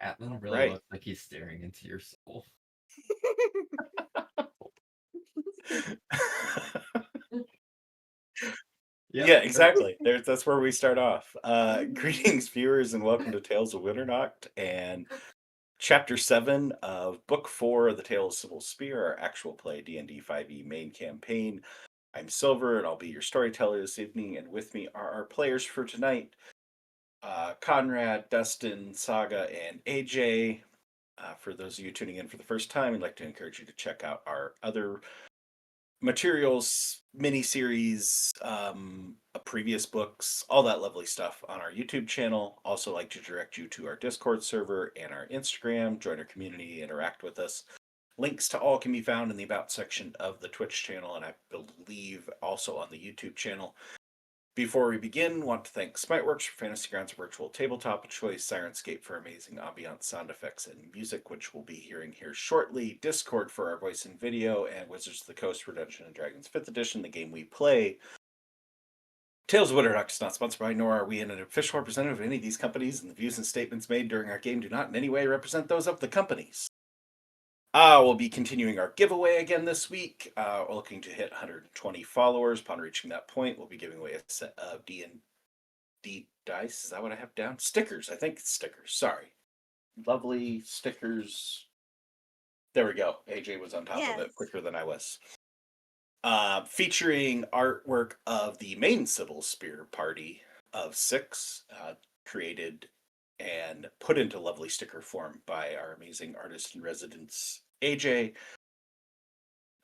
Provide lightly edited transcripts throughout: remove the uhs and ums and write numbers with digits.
Atlan really Right. looks like he's staring into your soul. Yep. Yeah, exactly. That's where we start off. Greetings, viewers, and welcome to Tales of Winternacht and Chapter 7 of Book 4 of the Tale of Cybil Spear, our actual play D&D 5e main campaign. I'm Silver, and I'll be your storyteller this evening, and with me are our players for tonight, Conrad, Dustin, Saga, and AJ. For those of you tuning in for the first time, I'd like to encourage you to check out our other materials, miniseries, previous books, all that lovely stuff on our YouTube channel. Also, like to direct you to our Discord server and our Instagram. Join our community, interact with us. Links to all can be found in the About section of the Twitch channel, and I believe also on the YouTube channel. Before we begin, want to thank Smiteworks for Fantasy Grounds Virtual Tabletop Choice, Sirenscape for amazing ambient sound effects and music, which we'll be hearing here shortly, Discord for our voice and video, and Wizards of the Coast for Dungeons & Dragons 5th edition, the game we play. Tales of Winternacht is not sponsored by, nor are we an official representative of any of these companies, and the views and statements made during our game do not in any way represent those of the companies. We'll be continuing our giveaway again this week. We're looking to hit 120 followers. Upon reaching that point, we'll be giving away a set of D&D dice. Is that what I have down? Stickers. I think it's stickers. Sorry. Lovely stickers. There we go. AJ was on top of it quicker than I was. Featuring artwork of the main Cybil Spear party of 6, created and put into lovely sticker form by our amazing artist in residence, AJ.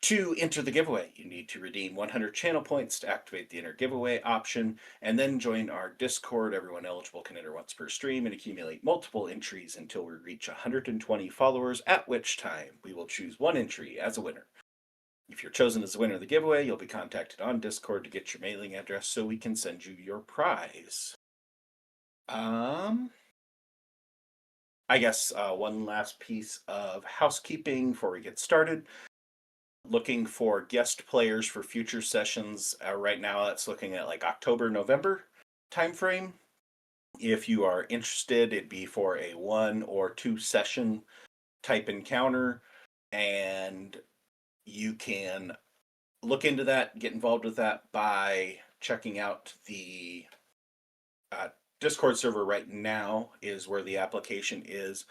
To enter the giveaway, you need to redeem 100 channel points to activate the enter giveaway option, and then join our Discord. Everyone eligible can enter once per stream and accumulate multiple entries until we reach 120 followers, at which time we will choose one entry as a winner. If you're chosen as the winner of the giveaway, you'll be contacted on Discord to get your mailing address so we can send you your prize. I guess one last piece of housekeeping before we get started. Looking for guest players for future sessions. Right now, that's looking at like October, November timeframe. If you are interested, it'd be for a 1 or 2 session type encounter, and you can look into that, get involved with that by checking out the Discord server right now is where the application is.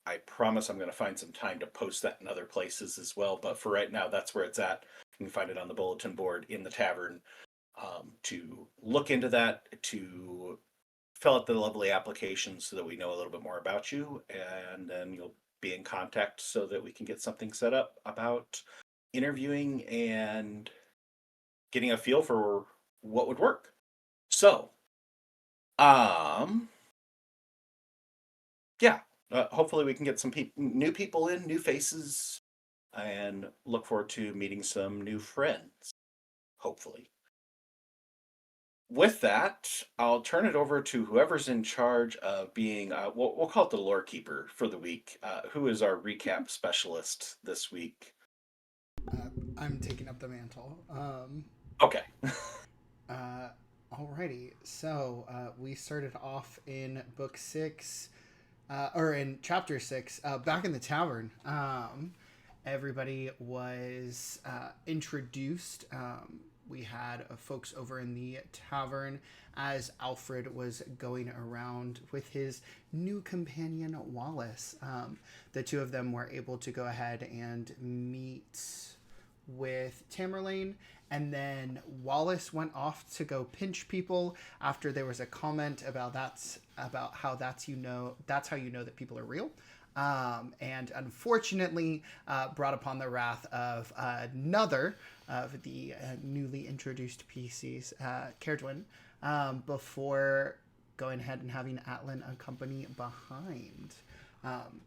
I promise I'm going to find some time to post that in other places as well, but for right now, that's where it's at. You can find it on the bulletin board in the tavern. To look into that, to fill out the lovely application so that we know a little bit more about you, and then you'll be in contact so that we can get something set up about interviewing and getting a feel for what would work. So, yeah, hopefully we can get some new people in, new faces, and look forward to meeting some new friends, hopefully. With that, I'll turn it over to whoever's in charge of being, we'll call it the lore keeper for the week, who is our recap specialist this week. I'm taking up the mantle. Okay. Alrighty, so we started off in book 6, or in chapter 6, back in the tavern. Everybody was introduced. We had folks over in the tavern as Alfred was going around with his new companion, Wallace. The two of them were able to go ahead and meet with Tamerlane, and then Wallace went off to go pinch people after there was a comment about how that's how you know that people are real. And unfortunately brought upon the wrath of another of the newly introduced PCs, Caerdwyn, before going ahead and having Atlan accompany behind.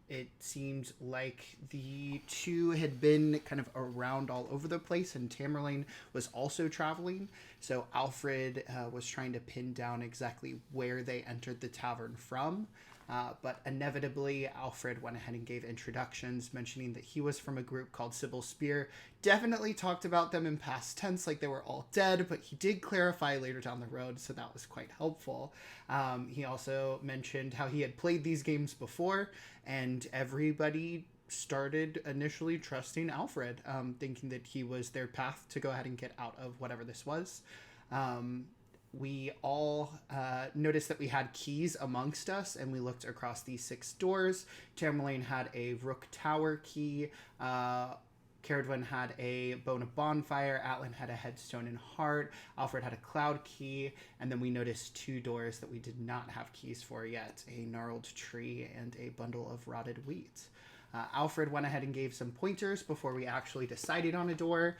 It seemed like the two had been kind of around all over the place, and Tamerlane was also traveling. So Alfred was trying to pin down exactly where they entered the tavern from. But inevitably, Alfred went ahead and gave introductions, mentioning that he was from a group called Cybil Spear. Definitely talked about them in past tense, like they were all dead, but he did clarify later down the road, so that was quite helpful. He also mentioned how he had played these games before, and everybody started initially trusting Alfred, thinking that he was their path to go ahead and get out of whatever this was. We all noticed that we had keys amongst us, and we looked across these 6 doors. Tamerlane had a Rook Tower key. Caradwin had a Bone of Bonefire. Atlan had a Headstone and Heart. Alfred had a Cloud key. And then we noticed 2 doors that we did not have keys for yet, a Gnarled Tree and a Bundle of Rotted Wheat. Alfred went ahead and gave some pointers before we actually decided on a door,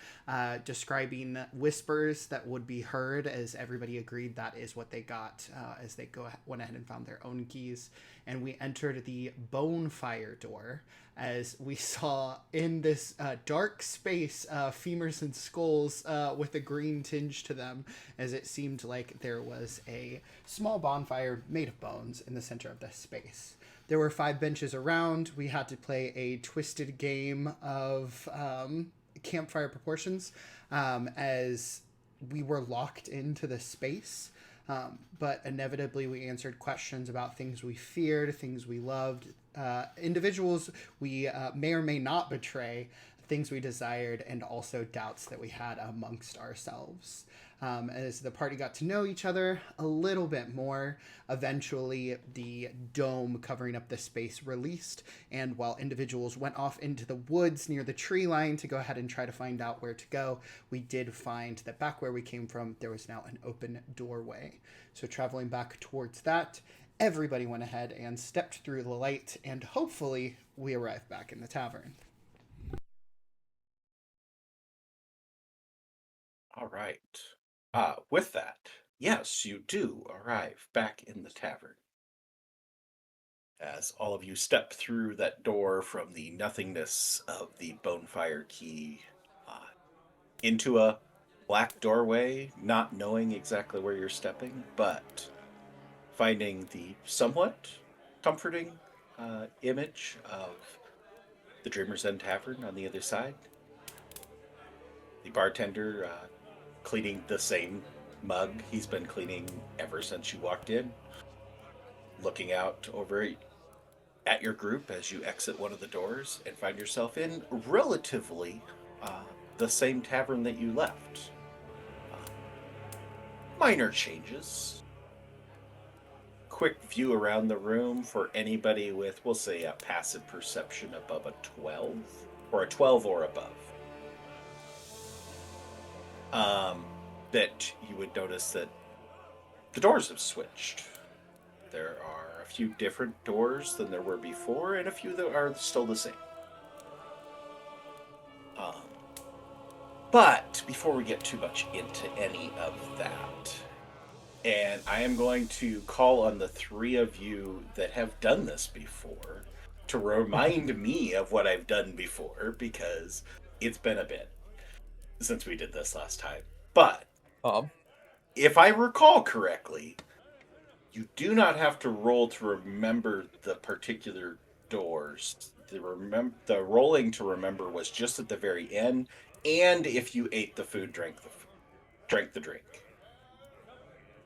describing whispers that would be heard, as everybody agreed that is what they got as they went ahead and found their own keys. And we entered the bonefire door, as we saw in this dark space femurs and skulls with a green tinge to them, as it seemed like there was a small bonfire made of bones in the center of this space. There were 5 benches around. We had to play a twisted game of campfire proportions, as we were locked into the space. But inevitably, we answered questions about things we feared, things we loved, individuals we may or may not betray, things we desired, and also doubts that we had amongst ourselves. As the party got to know each other a little bit more, eventually the dome covering up the space released, and while individuals went off into the woods near the tree line to go ahead and try to find out where to go, we did find that back where we came from, there was now an open doorway. So traveling back towards that, everybody went ahead and stepped through the light, and hopefully we arrived back in the tavern. All right. With that, yes, you do arrive back in the tavern. As all of you step through that door from the nothingness of the bonefire key into a black doorway, not knowing exactly where you're stepping, but finding the somewhat comforting image of the Dreamer's End Tavern on the other side. The bartender cleaning the same mug he's been cleaning ever since you walked in, looking out over at your group as you exit one of the doors and find yourself in relatively the same tavern that you left. Minor changes. Quick view around the room for anybody with, we'll say, a passive perception above a 12, or a 12 or above. That you would notice that the doors have switched. There are a few different doors than there were before, and a few that are still the same. But before we get too much into any of that, and I am going to call on the 3 of you that have done this before to remind me of what I've done before, because it's been a bit since we did this last time. But if I recall correctly, you do not have to roll to remember the particular doors. The rolling to remember was just at the very end, and if you ate the food, drank the drink.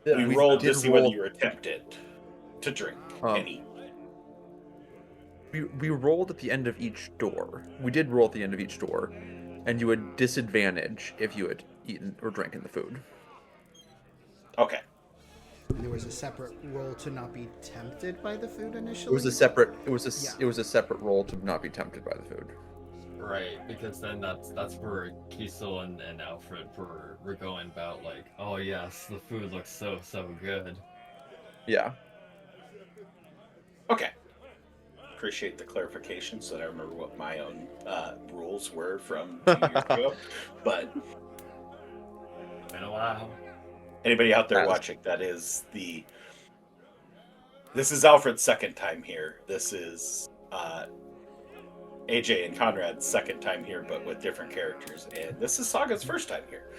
We rolled to see whether you were tempted to drink and eat. We rolled at the end of each door. We did roll at the end of each door, and you had disadvantage if you had eaten or drank the food. Okay. And there was a separate roll to not be tempted by the food initially. It was a separate. It was a separate roll to not be tempted by the food. Right, because then that's where Kiesel and Alfred were going about, like, oh yes, the food looks so good. Yeah. Okay. Appreciate the clarification, so that I remember what my own rules were from 2 years ago. But Been a while. Anybody out there watching, this is Alfred's second time here. This is AJ and Conrad's second time here, but with different characters. And this is Saga's first time here.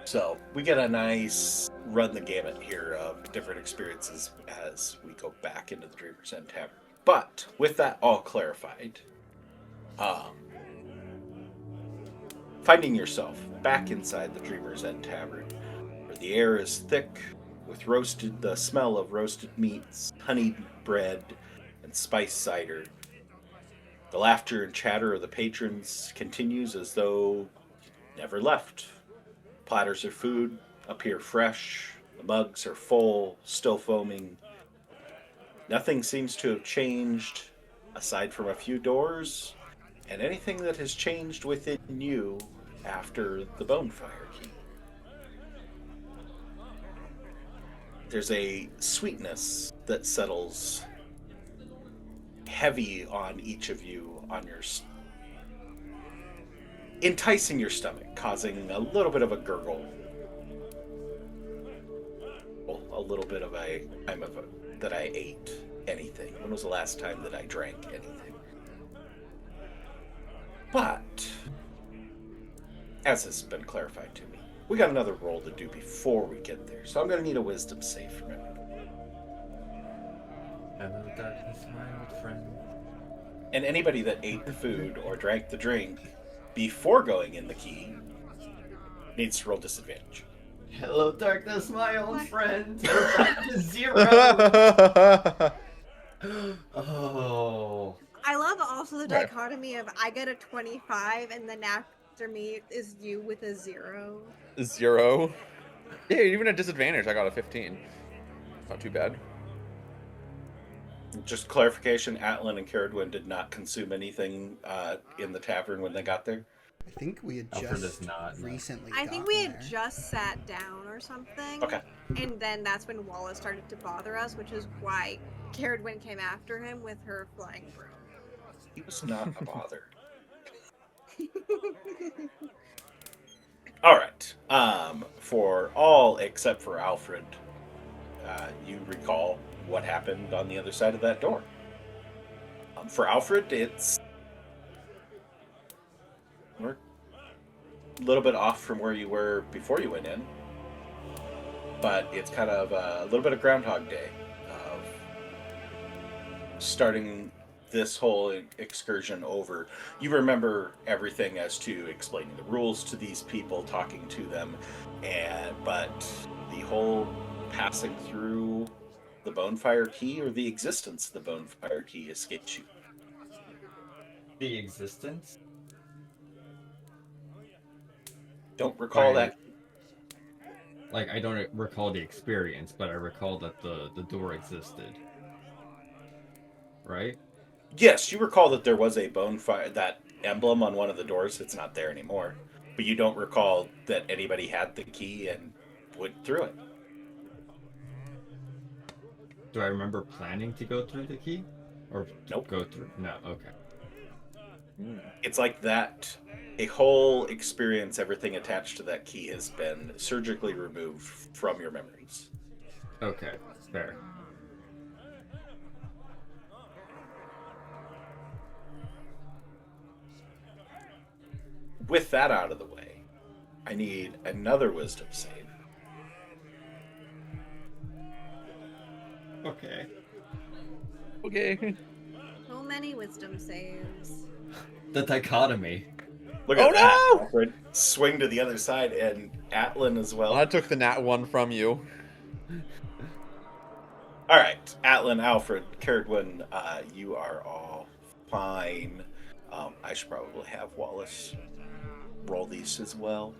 So we get a nice run the gamut here of different experiences as we go back into the Dreamer's End Tavern. But with that all clarified, um, finding yourself back inside the Dreamer's End Tavern, where the air is thick with the smell of roasted meats, honeyed bread, and spiced cider. The laughter and chatter of the patrons continues as though never left. Platters of food appear fresh, the mugs are full, still foaming. Nothing seems to have changed aside from a few doors and anything that has changed within you after the bonefire key. There's a sweetness that settles heavy on each of you, enticing your stomach, causing a little bit of a gurgle, a little bit of that I ate anything. When was the last time that I drank anything? But as has been clarified to me, we got another roll to do before we get there, so I'm going to need a wisdom save from everybody. Hello, darkness, my old friend. And anybody that ate the food or drank the drink before going in the key needs to roll disadvantage. Hello, darkness, my old friend. We're back to 0. Oh. I love also the dichotomy of I get a 25 and then after me is you with a 0. 0. Yeah, even at disadvantage, I got a 15. Not too bad. Just clarification, Atlan and Caradwin did not consume anything in the tavern when they got there. I think we had Alfred just is not, no. recently. I think we had just sat down or something. Okay. And then that's when Wallace started to bother us, which is why Caradwin came after him with her flying broom. He was not a bother. All right. For all except for Alfred, you recall what happened on the other side of that door. For Alfred, it's we're a little bit off from where you were before you went in, but it's kind of a little bit of Groundhog Day of starting this whole excursion over. You remember everything as to explaining the rules to these people, talking to them, but the whole passing through the bonefire key or the existence of the bonefire key escapes you. The existence? Don't recall Right. that. Like, I don't recall the experience, but I recall that the door existed. Right? Yes, you recall that there was a bonefire, that emblem on one of the doors. It's not there anymore. But you don't recall that anybody had the key and went through it. Do I remember planning to go through the key? Or Nope. go through? No, okay. It's like that. A whole experience, everything attached to that key has been surgically removed from your memories. Okay, fair. With that out of the way, I need another wisdom save. Okay. Okay. So many wisdom saves. The dichotomy. Look at Oh, that, no! Alfred. Swing to the other side, and Atlan as well. Well, I took the nat 1 from you. All right, Atlan, Alfred, Caradwin, you are all fine. I should probably have Wallace roll these as well.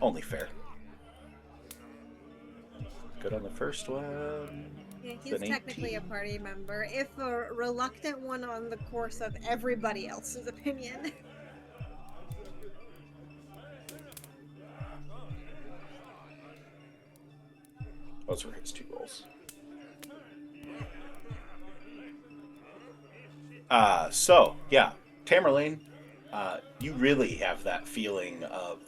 Only fair. Good on the first one. Yeah, he's Then technically a 18. party member, if a reluctant one on the course of everybody else's opinion. Those were his 2 rolls. So, yeah, Tamerlane, you really have that feeling of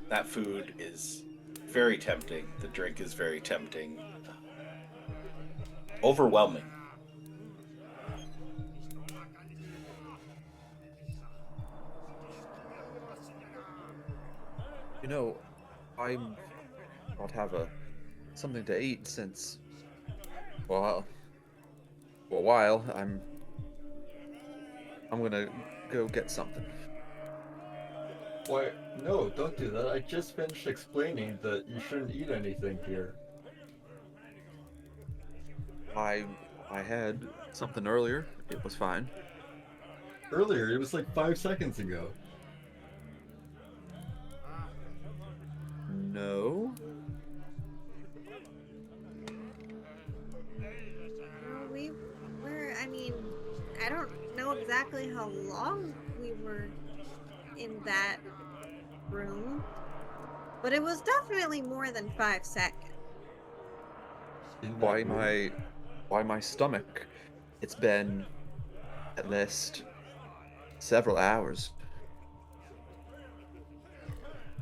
that food is very tempting. The drink is very tempting. Overwhelming. You know, I'm not have something to eat since, well, for a while. I'm gonna go get something. Why? No, don't do that. I just finished explaining that you shouldn't eat anything here. I had something earlier. It was fine. Earlier, it was like 5 seconds ago. No. Well, we were, I mean, I don't know exactly how long we were in that room, but it was definitely more than 5 seconds. In that Why room. my stomach? It's been at least several hours.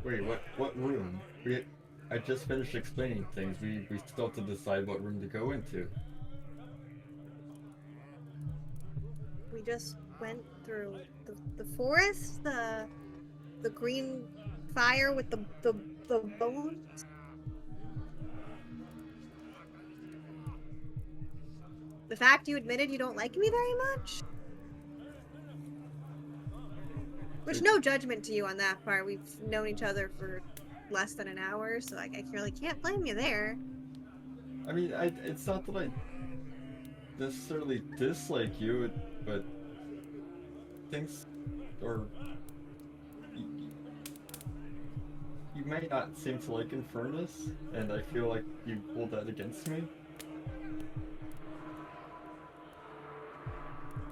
Wait, what room? I just finished explaining things. We still have to decide what room to go into. We just went through the forest, the green fire with the bones. The fact you admitted you don't like me very much. Which, no judgment to you on that part. We've known each other for less than an hour, so I really can't blame you there. I mean, it's not that I necessarily dislike you, but things, or you may not seem to like Infernus, and I feel like you hold that against me.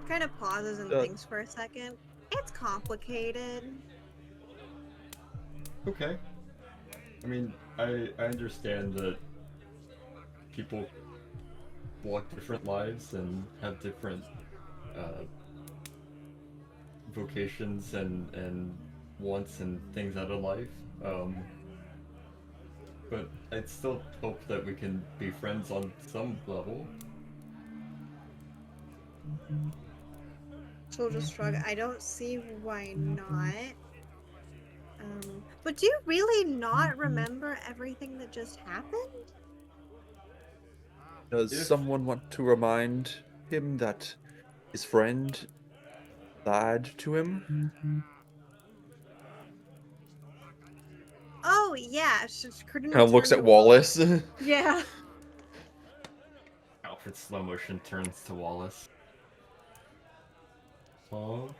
Kind of pauses and thinks for a second. It's complicated. Okay. I mean, I understand that people walk different lives and have different vocations and wants and things out of life. But I'd still hope that we can be friends on some level. She'll just shrug. I don't see why not. But do you really not remember everything that just happened? Does someone want to remind him that his friend lied to him? Oh yeah, Kind of looks at Wallace. Yeah. Alfred slow motion turns to Wallace. Oh.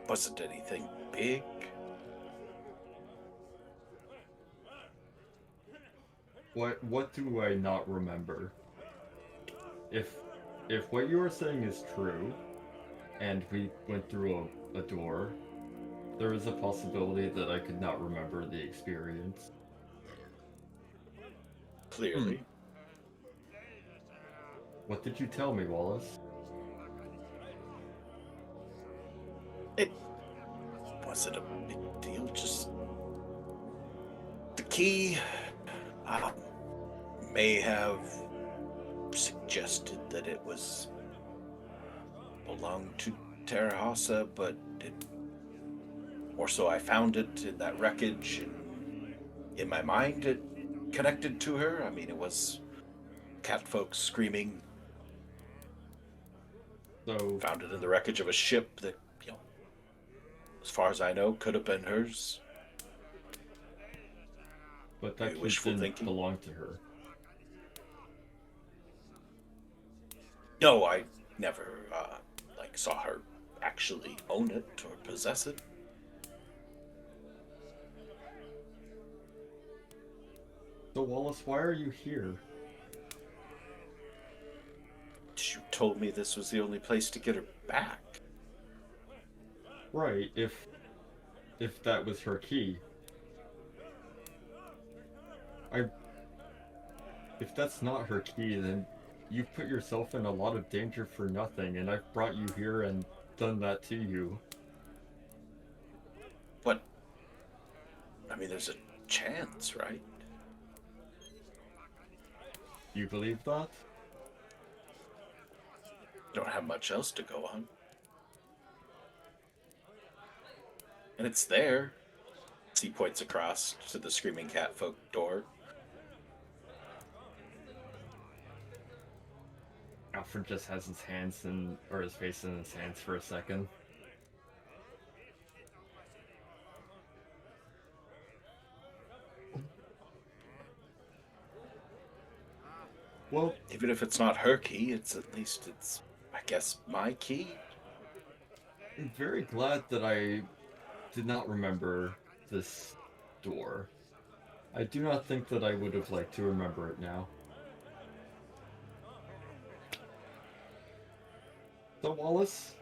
Wasn't anything big. What do I not remember? If what you are saying is true, and we went through a door, there is a possibility that I could not remember the experience. Clearly. What did you tell me, Wallace? It wasn't a big deal, just the key may have suggested that it belonged to Terrahasa, but or so I found it in that wreckage, and in my mind it connected to her. I mean, it was cat folks screaming. So found it in the wreckage of a ship that, as far as I know, could have been hers. But that key didn't belong to her. No, I never saw her actually own it or possess it. So Wallace, why are you here? You told me this was the only place to get her back. Right, if that was her key. If that's not her key, then you've put yourself in a lot of danger for nothing, and I've brought you here and done that to you. But, I mean, there's a chance, right? You believe that? Don't have much else to go on. And it's there. He points across to the screaming cat folk door. Alfred just has his hands or his face in his hands for a second. Well, Even if it's not her key, it's I guess, my key. I'm very glad that I did not remember this door. I do not think that I would have liked to remember it now. So, Wallace,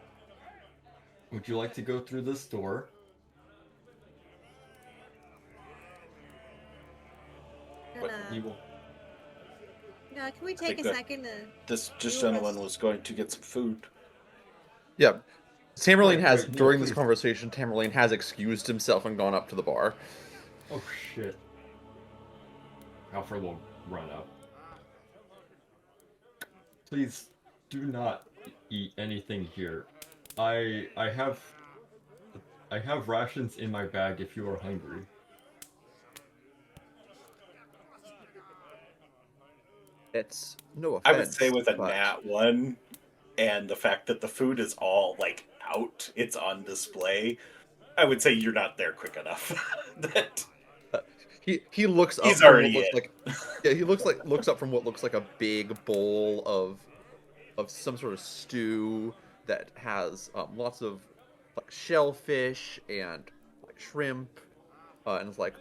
would you like to go through this door? But you will. Can we think take a that second to... This You gentleman was- was going to get some food. Yeah. Tamerlane has, Right, yeah, during this please. conversation, Tamerlane has excused himself and gone up to the bar. Oh shit. Alfred will run up. Please do not eat anything here. I have rations in my bag if you are hungry. It's no offense. I would say with a but nat 1 and the fact that the food is all like out, it's on display, I would say you're not there quick enough. That he looks up He's from already what looks in. like yeah, he looks up from what looks like a big bowl of some sort of stew that has lots of like shellfish and like shrimp, and it's like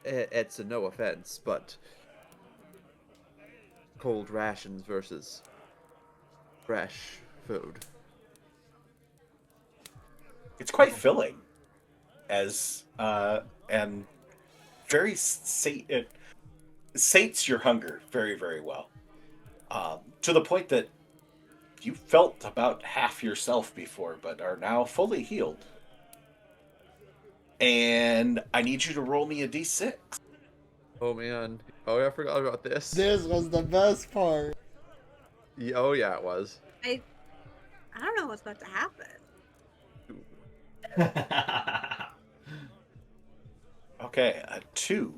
it's a no offense, but cold rations versus fresh food. It's quite filling, as and very it sates your hunger very, very well, to the point that you felt about half yourself before, but are now fully healed. And I need you to roll me a d6. Oh man, oh yeah, I forgot about this. This was the best part. Yeah, oh yeah, it was. I don't know what's about to happen. Okay, a 2.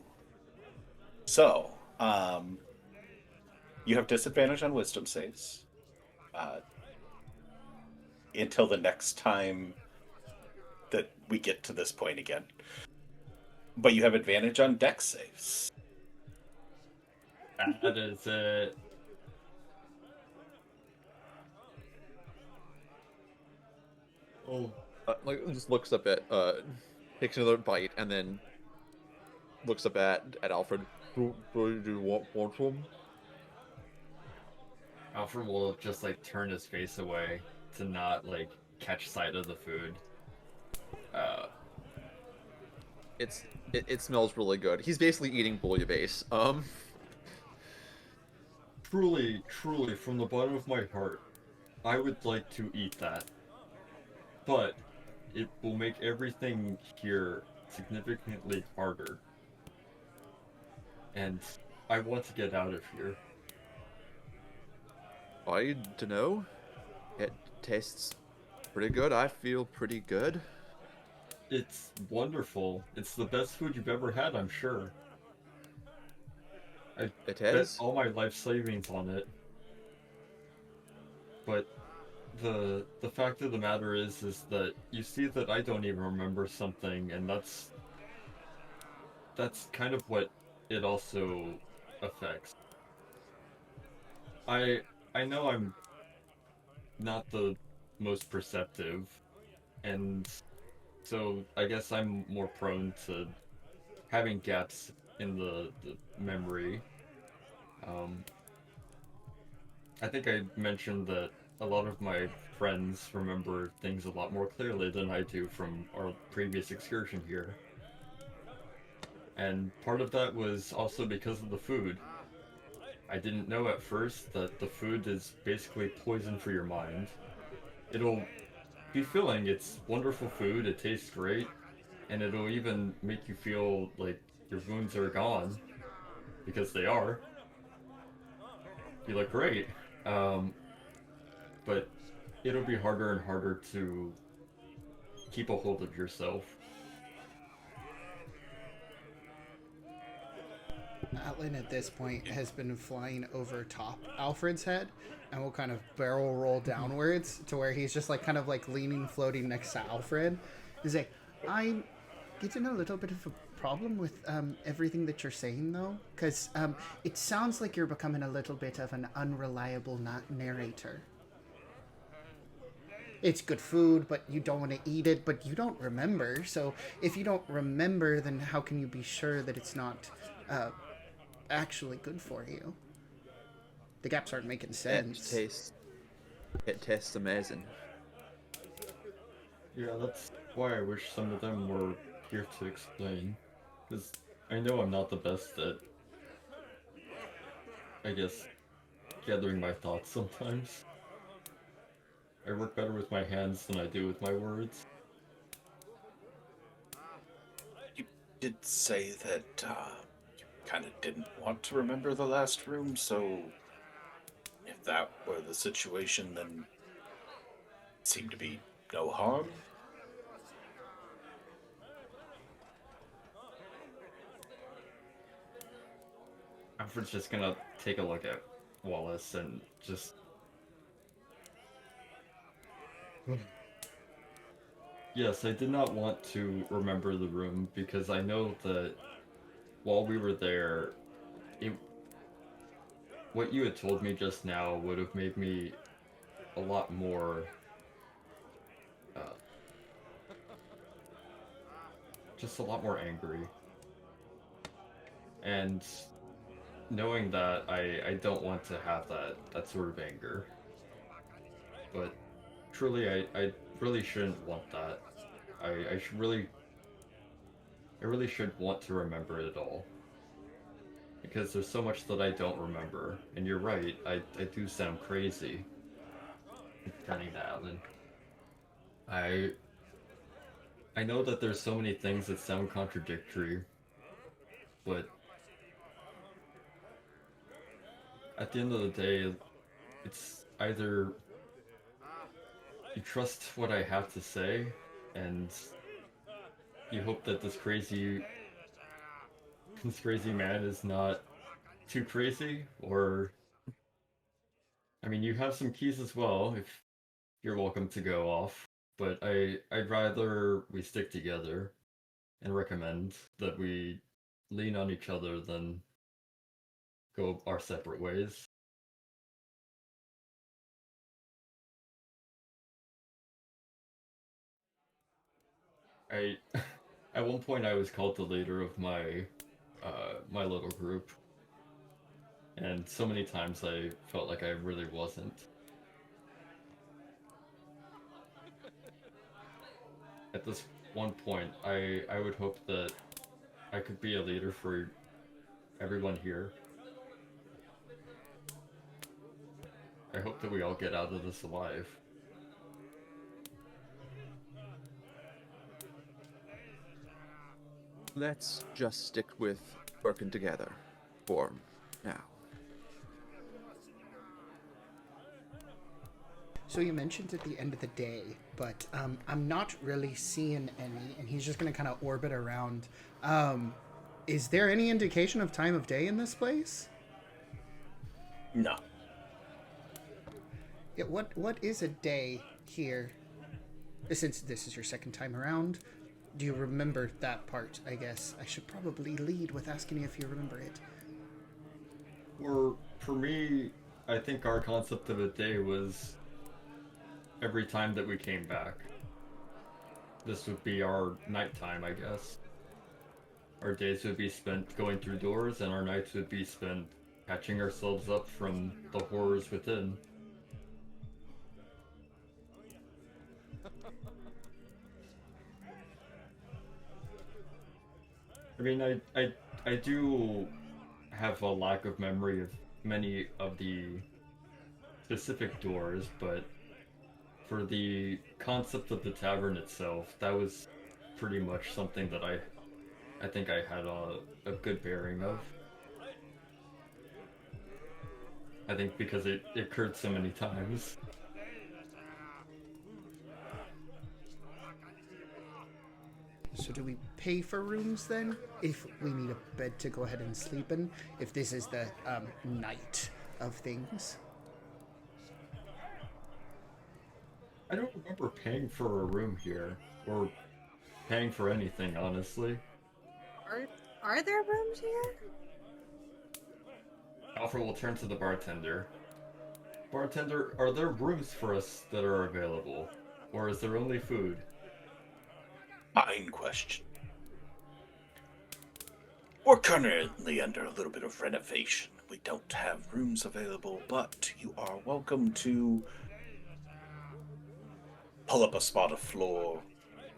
So, you have disadvantage on wisdom saves until the next time that we get to this point again. But you have advantage on dex saves. That is it. Oh. Like just looks up at takes another bite and then looks up at Alfred. Do you want some? Alfred will just like turn his face away to not like catch sight of the food. It smells really good. He's basically eating bouillabaisse. Truly, truly, from the bottom of my heart, I would like to eat that. But it will make everything here significantly harder. And I want to get out of here. I dunno. It tastes pretty good. I feel pretty good. It's wonderful. It's the best food you've ever had, I'm sure. I It bet is. all my life savings on it. But the fact of the matter is that you see that I don't even remember something, and that's kind of what it also affects. I know I'm not the most perceptive, and so I guess I'm more prone to having gaps in the memory. I think I mentioned that a lot of my friends remember things a lot more clearly than I do from our previous excursion here. And part of that was also because of the food. I didn't know at first that the food is basically poison for your mind. It'll be filling, it's wonderful food, it tastes great, and it'll even make you feel like your wounds are gone, because they are. You look great. But it'll be harder and harder to keep a hold of yourself. Atlan at this point has been flying over top Alfred's head and will kind of barrel roll downwards to where he's just like kind of like leaning, floating next to Alfred. He's like, I'm getting a little bit of a problem with everything that you're saying though, because it sounds like you're becoming a little bit of an unreliable narrator. It's good food, but you don't want to eat it, but you don't remember. So if you don't remember, then how can you be sure that it's not actually good for you? The gaps aren't making sense. It tastes amazing. Yeah, that's why I wish some of them were here to explain. Because I know I'm not the best at, I guess, gathering my thoughts sometimes. I work better with my hands than I do with my words. You did say that you kind of didn't want to remember the last room, so if that were the situation, then it seemed to be no harm. Alfred's just gonna take a look at Wallace and just... Yes, I did not want to remember the room because I know that while we were there, what you had told me just now would have made me a lot more... just a lot more angry. And knowing that, I don't want to have that sort of anger. But truly, I really shouldn't want that. I really should want to remember it all. Because there's so much that I don't remember. And you're right, I do sound crazy. Turning to Alan. I know that there's so many things that sound contradictory, but at the end of the day, it's either you trust what I have to say, and you hope that this crazy man is not too crazy, or... I mean, you have some keys as well, if you're welcome to go off, but I'd rather we stick together and recommend that we lean on each other than go our separate ways. At one point I was called the leader of my my little group, and so many times I felt like I really wasn't. At this one point, I would hope that I could be a leader for everyone here. I hope that we all get out of this alive. Let's just stick with working together for now. So you mentioned at the end of the day, but I'm not really seeing any, and he's just going to kind of orbit around. Is there any indication of time of day in this place? No. Yeah, what is a day here? Since this is your second time around, do you remember that part, I guess? I should probably lead with asking you if you remember it. For me, I think our concept of a day was every time that we came back. This would be our nighttime, I guess. Our days would be spent going through doors, and our nights would be spent catching ourselves up from the horrors within. I mean, I do have a lack of memory of many of the specific doors, but for the concept of the tavern itself, that was pretty much something that I think I had a good bearing of. I think because it occurred so many times. So do we pay for rooms then? If we need a bed to go ahead and sleep in? If this is the night of things? I don't remember paying for a room here, or paying for anything, honestly. Are there rooms here? Alfred will turn to the bartender. Bartender, are there rooms for us that are available? Or is there only food? Fine question. We're currently under a little bit of renovation. We don't have rooms available, but you are welcome to pull up a spot of floor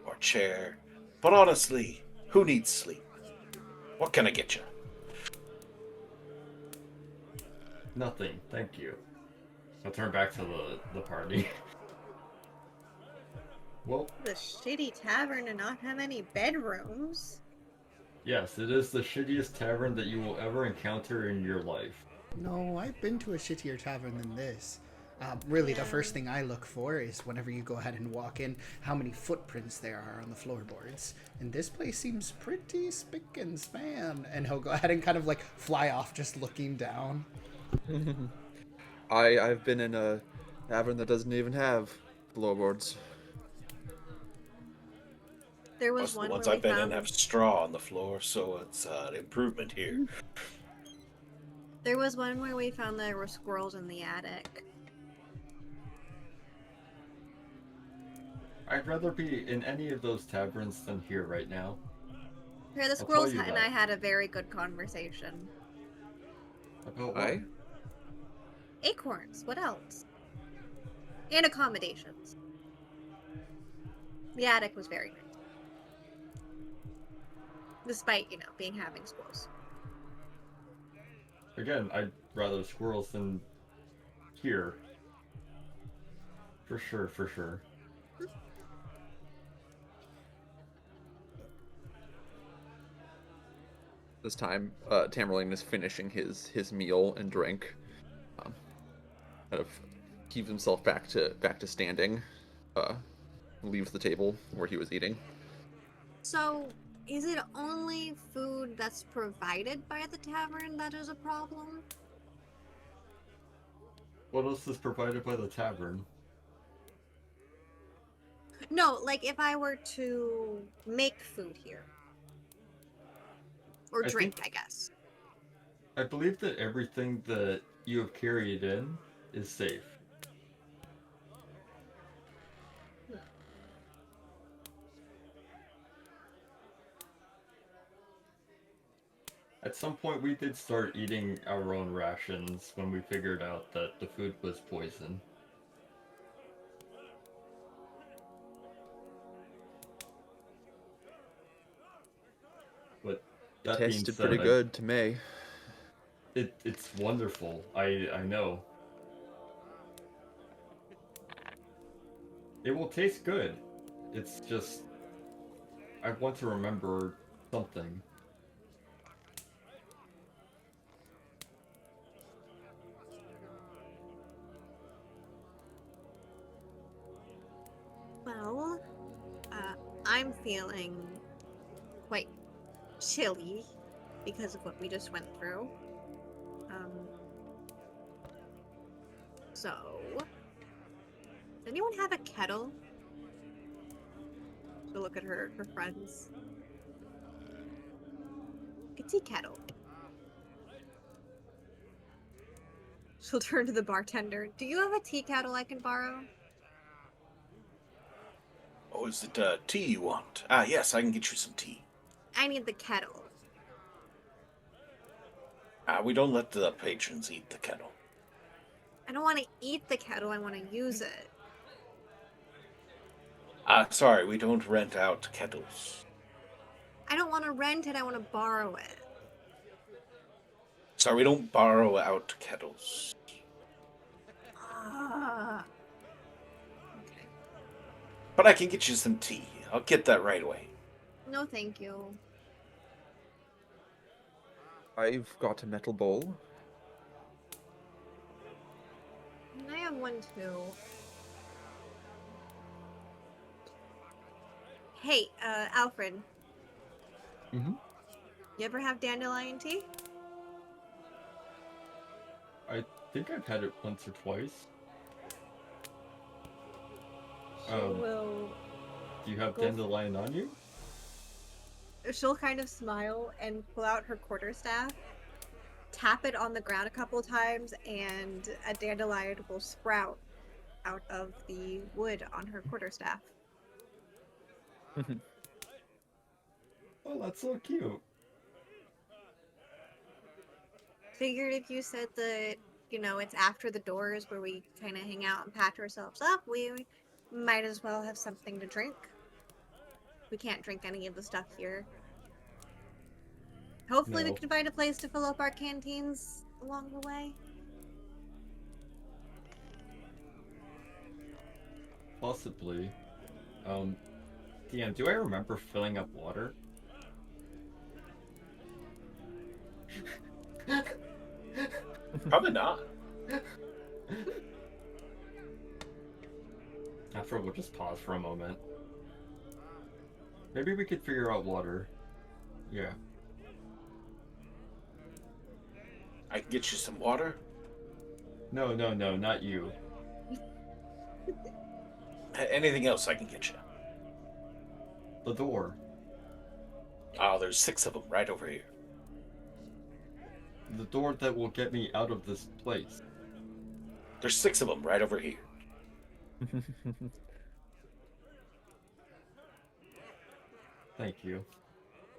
or chair. But honestly, who needs sleep? What can I get you? Nothing, thank you. I'll turn back to the party. Well, The shitty tavern and not have any bedrooms. yes, it is the shittiest tavern that you will ever encounter in your life. No, I've been to a shittier tavern than this. Really, the Yeah. first thing I look for is whenever you go ahead and walk in, how many footprints there are on the floorboards. And this place seems pretty spick and span. And he'll go ahead and kind of like fly off just looking down. I've been in a tavern that doesn't even have floorboards. There was Most of one the ones where I've we been in found have straw on the floor, so it's an improvement here. there was one where we found there were squirrels in the attic. I'd rather be in any of those taverns than here right now. Here, the tell squirrels you and that. I had a very good conversation. About what? I? Acorns. What else? And accommodations. The attic was very nice. Despite, being having squirrels. Again, I'd rather squirrels than here. For sure, for sure. This time, Tamerlane is finishing his meal and drink. Kind of keeps himself back to standing. Leaves the table where he was eating. So, is it only food that's provided by the tavern that is a problem? What else is provided by the tavern? No, like if I were to make food here. Or I drink, think- I guess. I believe that everything that you have carried in is safe. At some point, we did start eating our own rations when we figured out that the food was poison. But that being Tasted said, pretty good to me. it's wonderful. I know. It will taste good. It's just I want to remember something. Well, I'm feeling quite chilly because of what we just went through. So, does anyone have a kettle? To look at her friends. A tea kettle. She'll turn to the bartender. Do you have a tea kettle I can borrow? Oh, is it tea you want? Yes, I can get you some tea. I need the kettle. We don't let the patrons eat the kettle. I don't want to eat the kettle, I want to use it. Sorry, we don't rent out kettles. I don't want to rent it, I want to borrow it. Sorry, we don't borrow out kettles. Ah. Okay. But I can get you some tea. I'll get that right away. No, thank you. I've got a metal bowl. I have one too. Hey, Alfred, Mm-hmm. You ever have dandelion tea? I think I've had it once or twice. She will Do you have go. dandelion on you? She'll kind of smile and pull out her quarterstaff, tap it on the ground a couple times, and a dandelion will sprout out of the wood on her quarterstaff. Oh, that's so cute. Figured if you said that, it's after the doors where we kind of hang out and patch ourselves up, we might as well have something to drink. We can't drink any of the stuff here. Hopefully, we No. can find a place to fill up our canteens along the way. Possibly. DM, do I remember filling up water? Probably not. After we'll just pause for a moment. Maybe we could figure out water. Yeah. I can get you some water. No, not you. Anything else I can get you? The door. Oh, there's 6 of them right over here. The door that will get me out of this place. There's 6 of them right over here. Thank you.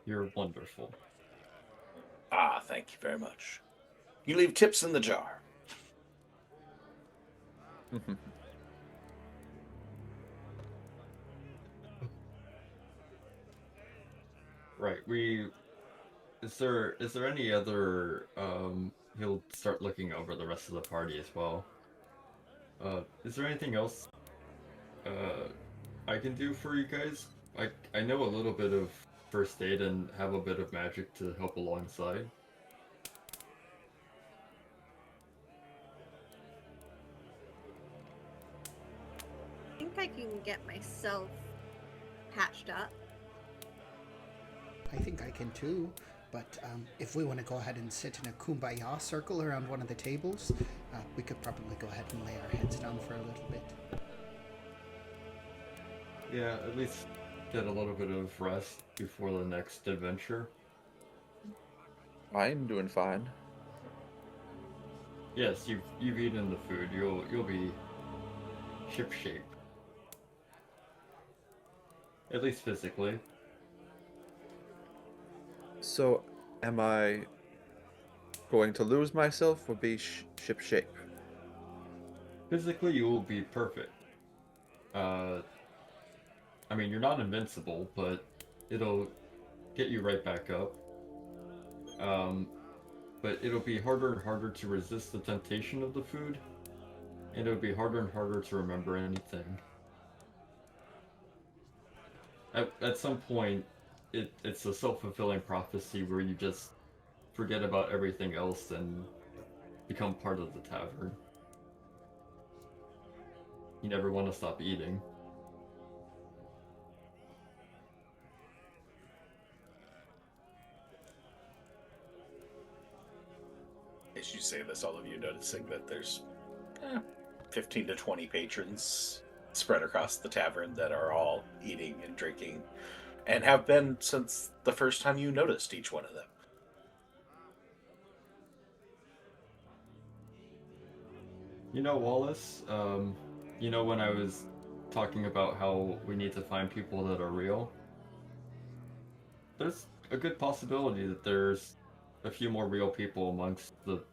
You're wonderful. Ah, thank you very much. You leave tips in the jar. Right, is there any other he'll start looking over the rest of the party as well. Is there anything else I can do for you guys? I know a little bit of first aid and have a bit of magic to help alongside. I think I can get myself patched up. I think I can too. But if we want to go ahead and sit in a kumbaya circle around one of the tables, we could probably go ahead and lay our heads down for a little bit. Yeah, at least get a little bit of rest before the next adventure. I'm doing fine. Yes, you've eaten the food. You'll be shipshape. At least physically. So, am I going to lose myself or be ship-shape? Physically, you will be perfect. I mean, you're not invincible, but it'll get you right back up. But it'll be harder and harder to resist the temptation of the food, and it'll be harder and harder to remember anything. At some point, it's a self-fulfilling prophecy where you just forget about everything else and become part of the tavern. You never want to stop eating. As you say this, all of you noticing that there's 15 to 20 patrons spread across the tavern that are all eating and drinking and have been since the first time you noticed each one of them. You know, Wallace, when I was talking about how we need to find people that are real, there's a good possibility that there's a few more real people amongst the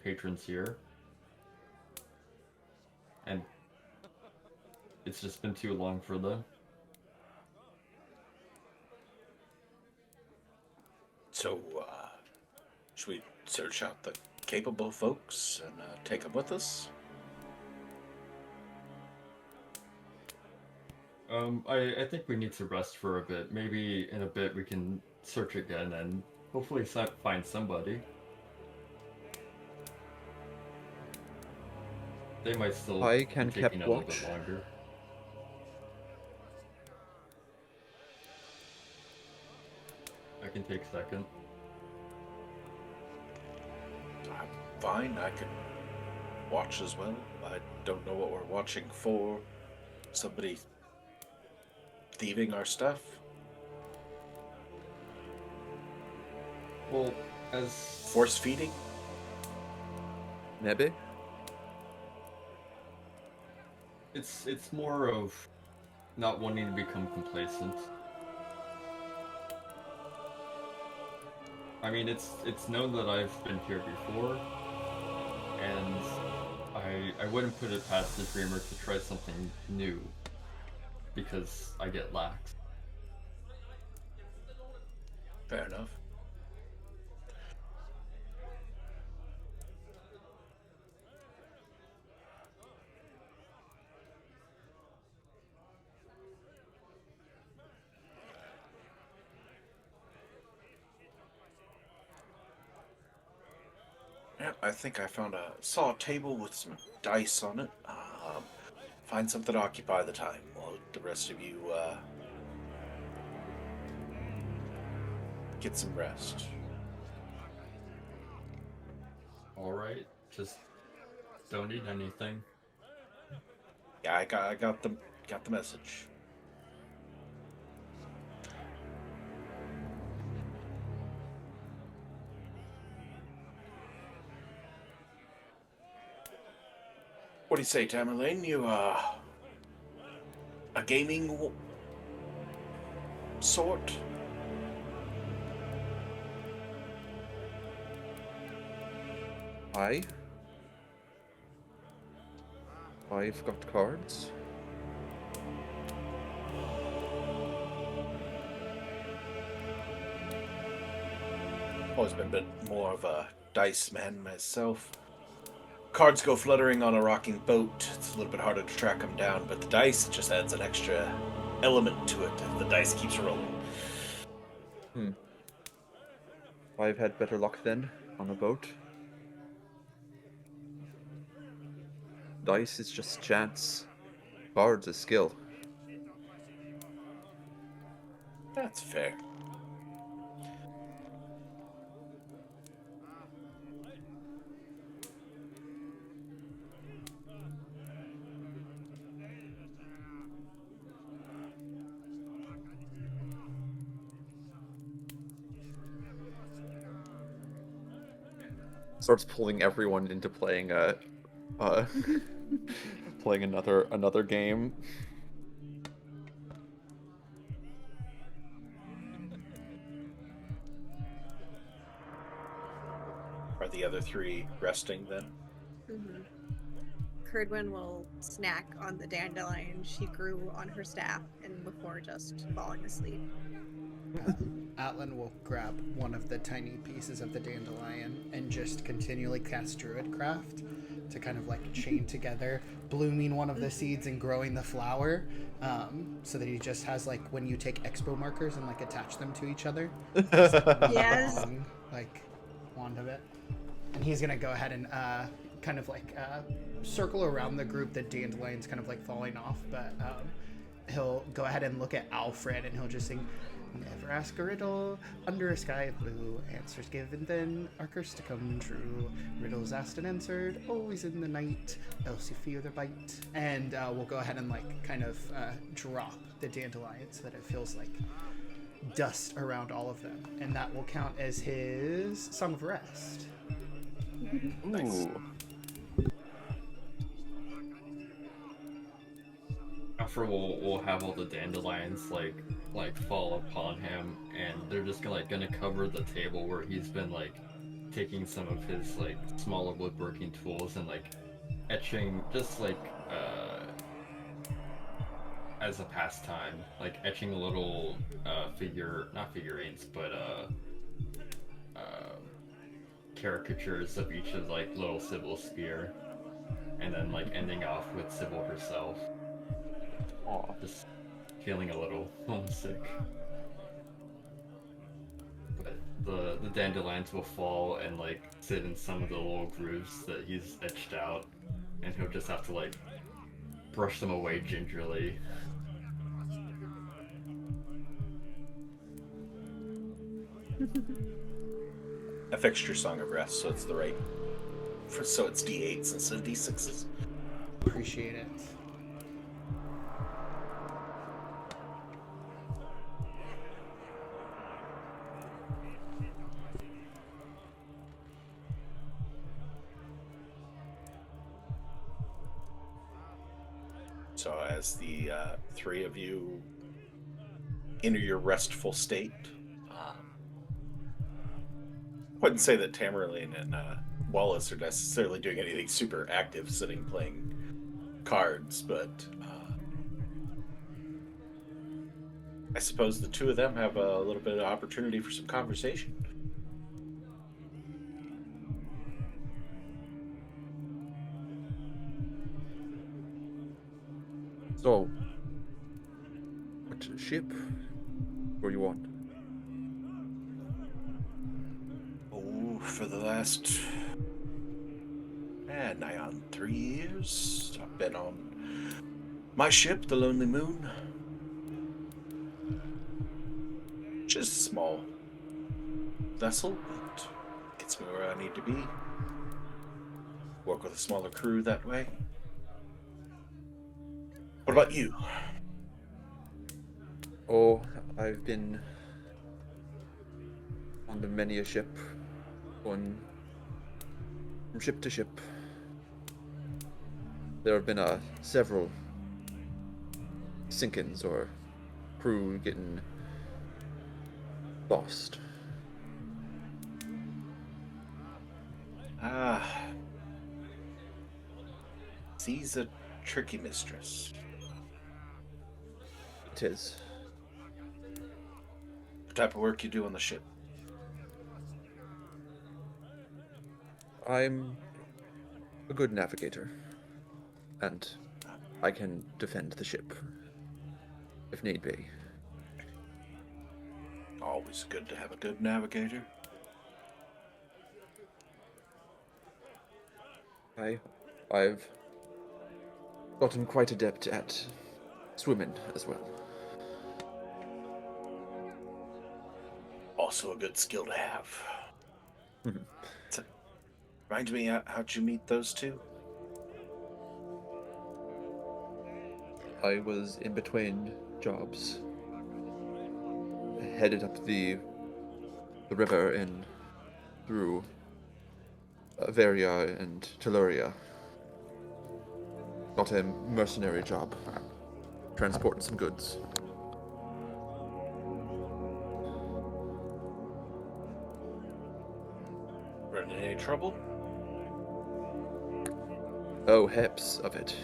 patrons here. And it's just been too long for them. So, should we search out the capable folks and take them with us? I think we need to rest for a bit. Maybe in a bit we can search again and hopefully find somebody. They might still I be can taking keep a little watch. bit longer. I can take second. I'm fine. I can watch as well. I don't know what we're watching for. Somebody thieving our stuff? Well, as Force feeding? Maybe. it's more of not wanting to become complacent. I mean, it's known that I've been here before, and I wouldn't put it past the dreamer to try something new, because I get lax. Fair enough. Yeah, I think I saw a table with some dice on it. Find something to occupy the time while the rest of you get some rest. Alright, just don't need anything. Yeah, I got the message. What do you say, Tamerlane? You a gaming sort? I've got cards. Always been a bit more of a dice man myself. Cards go fluttering on a rocking boat. It's a little bit harder to track them down, but the dice just adds an extra element to it if the dice keeps rolling. I've had better luck then on a boat. Dice is just chance. Cards is skill. That's fair. Starts pulling everyone into playing playing another game. Are the other three resting then? Mm-hmm. Curdwin will snack on the dandelion she grew on her staff and before just falling asleep. Atlan will grab one of the tiny pieces of the dandelion and just continually cast Druidcraft to kind of like chain together, blooming one of the seeds and growing the flower, so that he just has like when you take expo markers and like attach them to each other. Yes. Long, like wand of it. And he's gonna go ahead and kind of like circle around the group. The dandelion's kind of like falling off, but he'll go ahead and look at Alfred and he'll just sing, "Never ask a riddle under a sky of blue. Answers given, then are cursed to come true. Riddles asked and answered, always in the night. Else you fear the bite." And we'll go ahead and like kind of drop the dandelion so that it feels like dust around all of them, and that will count as his Song of Rest. Nice. Ooh. After we'll have all the dandelions like fall upon him, and they're just gonna cover the table where he's been like taking some of his like smaller woodworking tools and like etching, just like as a pastime, like etching little not figurines, but caricatures of each of like little Cybil's spear, and then like ending off with Cybil herself. Aw. Just feeling a little homesick. But the dandelions will fall and like sit in some of the little grooves that he's etched out, and he'll just have to like brush them away gingerly. I fixed your Song of Rest, so it's the right. So it's D8s instead of D6s. Appreciate it. So as the three of you enter your restful state, I wouldn't say that Tamerlane and Wallace are necessarily doing anything super active, sitting playing cards, but I suppose the two of them have a little bit of opportunity for some conversation. So, what ship were you on? Oh, for the last nigh on 3 years, I've been on my ship, the Lonely Moon. Just a small vessel, but gets me where I need to be. Work with a smaller crew that way. What about you? Oh, I've been on many a ship, going from ship to ship. There have been several sinkings or crew getting lost. She's a tricky mistress. It is. What type of work you do on the ship? I'm a good navigator, and I can defend the ship if need be. Always good to have a good navigator. I've gotten quite adept at swimming as well. Also a good skill to have. Mhm. So, remind me, how'd you meet those two? I was in between jobs, headed up the river and through Varia and Telluria. Got a mercenary job, transporting some goods. Running any trouble? Oh, heaps of it.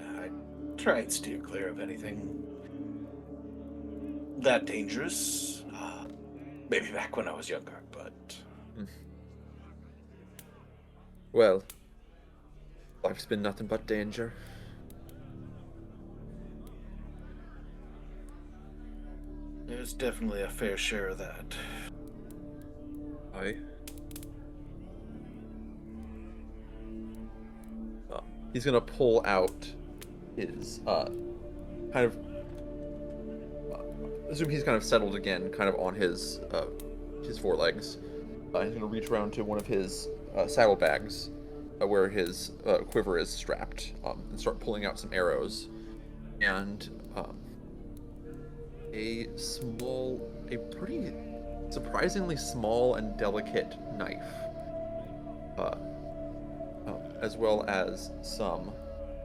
I try and steer clear of anything that dangerous. Maybe back when I was younger, but Well, life's been nothing but danger. there's definitely a fair share of that. Aye. He's gonna pull out his kind of assume he's kind of settled again, kind of on his forelegs. He's gonna reach around to one of his saddlebags where his quiver is strapped, and start pulling out some arrows and a pretty surprisingly small and delicate knife, as well as some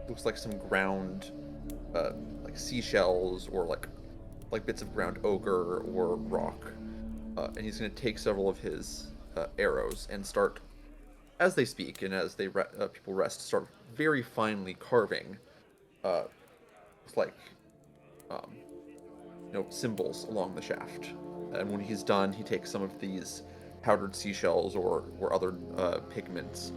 looks like some ground like seashells or like bits of ground ochre or rock, and he's going to take several of his arrows and start, as they speak and as they people rest, start very finely carving like symbols along the shaft. And when he's done, he takes some of these powdered seashells or other pigments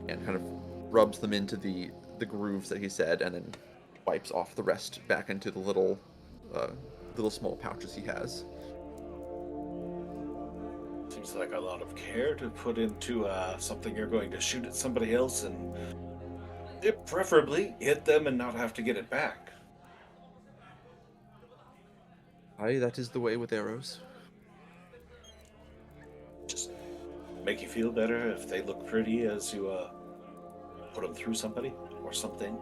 and kind of rubs them into the grooves that he said, and then wipes off the rest back into the little small pouches he has. Seems like a lot of care to put into something you're going to shoot at somebody else, and preferably hit them and not have to get it back. Aye, that is the way with arrows. Just make you feel better if they look pretty as you put them through somebody or something.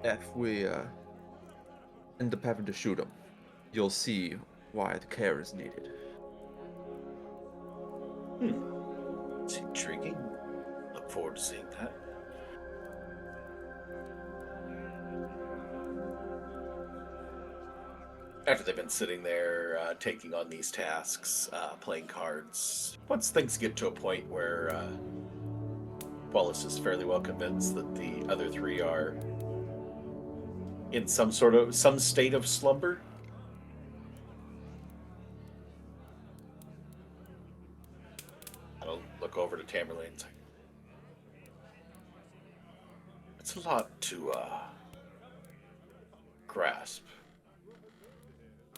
If we end up having to shoot them, you'll see why the care is needed. It's intriguing. Look forward to seeing that. After they've been sitting there taking on these tasks, playing cards, once things get to a point where Wallace is fairly well convinced that the other three are in some state of slumber, I'll look over to Tamerlane and say, it's a lot to grasp.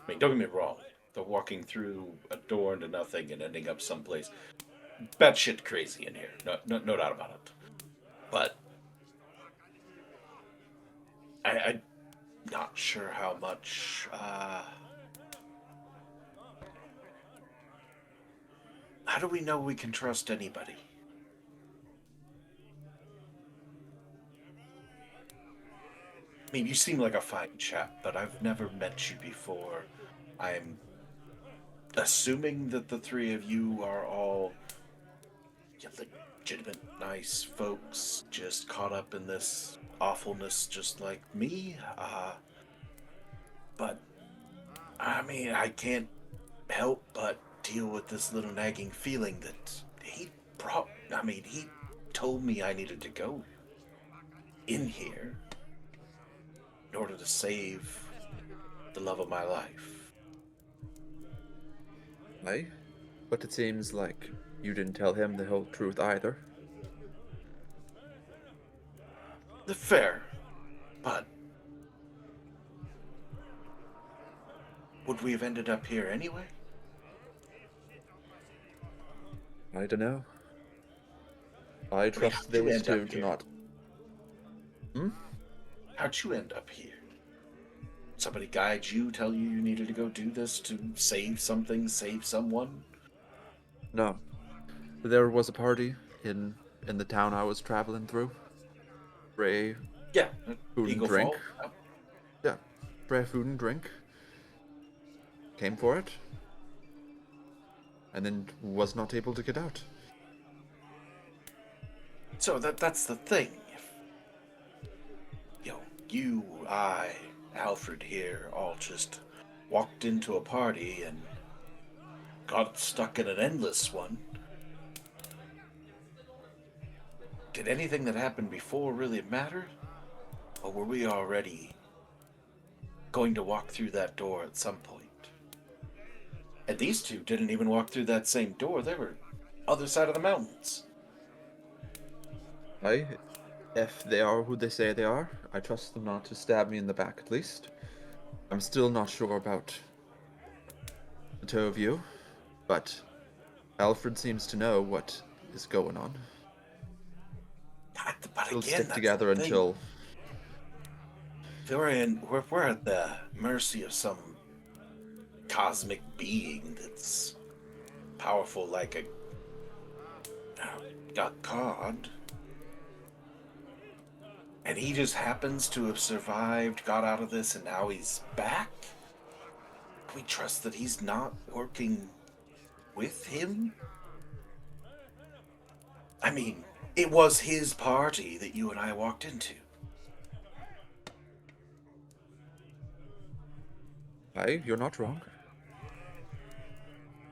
I mean, don't get me wrong. They're walking through a door into nothing and ending up someplace batshit crazy in here. No doubt about it. But I'm not sure how much. How do we know we can trust anybody? I mean, you seem like a fine chap, but I've never met you before. I'm assuming that the three of you are all legitimate, nice folks, just caught up in this awfulness just like me. But, I mean, I can't help but deal with this little nagging feeling that he told me I needed to go in here in order to save the love of my life. Aye, but it seems like you didn't tell him the whole truth either. Fair, but would we have ended up here anyway? I don't know. I trust how'd you these end two up to here? not. How'd you end up here? Somebody guide you, tell you you needed to go do this to save something, save someone? No. There was a party in the town I was traveling through. Ray, Yeah, food Eagle and drink. Fall. Yeah, Ray, food and drink. Came for it. And then was not able to get out. So that's the thing. If, you, I, Alfred here, all just walked into a party and got stuck in an endless one. Did anything that happened before really matter? Or were we already going to walk through that door at some point? And these two didn't even walk through that same door. They were other side of the mountains. Aye, if they are who they say they are, I trust them not to stab me in the back at least. I'm still not sure about the two of you, but Alfred seems to know what is going on. But We'll again, stick that's together the thing. until... We're at the mercy of some cosmic being that's powerful like a god. And he just happens to have survived, got out of this, and now he's back? We trust that he's not working with him? I mean, it was his party that you and I walked into. Aye, you're not wrong.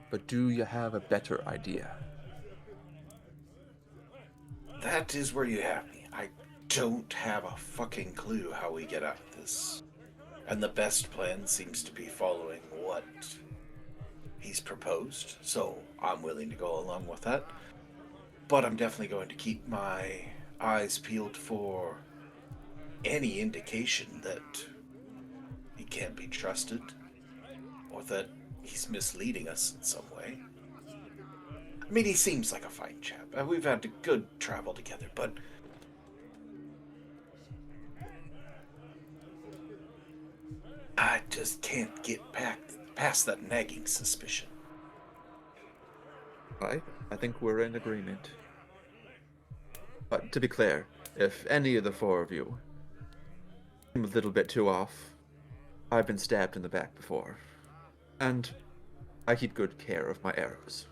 But do you have a better idea? That is where you have me. I don't have a fucking clue how we get out of this. And the best plan seems to be following what he's proposed, so I'm willing to go along with that. But I'm definitely going to keep my eyes peeled for any indication that he can't be trusted or that he's misleading us in some way. I mean, he seems like a fine chap. We've had a good travel together, but just can't get past that nagging suspicion. I think we're in agreement. But to be clear, if any of the four of you seem a little bit too off, I've been stabbed in the back before. And I keep good care of my arrows.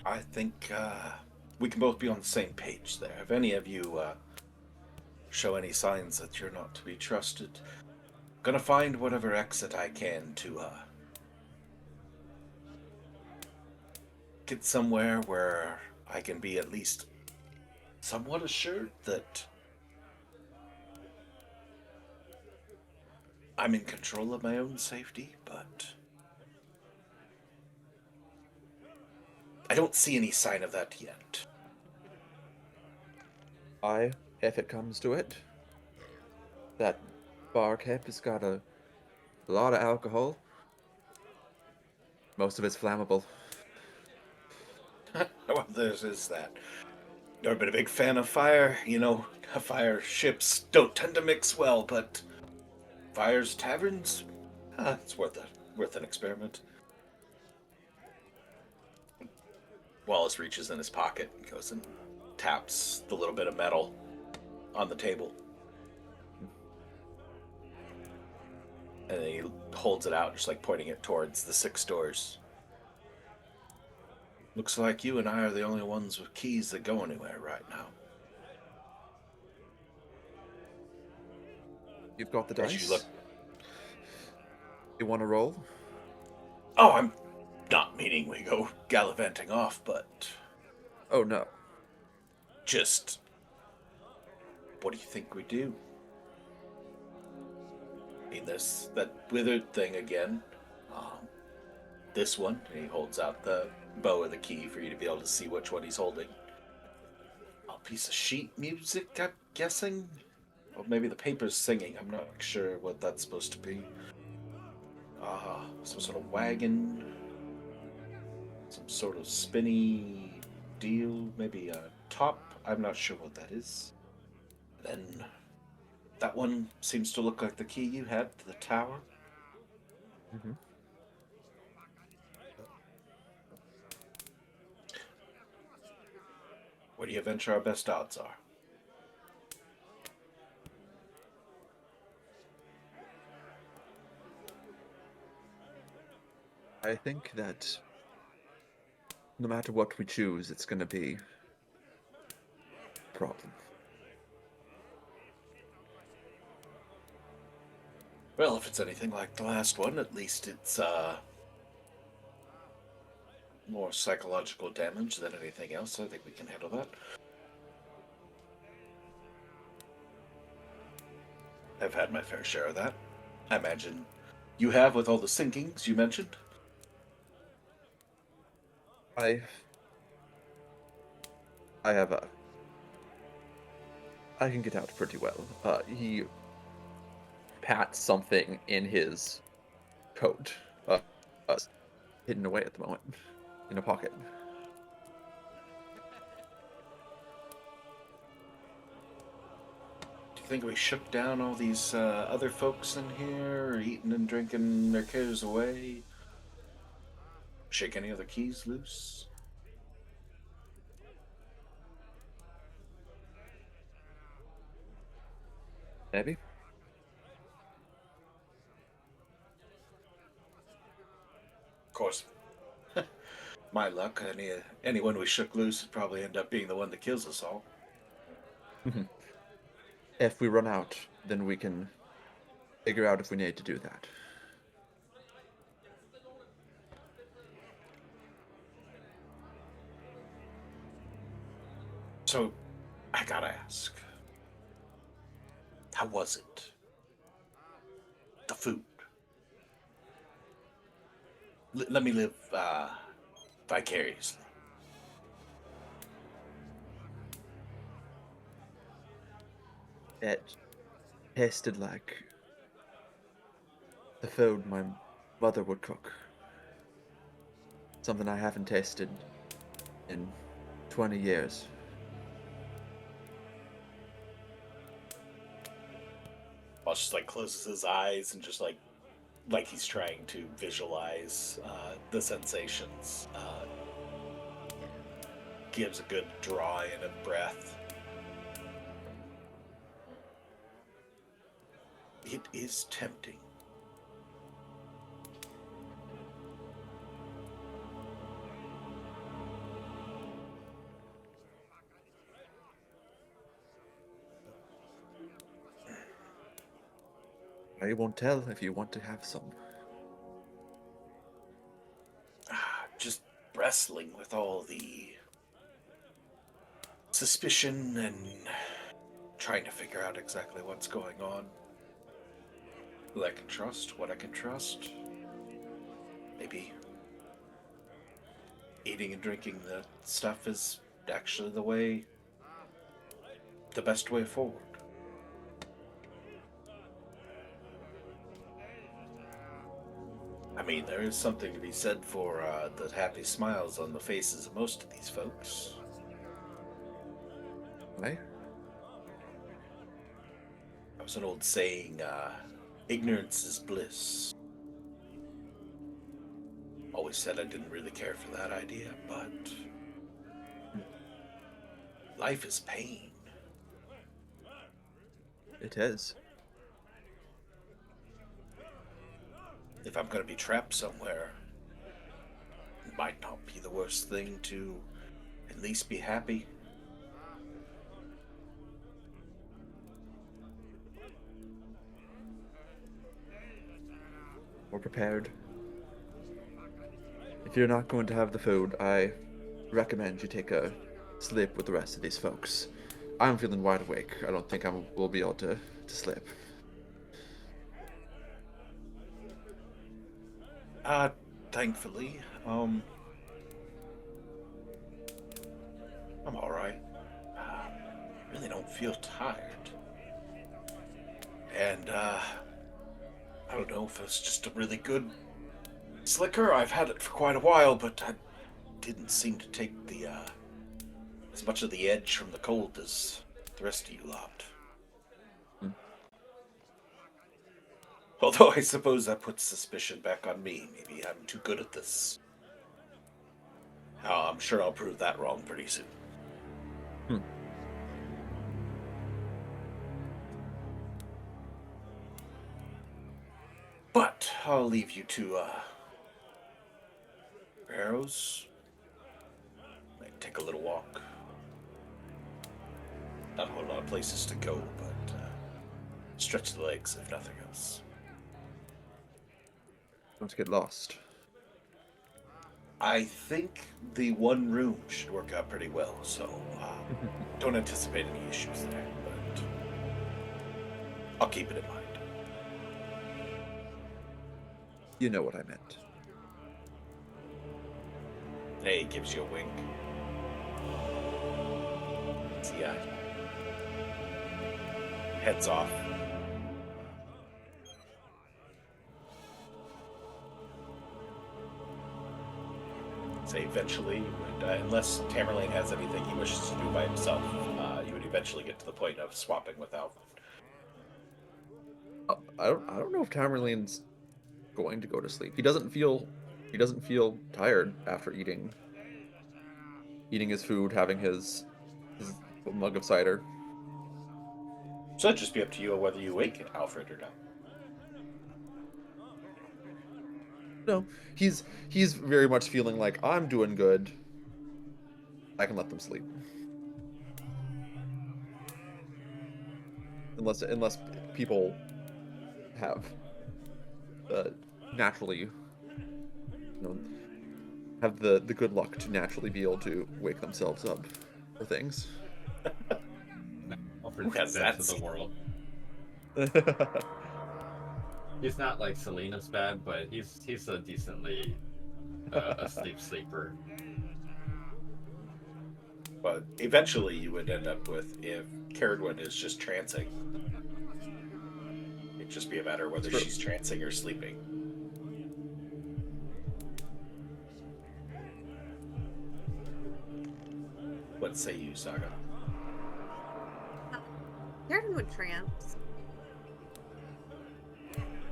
I think we can both be on the same page there. If any of you show any signs that you're not to be trusted, gonna find whatever exit I can to get somewhere where I can be at least somewhat assured that I'm in control of my own safety, but I don't see any sign of that yet. If it comes to it, that bar cap has got a lot of alcohol. Most of it's flammable. Well, there's that. Never been a big fan of fire. You know, fire ships don't tend to mix well, but fires taverns, it's worth an experiment. Wallace reaches in his pocket and goes and taps the little bit of metal on the table. And then he holds it out, just like pointing it towards the 6 doors. Looks like you and I are the only ones with keys that go anywhere right now. You've got the As dice? you look. You want to roll? Oh, I'm not meaning we go gallivanting off, but Oh, no. just what do you think we do? I mean, there's that withered thing again. This one, and he holds out the bow of the key for you to be able to see which one he's holding. A piece of sheet music, I'm guessing? Or maybe the paper's singing, I'm not sure what that's supposed to be. Some sort of wagon. Some sort of spinny deal, maybe a top, I'm not sure what that is. Then that one seems to look like the key you had to the tower. Mm-hmm. Where do you venture our best odds are? I think that no matter what we choose, it's going to be a problem. Well, if it's anything like the last one, at least it's more psychological damage than anything else. I think we can handle that. I've had my fair share of that. I imagine you have with all the sinkings you mentioned. I can get out pretty well. He pats something in his coat, hidden away at the moment, in a pocket. Do you think we shook down all these other folks in here, eating and drinking their cares away? Shake any other keys loose? Maybe? Of course. My luck, anyone we shook loose would probably end up being the one that kills us all. If we run out, then we can figure out if we need to do that. So, I gotta ask. How was it? The food. Let me live vicariously. It tasted like the food my mother would cook. Something I haven't tasted in 20 years. just like closes his eyes and just like he's trying to visualize the sensations. Gives a good draw in of breath. It is tempting. I won't tell if you want to have some. Just wrestling with all the suspicion and trying to figure out exactly what's going on. Who I can trust, what I can trust. Maybe eating and drinking the stuff is actually the best way forward. I mean, there is something to be said for the happy smiles on the faces of most of these folks. Right? That was an old saying, ignorance is bliss. Always said I didn't really care for that idea, but life is pain. It is. If I'm going to be trapped somewhere, it might not be the worst thing to at least be happy. We're prepared. If you're not going to have the food, I recommend you take a sleep with the rest of these folks. I'm feeling wide awake. I don't think we'll be able to sleep. Thankfully, I'm alright. Really don't feel tired. And, I don't know if it's just a really good slicker. I've had it for quite a while, but I didn't seem to take as much of the edge from the cold as the rest of you lot. Although I suppose that puts suspicion back on me. Maybe I'm too good at this. I'm sure I'll prove that wrong pretty soon. But I'll leave you to arrows. Might take a little walk. Not a whole lot of places to go, but stretch the legs if nothing else. Don't get lost. I think the one room should work out pretty well, so don't anticipate any issues there, but I'll keep it in mind. You know what I meant. Hey, gives you a wink. See ya. Heads off. Say eventually, unless Tamerlane has anything he wishes to do by himself, you would eventually get to the point of swapping with Alvin. I don't know if Tamerlane's going to go to sleep. He doesn't feel tired after eating his food, having his mug of cider. So it'd just be up to you whether you wake Alfred or not. No, he's very much feeling like I'm doing good. I can let them sleep. Unless people have naturally, have the good luck to naturally be able to wake themselves up for things. Alfred's has the that best of the world. He's not like Selena's bad, but he's a decently asleep sleeper. But eventually you would end up with, if Caradwin is just trancing, it'd just be a matter of whether she's trancing or sleeping. What say you, Saga? Caradwin would trance.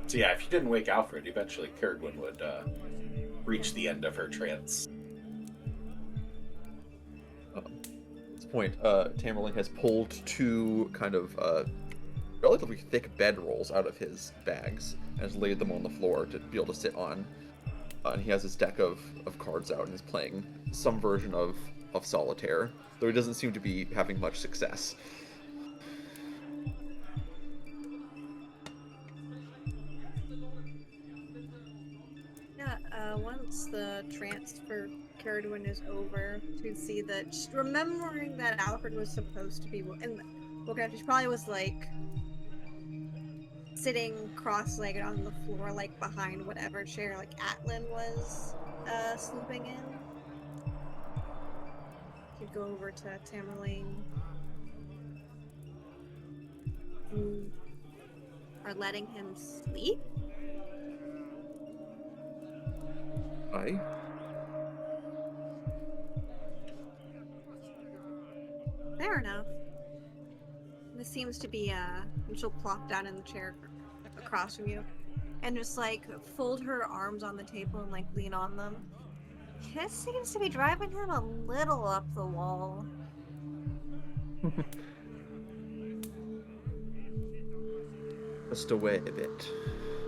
So yeah, if you didn't wake Alfred, eventually Caradwin would reach the end of her trance. At this point, Tamerlane has pulled two kind of relatively thick bedrolls out of his bags and has laid them on the floor to be able to sit on. And he has his deck of cards out and is playing some version of solitaire, though he doesn't seem to be having much success. Yeah, once the trance for Caradwin is over, to see that, just remembering that Alfred was supposed to be, and woken up, she probably was like sitting cross-legged on the floor, like behind whatever chair like Atlan was sleeping in. He'd go over to Tamerlane. You are letting him sleep? Aye. Fair enough. This seems to be and she'll plop down in the chair across from you and just like fold her arms on the table and like lean on them. This seems to be driving him a little up the wall. Just away a bit.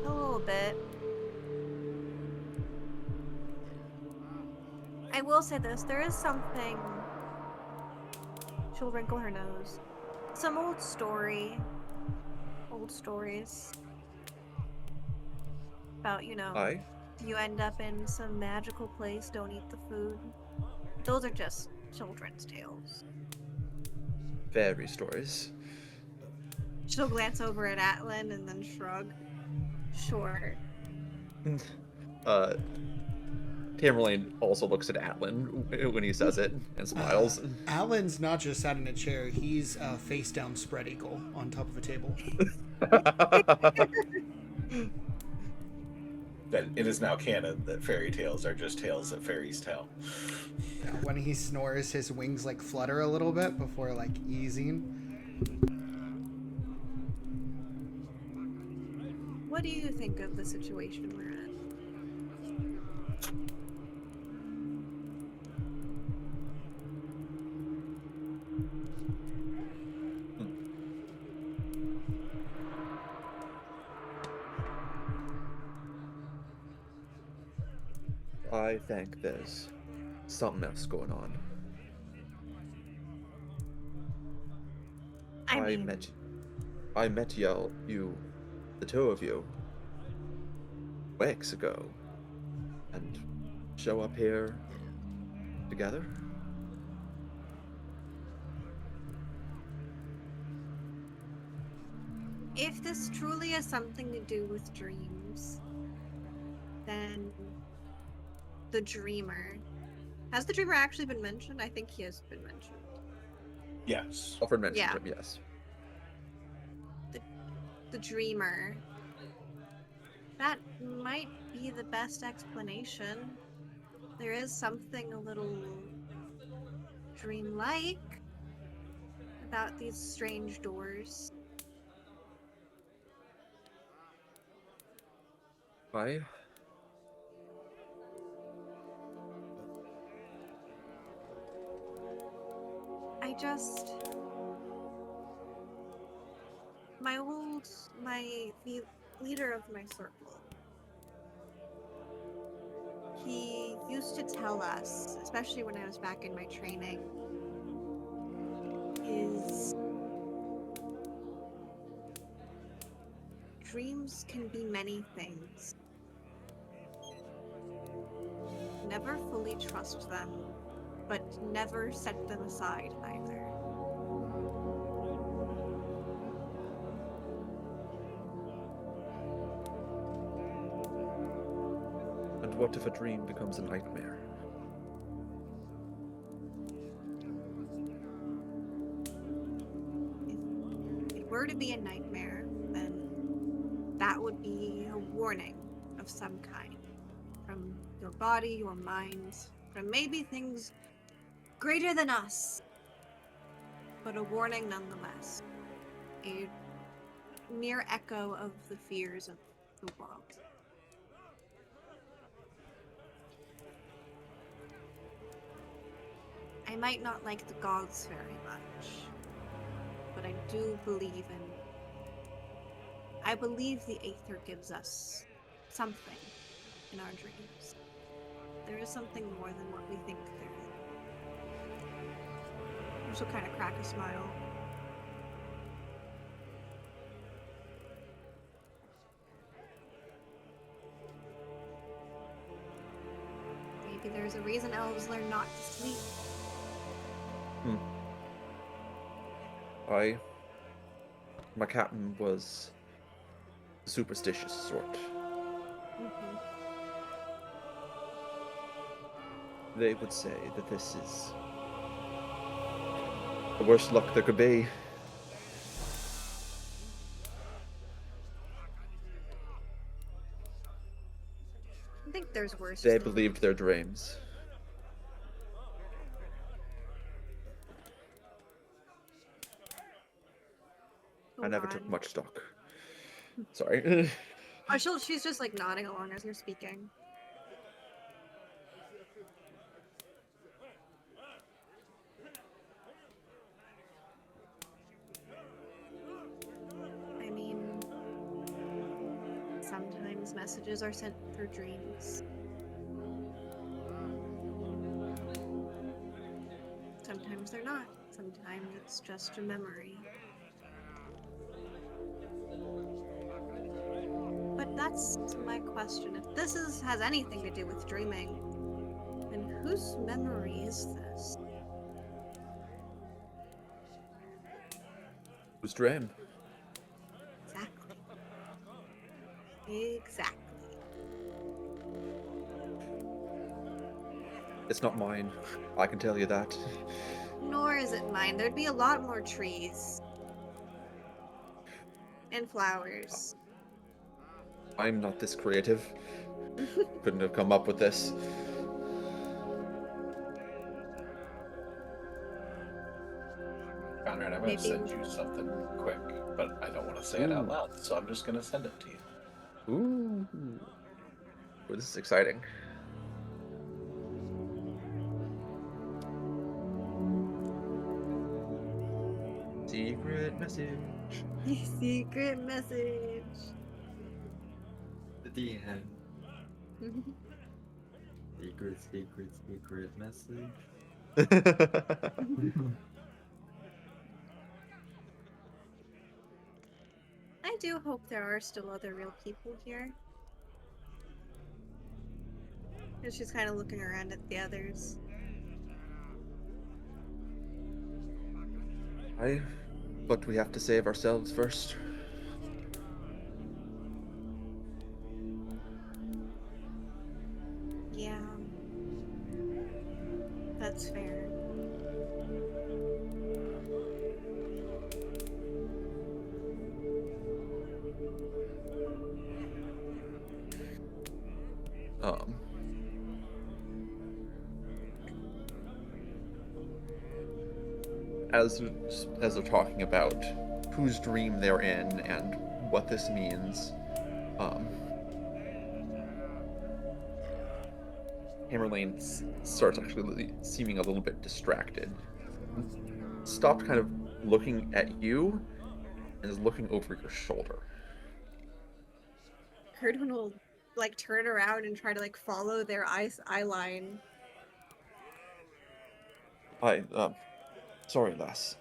A little bit. I will say this, there is something. She'll wrinkle her nose. Some old stories about, Aye. you end up in some magical place, don't eat the food. Those are just children's tales. Fairy stories. She'll glance over at Atlan and then shrug. Sure. Tamerlane also looks at Atlan when he says it and smiles. Alan's not just sat in a chair, he's a face down spread eagle on top of a table. Then it is now canon that fairy tales are just tales that fairies tell. Yeah, when he snores, his wings like flutter a little bit before like easing. What do you think of the situation we're in? I think there's something else going on. I met you, the two of you, weeks ago, and show up here together. If this truly has something to do with dreams, then the dreamer. Has the dreamer actually been mentioned? I think he has been mentioned. Yes. Alfred mentioned Yeah. him, yes. The dreamer. That might be the best explanation. There is something a little dreamlike about these strange doors. I the leader of my circle, he used to tell us, especially when I was back in my training, is dreams can be many things. Never fully trust them, but never set them aside either. And what if a dream becomes a nightmare? If it were to be a nightmare, then that would be a warning of some kind. From your body, your mind, from maybe things greater than us. But a warning nonetheless. A mere echo of the fears of the world. I might not like the gods very much, but I do believe in... I believe the Aether gives us something in our dreams. There is something more than what we think there is. She'll kind of crack a smile. Maybe there's a reason elves learn not to sleep. My captain was a superstitious sort. Mm-hmm. They would say that this is the worst luck there could be. I think there's worse. They believed their dreams. I never took much stock. Sorry. Oh, she's just like nodding along as you're speaking. I mean, sometimes messages are sent through dreams. Sometimes they're not. Sometimes it's just a memory. But that's my question. If this has anything to do with dreaming, then whose memory is this? Whose dream? Exactly. Exactly. It's not mine. I can tell you that. Nor is it mine. There'd be a lot more trees. And flowers. I'm not this creative. Couldn't have come up with this. Conrad, I'm going to send you something quick, but I don't want to say it out loud, so I'm just going to send it to you. Ooh. Well, this is exciting. Secret message. Secret message. The end. Secret message. I do hope there are still other real people here. And she's kind of looking around at the others. But we have to save ourselves first. Yeah. That's fair. As they're talking about whose dream they're in and what this means, Hammerlane starts actually seeming a little bit distracted. Stopped kind of looking at you and is looking over your shoulder. Kurdwin will like turn around and try to like follow their eye line. Sorry, lass.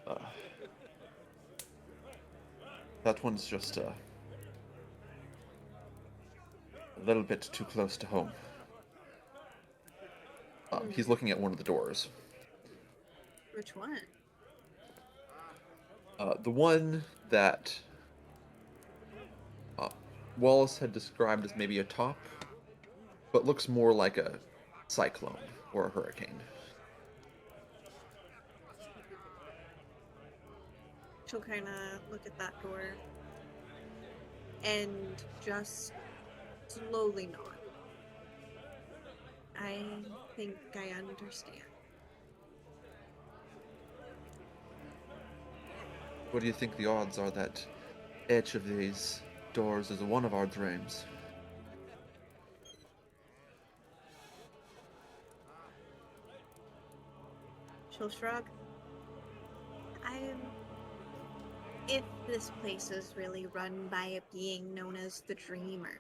That one's just a little bit too close to home. He's looking at one of the doors. Which one? The one that Wallace had described as maybe a top, but looks more like a cyclone or a hurricane. She'll kind of look at that door and just slowly nod. I think I understand. What do you think the odds are that each of these doors is one of our dreams. She'll shrug. If this place is really run by a being known as the Dreamer,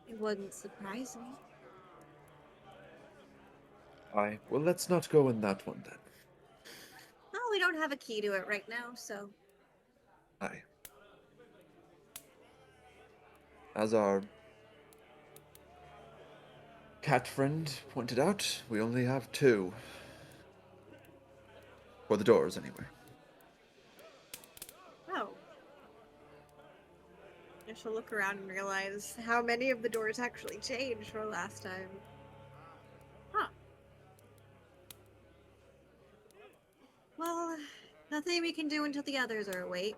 it wouldn't surprise me. Aye. Well, let's not go in that one then. Well, we don't have a key to it right now, so. Aye. As our cat friend pointed out, we only have 2. For the doors, anyway. Oh. I shall look around and realize how many of the doors actually changed from last time. Huh. Well, nothing we can do until the others are awake.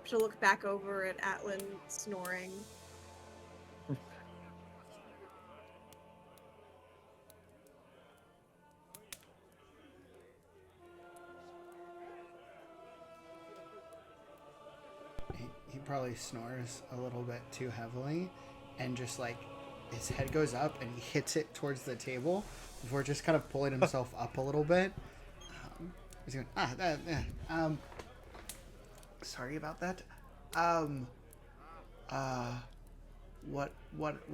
She'll look back over at Atlan snoring. He probably snores a little bit too heavily, and just like his head goes up and he hits it towards the table before just kind of pulling himself up a little bit. He's going, sorry about that. What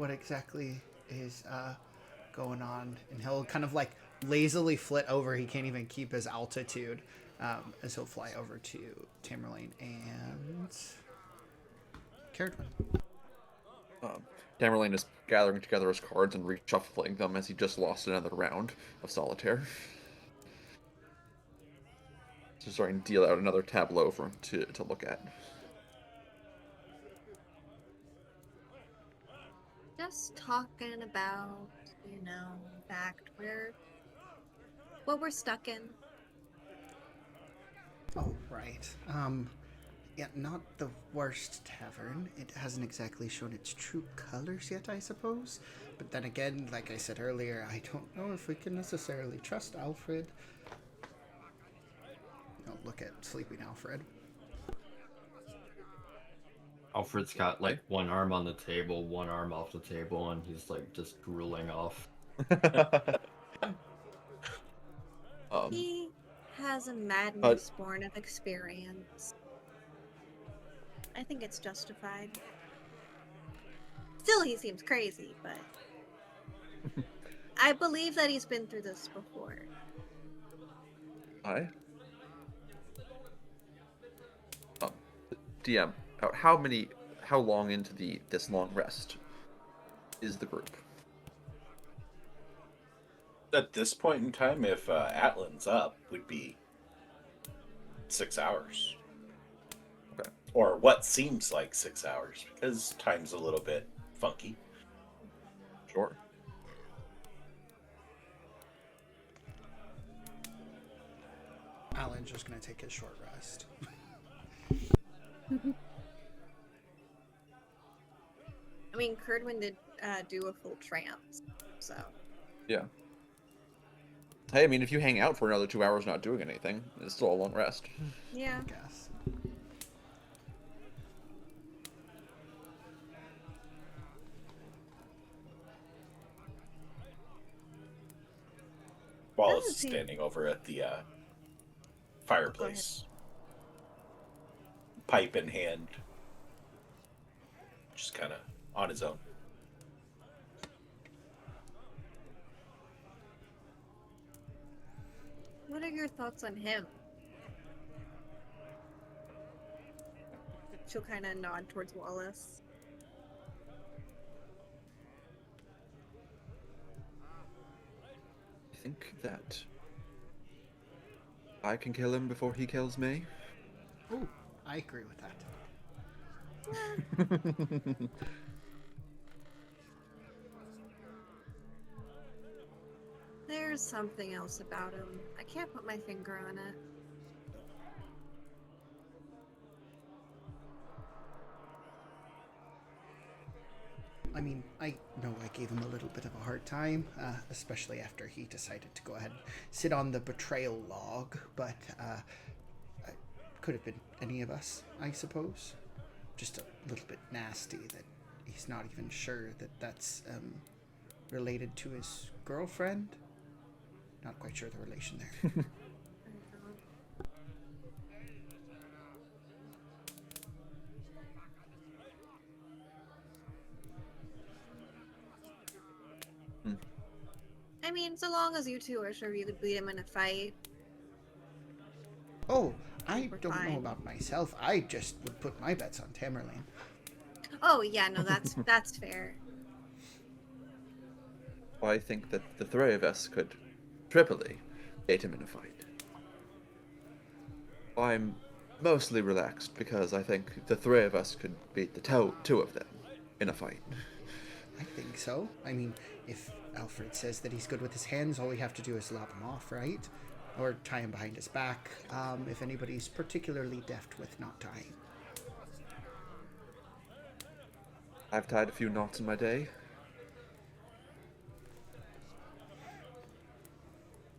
exactly is going on? And he'll kind of like lazily flit over. He can't even keep his altitude, as he'll fly over to Tamerlane and Caradwin. Tamerlane is gathering together his cards and reshuffling them as he just lost another round of solitaire. So starting to deal out another tableau for him to look at. Just talking about, fact, what we're stuck in. Oh, right. Yeah, not the worst tavern. It hasn't exactly shown its true colors yet, I suppose. But then again, like I said earlier, I don't know if we can necessarily trust Alfred. Don't look at sleeping Alfred. Alfred's got like one arm on the table, one arm off the table, and he's like just drooling off. He has a madness born of experience. I think it's justified. Still, he seems crazy, but I believe that he's been through this before. Aye. DM, how long into this long rest is the group? At this point in time, if Atlan's up, would be 6 hours. Okay. Or what seems like 6 hours, because time's a little bit funky. Sure. Alan's just going to take his short rest. I mean, Curdwin did do a full trance, so. Yeah. Hey, I mean, if you hang out for another 2 hours not doing anything, it's still a long rest. Yeah. I guess. Wallace is Doesn't seem- standing over at the fireplace, pipe in hand, just kind of on his own. What are your thoughts on him? She'll kind of nod towards Wallace. I think that I can kill him before he kills me. Ooh, I agree with that. There's something else about him. I can't put my finger on it. I mean, I know I gave him a little bit of a hard time, especially after he decided to go ahead and sit on the betrayal log, but it could have been any of us, I suppose. just a little bit nasty that he's not even sure that that's related to his girlfriend. Not quite sure the relation there. I mean, so long as you two are sure you could beat him in a fight. Oh, I We're don't know fine. about myself. I just would put my bets on Tamerlane. Oh yeah, no, that's fair. I think that the three of us could triply beat him in a fight. I'm mostly relaxed because I think the three of us could beat the two of them in a fight. I think so. I mean, if Alfred says that he's good with his hands, all we have to do is lob him off, right? Or tie him behind his back, if anybody's particularly deft with knot tying. I've tied a few knots in my day.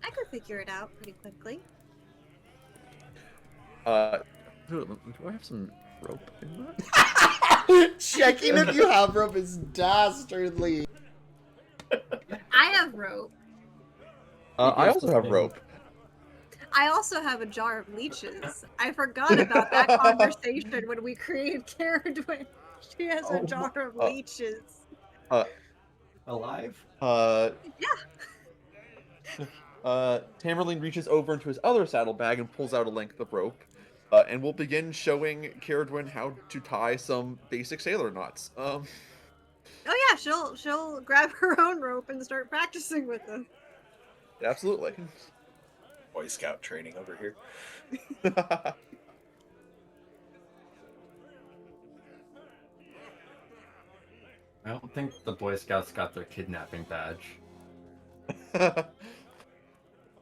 I could figure it out pretty quickly. Do I have some rope in that? Checking if you have rope is dastardly. I have rope. I also have rope. I also have a jar of leeches. I forgot about that conversation when we created Caradwin. She has a jar of leeches. Alive? Tamerlane reaches over into his other saddlebag and pulls out a length of rope, and we'll begin showing Caradwin how to tie some basic sailor knots. Oh yeah, she'll grab her own rope and start practicing with them. Absolutely. Boy Scout training over here. I don't think the Boy Scouts got their kidnapping badge.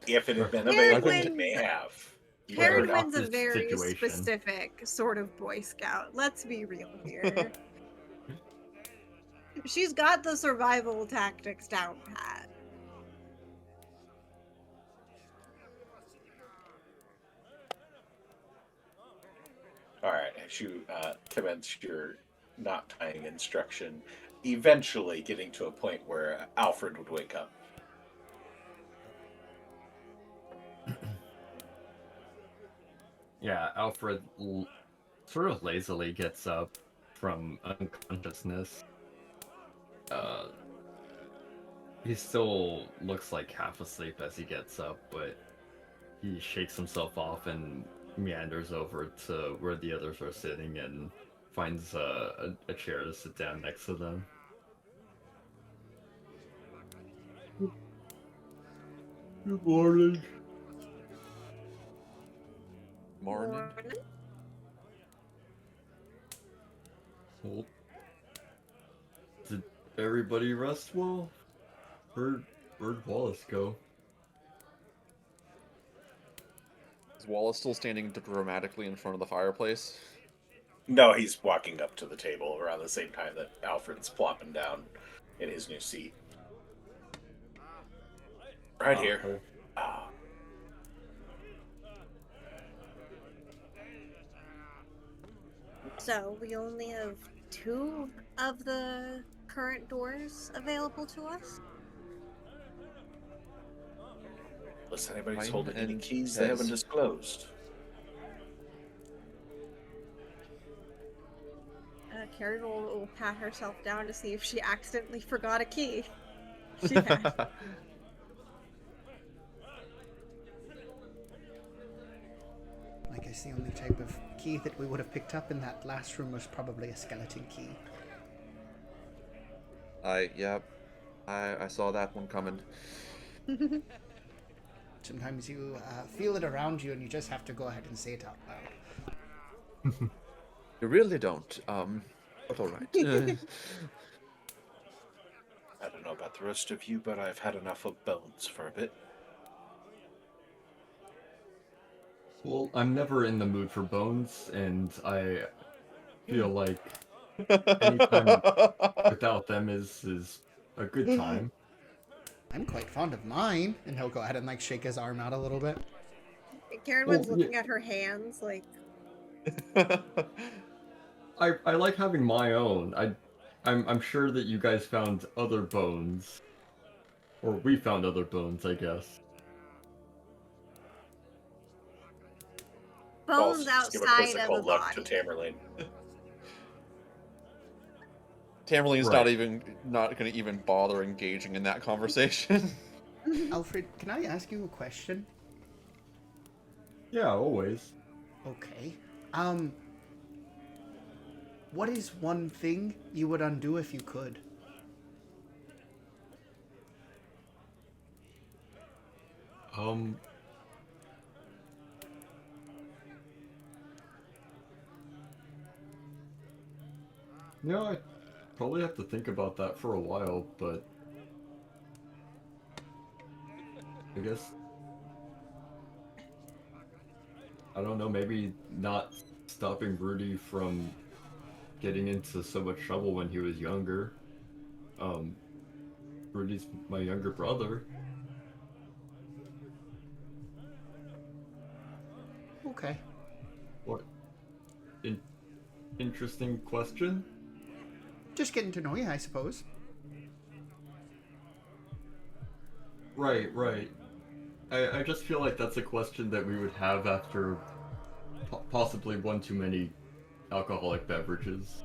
If it had been Caradwin- available, it may have. Caradwin's a This very situation. specific sort of Boy Scout. Let's be real here. She's got the survival tactics down pat. All right, as you commence your knot tying instruction, eventually getting to a point where Alfred would wake up. Yeah, Alfred sort of lazily gets up from unconsciousness. He still looks like half asleep as he gets up, but he shakes himself off and meanders over to where the others are sitting and finds a chair to sit down next to them. Good morning. Morning. Well, did everybody rest well? Where'd Wallace go? Is Wallace still standing dramatically in front of the fireplace? No, he's walking up to the table around the same time that Alfred's plopping down in his new seat. Right here. cool. Ah. So we only have 2 of the current doors available to us. Unless anybody's Fine, holding any and keys they haven't yes. disclosed. Carrie will pat herself down to see if she accidentally forgot a key. She had. I guess the only type of key that we would have picked up in that last room was probably a skeleton key. I saw that one coming. Sometimes you feel it around you and you just have to go ahead and say it out loud. You really don't. But all right. I don't know about the rest of you, but I've had enough of bones for a bit. Well, I'm never in the mood for bones, and I feel like anytime without them is a good time. I'm quite fond of mine. And he'll go ahead and like shake his arm out a little bit. Karen was looking at her hands like, I like having my own. I'm sure that you guys found other bones. Or we found other bones, I guess. Bones Just give a outside of a quizzical look to body. Tamerlane. Tamerlane's Right. not going to even bother engaging in that conversation. Alfred, can I ask you a question? Yeah, always. Okay. What is one thing you would undo if you could? Um, I probably have to think about that for a while, but I guess I don't know, maybe not stopping Rudy from getting into so much trouble when he was younger. Um, Rudy's my younger brother. Okay. What in interesting question? Just getting to know you, I suppose. Right, right. I just feel like that's a question that we would have after possibly one too many alcoholic beverages.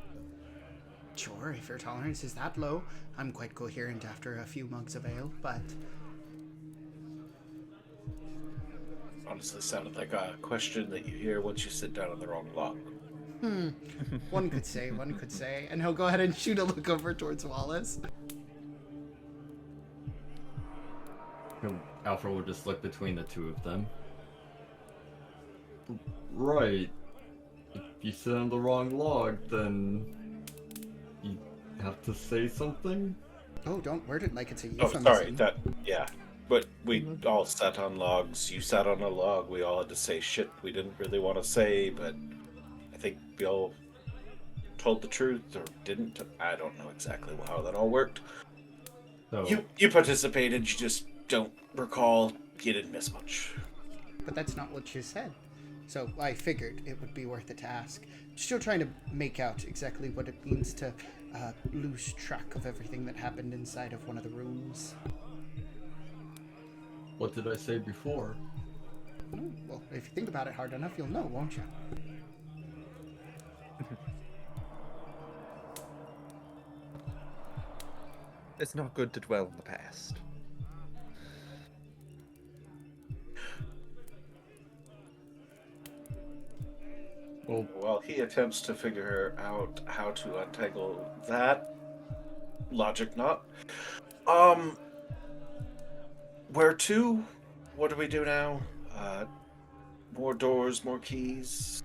Sure, if your tolerance is that low, I'm quite coherent after a few mugs of ale, but Honestly, sounded like a question that you hear once you sit down on the wrong log. one could say. And he'll go ahead and shoot a look over towards Wallace. Alfred will just look between the two of them. Right. If you sit on the wrong log, then you have to say something? Oh, don't word it like it's a Oh, euphemism. sorry. Yeah. But we all sat on logs. You sat on a log. We all had to say shit we didn't really want to say, but I think we all told the truth or didn't. I don't know exactly how that all worked. So, You participated. You just don't recall. You didn't miss much. But that's not what you said. So I figured it would be worth it to ask. Still trying to make out exactly what it means to lose track of everything that happened inside of one of the rooms. what did I say before? Oh, well, if you think about it hard enough, you'll know, won't you? It's not good to dwell on the past. Well, While he attempts to figure out how to untangle that logic knot, where to? What do we do now? More doors, more keys.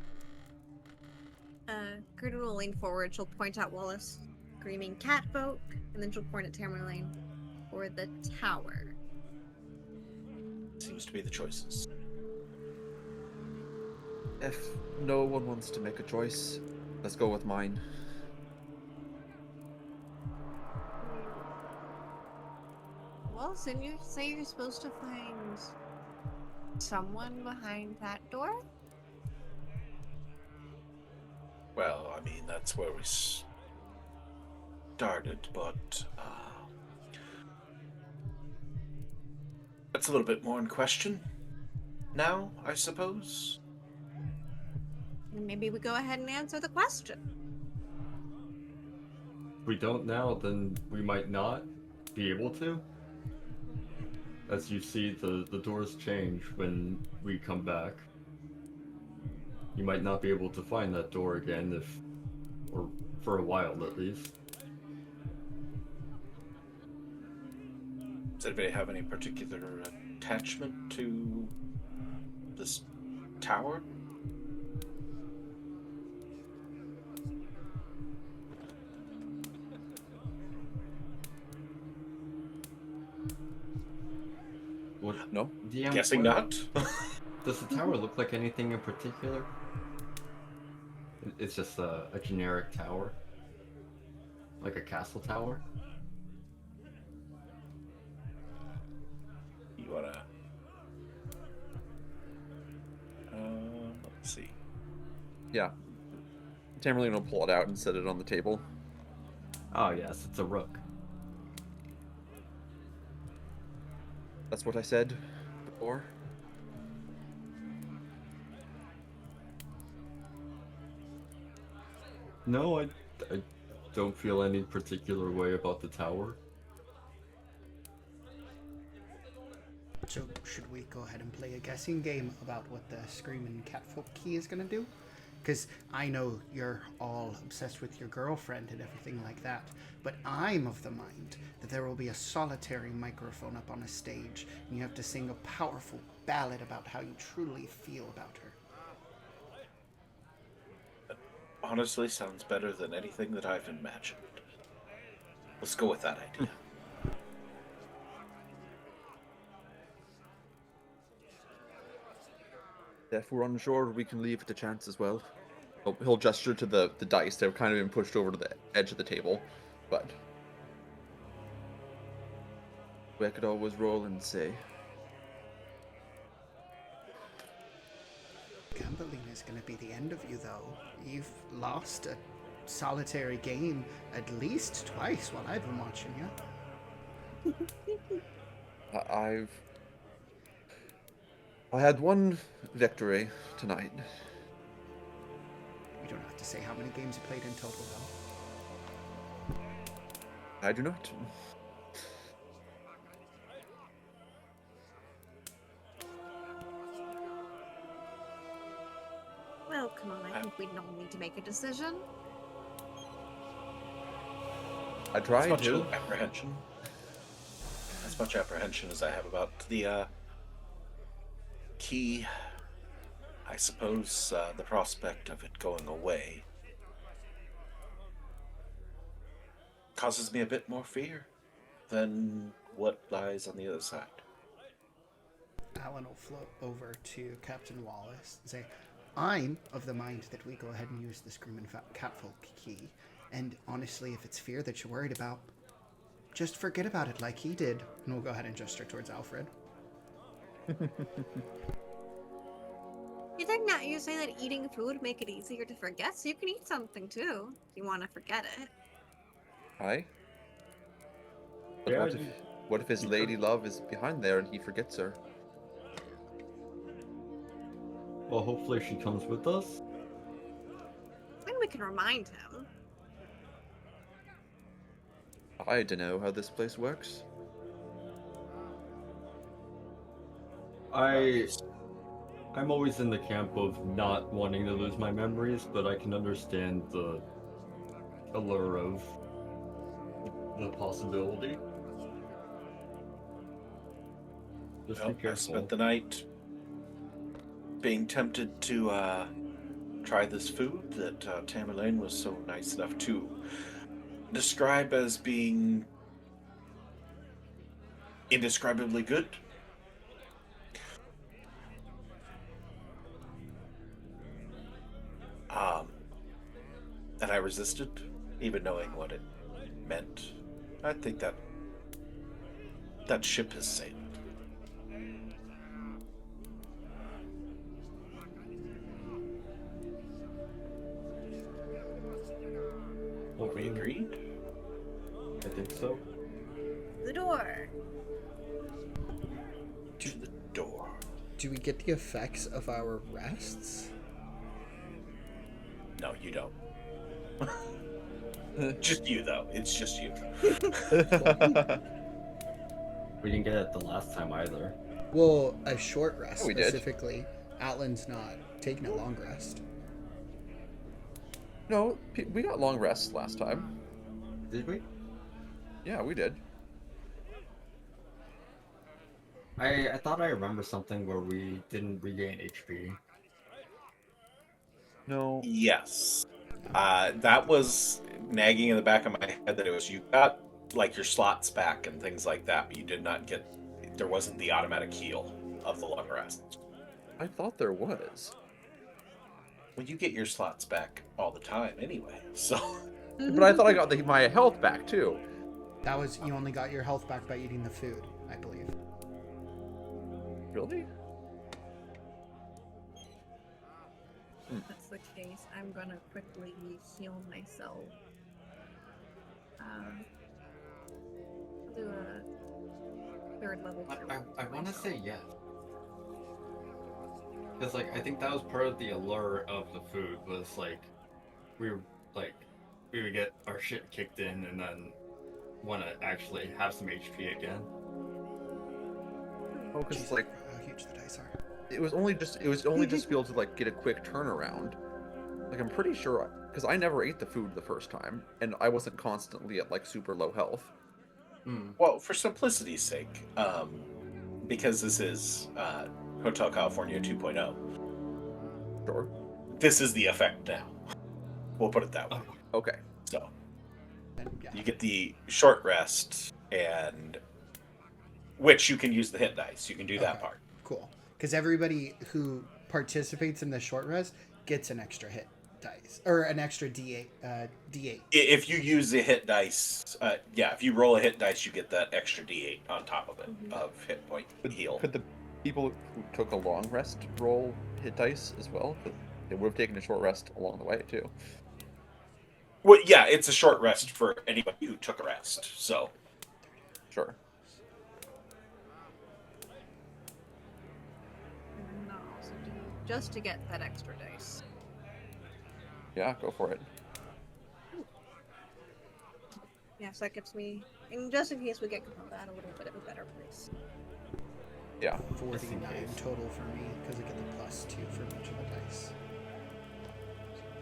Gerda will lean forward. She'll point at Wallace, screaming catfolk, and then she'll point at Tamerlane for the tower. Seems to be the choices. If no one wants to make a choice, let's go with mine. Wallace, didn't you say you're supposed to find someone behind that door? Well, I mean, that's where we started, but that's a little bit more in question now, I suppose. Maybe we go ahead and answer the question. if we don't now, then we might not be able to. As you see, the doors change when we come back. You might not be able to find that door again or for a while at least. Does anybody have any particular attachment to this tower? What? No? DM, Guessing what- not. Does the tower look like anything in particular? It's just a generic tower? Like a castle tower? You wanna? Let's see. Yeah. Tamerlane will pull it out and set it on the table. Oh yes, it's a rook. That's what I said before. No, I don't feel any particular way about the tower. So should we go ahead and play a guessing game about what the Screaming Catfolk key is gonna do? Because I know you're all obsessed with your girlfriend and everything like that, but I'm of the mind that there will be a solitary microphone up on a stage, and you have to sing a powerful ballad about how you truly feel about her. Honestly, sounds better than anything that I've imagined. Let's go with that idea. If we're unsure, we can leave it to chance as well. He'll gesture to the dice. They've kind of been pushed over to the edge of the table, but we could always roll and say. Gambling is going to be the end of you, though. You've lost a solitary game at least twice while I've been watching you. I had one victory tonight. You don't have to say how many games you played in total, though. I do not. Well, come on, I think we don't need to make a decision. I tried As much to. as much apprehension as I have about the key, I suppose the prospect of it going away causes me a bit more fear than what lies on the other side. Alan will float over to Captain Wallace and say, I'm of the mind that we go ahead and use the Screaming Catfolk key. And honestly, if it's fear that you're worried about, just forget about it like he did. And we'll go ahead and gesture towards Alfred. You think not? You say that eating food would make it easier to forget, so you can eat something too if you want to forget it. Aye. But Yeah, what if his lady love is behind there and he forgets her? Well, hopefully she comes with us. I think we can remind him. I don't know how this place works. I'm always in the camp of not wanting to lose my memories, but I can understand the allure of the possibility. Just be Well, I careful. spent the night being tempted to try this food that Tamerlane was so nice enough to describe as being indescribably good. And I resisted, even knowing what it meant. I think that ship has sailed. Well, We agreed? I think so. The door. To the door. Do we get the effects of our rests? No, you don't. Just you, though. It's just you. We didn't get it the last time either. Well, a short rest We did. specifically. Atlan's not taking a long rest. No, we got long rests last time. Did we? Yeah, we did. I thought I remember something where we didn't regain HP. No. Yes. That was nagging in the back of my head that it was you got like your slots back and things like that, but you did not get. There wasn't the automatic heal of the long rest. I thought there was. Well, you get your slots back all the time anyway, so. But I thought I got my health back too. That was, you only got your health back by eating the food, I believe. Really? If that's the case, I'm gonna quickly heal myself. I'll do a third level cure wounds I for want to myself. say yes. Because, like, I think that was part of the allure of the food, was, like, we were, like, we would get our shit kicked in and then want to actually have some HP again. Oh, because Jeez, like how huge the dice are. it was only just to be able to like get a quick turnaround. Like I'm pretty sure because I never ate the food the first time, and I wasn't constantly at like super low health. Well, for simplicity's sake, because this is Hotel California 2.0, Sure. this is the effect now. We'll put it that way. Okay. So And yeah. you get the short rest, and which you can use the hit dice. You can do that Okay. part. Cool. Because everybody who participates in the short rest gets an extra hit dice or an extra D8. D8. If you use the hit dice, if you roll a hit dice, you get that extra D8 on top of it of hit point heal. Could the people who took a long rest roll hit dice as well? 'Cause they would have taken a short rest along the way too. Well, yeah, it's a short rest for anybody who took a rest. So Sure. And I'll also do just to get that extra dice. Yeah, go for it. Yeah, so that gets me, and just in case we get combat, a little bit of a better place. Yeah. 49 case. total for me because I get the +2 from each of the dice.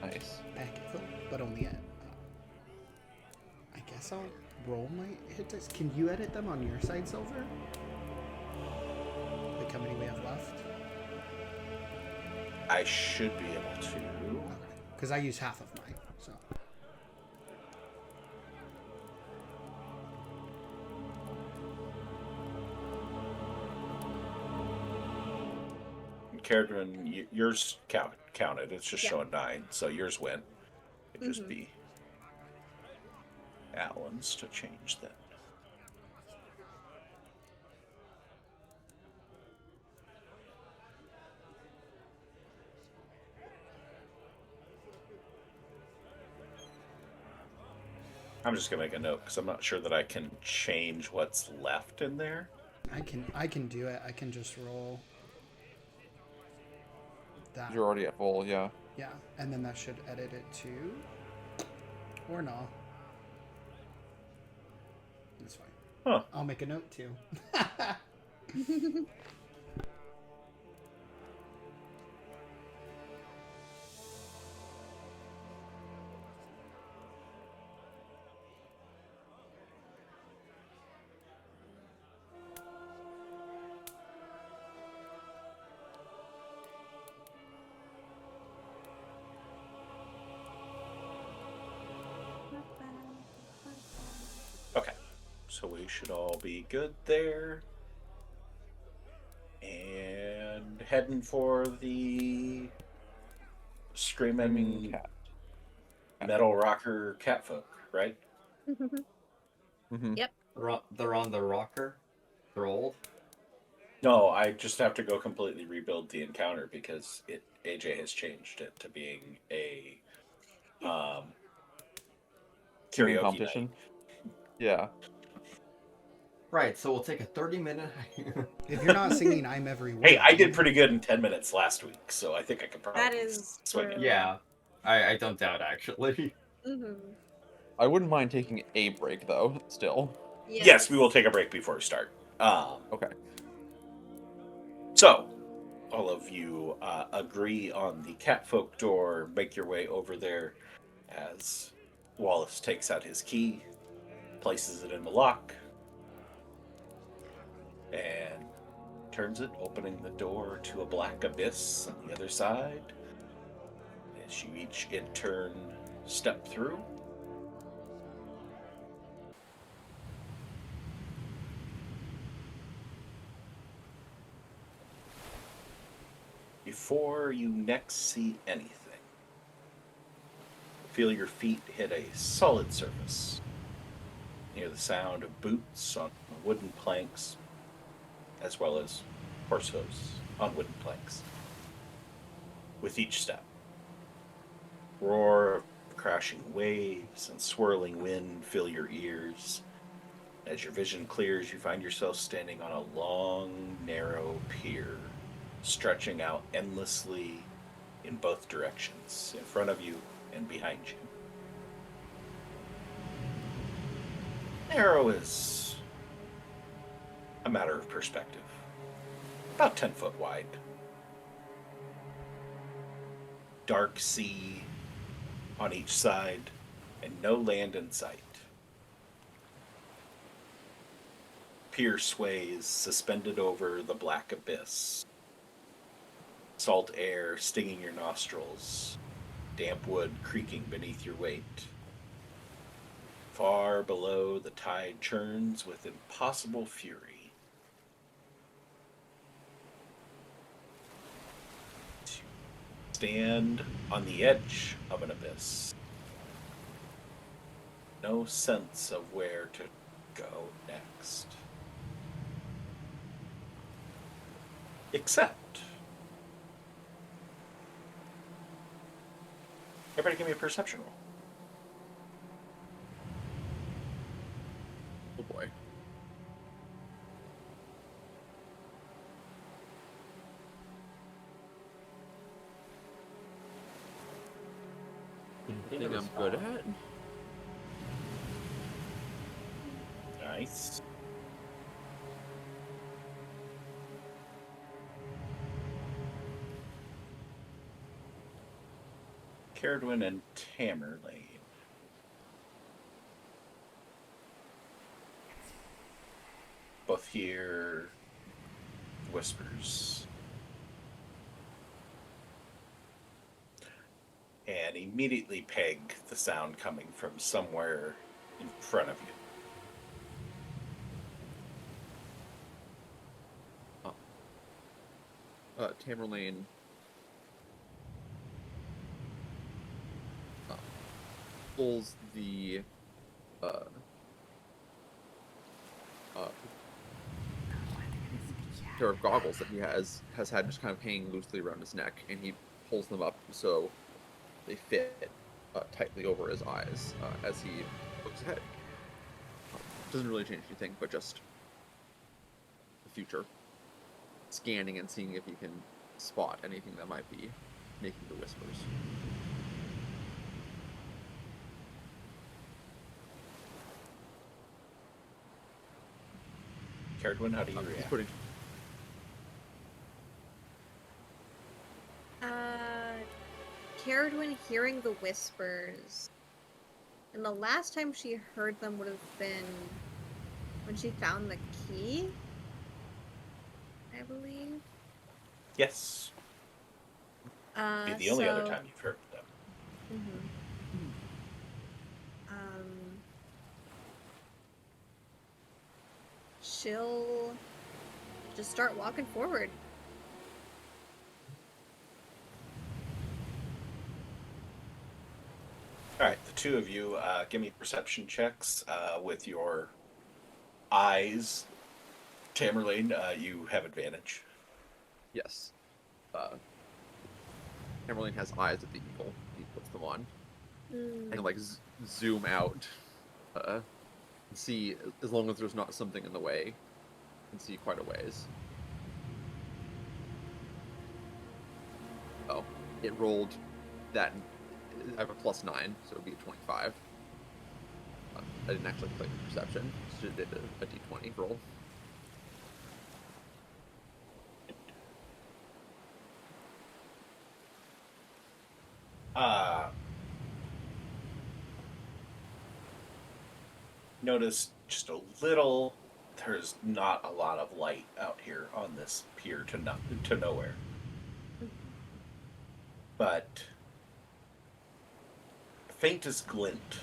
Nice. Heck, cool. But only at. I guess I'll roll my hit dice. Can you edit them on your side, Silver? Like how many we have left? I should be able to. Because I use half of mine, so. Caradron, yours counted. It's just Yeah. showing 9, so yours went. It'd just Mhm. be Alan's to change that. I'm just gonna make a note because I'm not sure that I can change what's left in there. I can do it. I can just roll that. You're already at full, yeah. Yeah, and then that should edit it too. Or no. That's fine. Huh. I'll make a note too. Okay, so we should all be good there. And heading for the screaming Cat. metal rocker catfolk, right? Mm-hmm. Yep. They're on the rocker. They're old. No, I just have to go completely rebuild the encounter because AJ has changed it to being a Singing karaoke competition. night. Yeah. Right, so we'll take a 30-minute. If you're not singing I'm Every Word. Hey, I did pretty good in 10 minutes last week, so I think I could probably That is swing it. true. Yeah, I don't doubt actually. I wouldn't mind taking a break though, still. Yes, we will take a break before we start. Okay. So, all of you agree on the catfolk door, make your way over there as Wallace takes out his key, places it in the lock, and turns it, opening the door to a black abyss on the other side. As you each in turn step through. Before you next see anything, feel your feet hit a solid surface. Hear the sound of boots on wooden planks, as well as horse hooves on wooden planks. With each step, roar of crashing waves and swirling wind fill your ears. As your vision clears, you find yourself standing on a long, narrow pier, stretching out endlessly in both directions, in front of you and behind you. Narrow is a matter of perspective. About 10 foot wide. Dark sea on each side, and no land in sight. Pier sways suspended over the black abyss. Salt air stinging your nostrils. Damp wood creaking beneath your weight. Far below, the tide churns with impossible fury. Stand on the edge of an abyss. No sense of where to go next. Except... Everybody give me a perception roll. Oh boy. Thing I'm good at. Nice. Caradwin and Tamerlane. Both hear whispers. And immediately peg the sound coming from somewhere in front of you. Tamerlane pulls the pair of goggles that he has had just kind of hanging loosely around his neck, and he pulls them up so they fit tightly over his eyes as he looks ahead. Doesn't really change anything, but just the future. Scanning and seeing if he can spot anything that might be making the whispers. Caradwin, how do you He's react? putting Caradwin hearing the whispers. And the last time she heard them would have been when she found the key, I believe. Yes. Be the only other time you've heard them. She'll just start walking forward. All right, the two of you, give me perception checks with your eyes. Tamerlane, you have advantage. yes. Tamerlane has eyes of the evil. He puts them on and like zoom out. And see, as long as there's not something in the way, can see quite a ways. Oh, it rolled that. I have a +9, so it would be a 25. I didn't actually play the perception, so it did a d20 roll. Notice just a little. There's not a lot of light out here on this pier to nowhere. But the faintest glint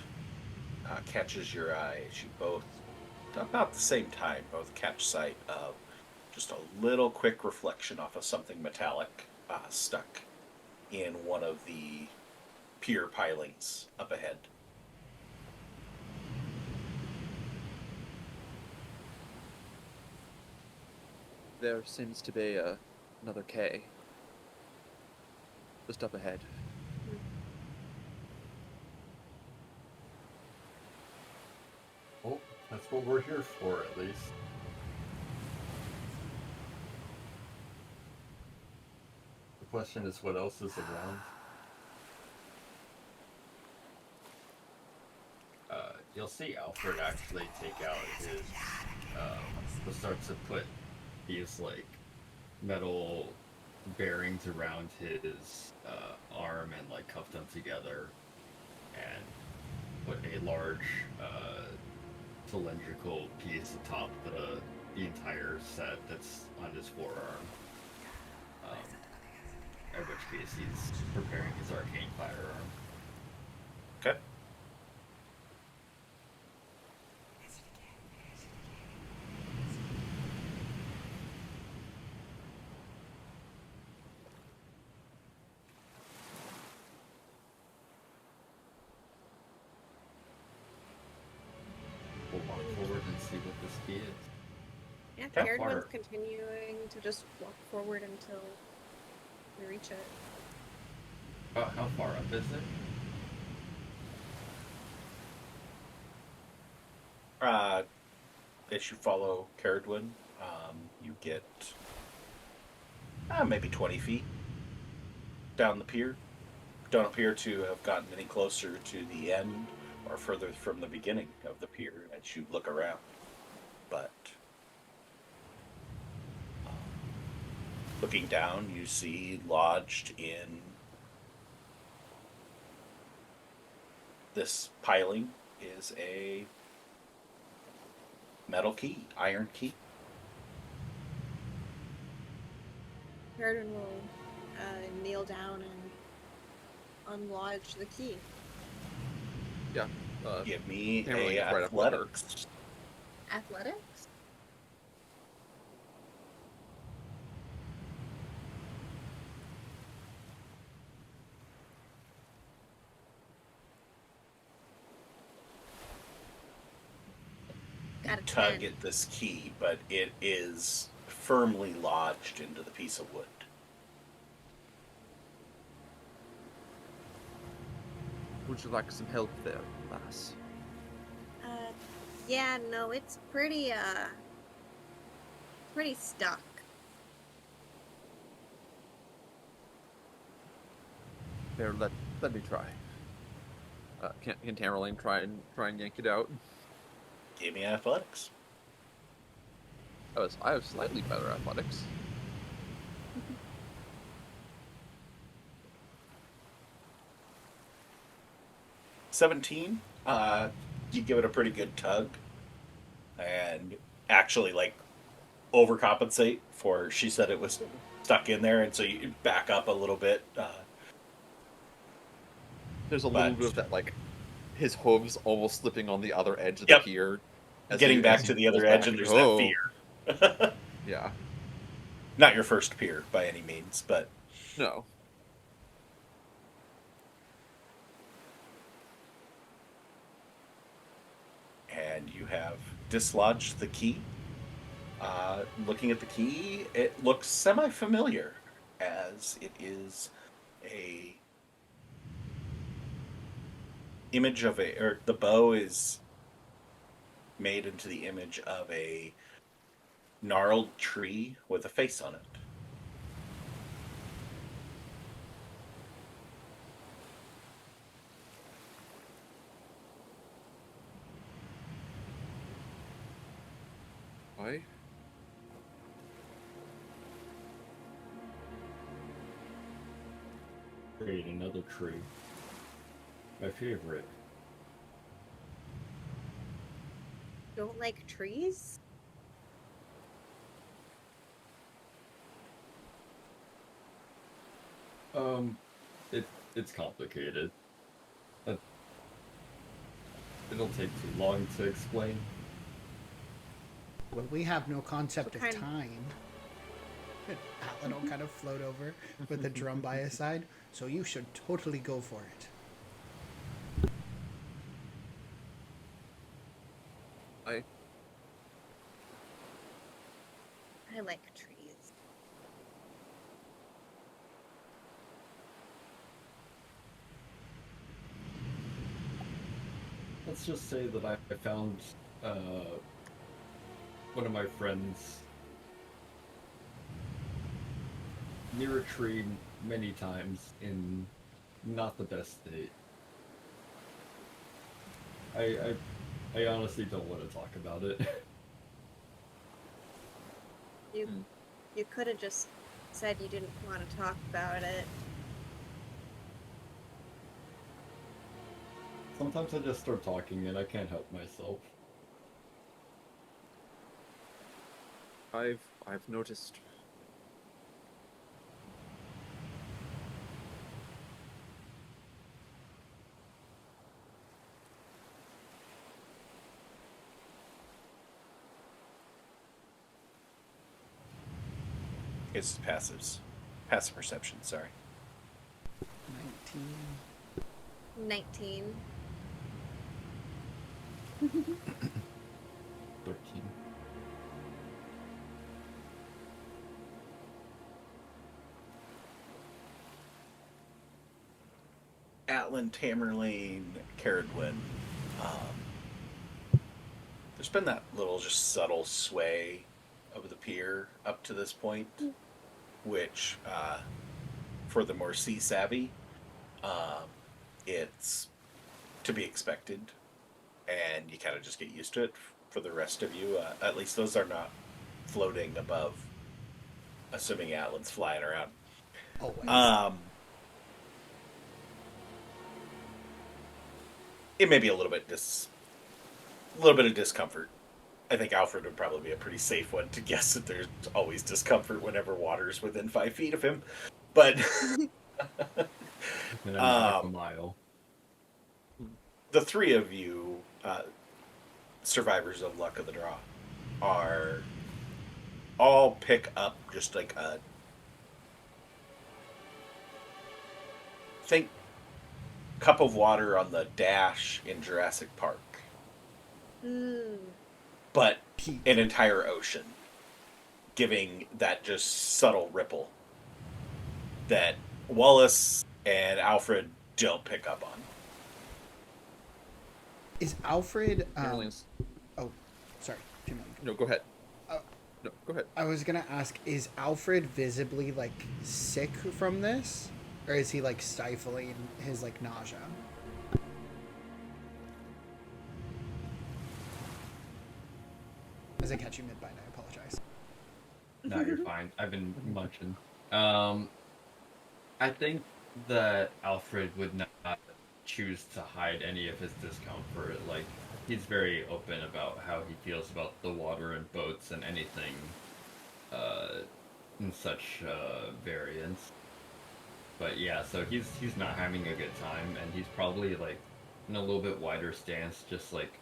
catches your eye as you both, about the same time, both catch sight of just a little quick reflection off of something metallic stuck in one of the pier pilings up ahead. There seems to be another K just up ahead. That's what we're here for, at least. The question is, what else is around? You'll see Alfred actually take out his, starts to put these, like, metal bearings around his arm and, like, cuff them together and put a large cylindrical piece atop the entire set that's on his forearm. In which case he's preparing his arcane firearm. Okay. We'll walk forward and see what this key is. Yeah, How Caradwin's far? continuing to just walk forward until we reach it. How far up is it? As you follow Caradwin, you get maybe 20 feet down the pier. Don't appear to have gotten any closer to the end or further from the beginning of the pier as you look around. But looking down, you see lodged in this piling is a metal key, iron key. Caradwin will kneel down and unlodge the key. Yeah. Give me Hammerling a is right up with her. athletics. Athletics? Got a Tug 10. at this key, but it is firmly lodged into the piece of wood. Would you like some help there, lass? Yeah, no, it's pretty stuck. There, let me try. Can Tamerlane try and yank it out? Give me athletics. I have slightly better athletics. $17. You give it a pretty good tug, and actually like overcompensate for. She said it was stuck in there, and so you back up a little bit. There's a But- little bit of that, like, his hooves almost slipping on the other edge of Yep. the pier. as Getting he- back as to he the other pulls edge, back. and there's Oh, that fear. Yeah. Not your first pier by any means, but No. and you have dislodged the key. Looking at the key, it looks semi-familiar, as it is a image of the bow is made into the image of a gnarled tree with a face on it. Why? Great, another tree. My favorite. Don't like trees? It's complicated. It'll take too long to explain. Well, we have no concept What of kind- time. Atlan will kind of float over with the drum by his side, so you should totally go for it. I like trees. Let's just say that I found one of my friends near a tree many times in not the best state. I honestly don't want to talk about it. You you could have just said you didn't want to talk about it. Sometimes I just start talking and I can't help myself. I've noticed. It's passives. Passive perception, sorry. 19. 19. 13. Atlan, Tamerlane, Caradwin. There's been that little just subtle sway of the pier up to this point, which, for the more sea savvy, it's to be expected, and you kind of just get used to it. For the rest of you, at least those are not floating above, assuming Atlan's flying around. Always. It may be a little bit of discomfort. I think Alfred would probably be a pretty safe one to guess that there's always discomfort whenever water's within 5 feet of him. But And I'm a mile. the three of you, survivors of Luck of the Draw, are all pick up just like a think cup of water on the dash in Jurassic Park, but an entire ocean, giving that just subtle ripple that Wallace and Alfred don't pick up on. Is Alfred? Tamerlane's- Oh, sorry. No, go ahead. No, go ahead. I was gonna ask: is Alfred visibly like sick from this, or is he like stifling his like nausea? As I catch you mid-bite, I apologize. No, you're fine. I've been munching. I think that Alfred would not choose to hide any of his discomfort. Like, he's very open about how he feels about the water and boats and anything in such variance. But yeah, so he's not having a good time, and he's probably like in a little bit wider stance, just like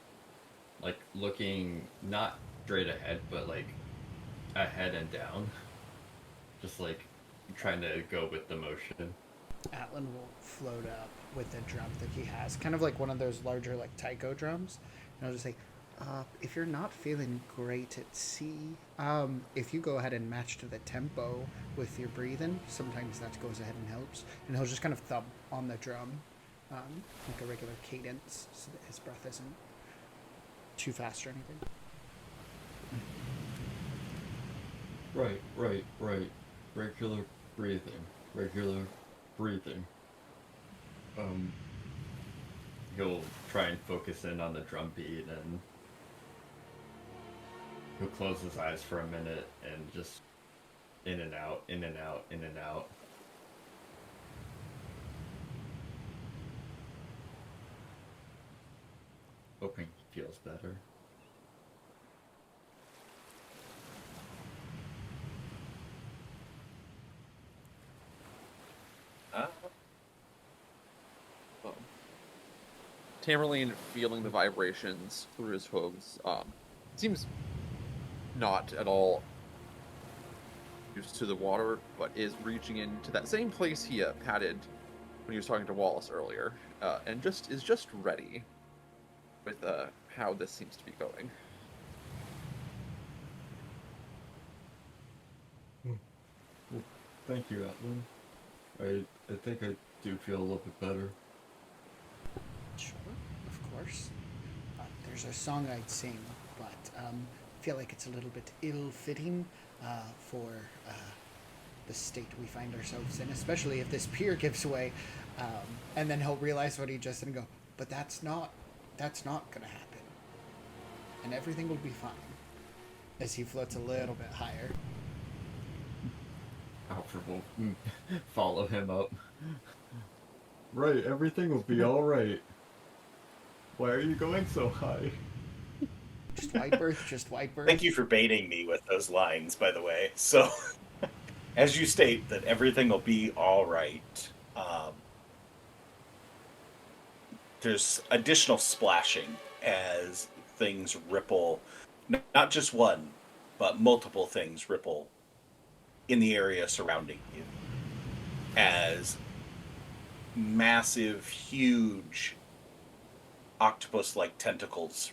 looking not straight ahead, but like ahead and down, just like trying to go with the motion. Atlan will float up with the drum that he has, kind of like one of those larger like taiko drums, and I'll just say, if you're not feeling great at sea, if you go ahead and match to the tempo with your breathing, sometimes that goes ahead and helps. And he'll just kind of thump on the drum, like a regular cadence, so that his breath isn't too fast or anything. Right. Regular breathing. He'll try and focus in on the drum beat, and he'll close his eyes for a minute and just in and out, in and out, in and out. Hoping he feels better. Tamerlane, feeling the vibrations through his hooves, seems not at all used to the water, but is reaching into that same place he patted when he was talking to Wallace earlier, and is just ready with how this seems to be going. Well, thank you, Atlan. I think I do feel a little bit better. Sure, of course. there's a song I'd sing, but I feel like it's a little bit ill-fitting for the state we find ourselves in, especially if this pier gives way. And then he'll realize what he just said and go, but that's not gonna happen. And everything will be fine. As he floats a little bit higher. Alfred will follow him up. Right, everything will be alright. Why are you going so high? Just wide berth, just wide berth. Thank you for baiting me with those lines, by the way. So, as you state that everything will be all right, there's additional splashing as things ripple. Not just one, but multiple things ripple in the area surrounding you. As massive, huge octopus-like tentacles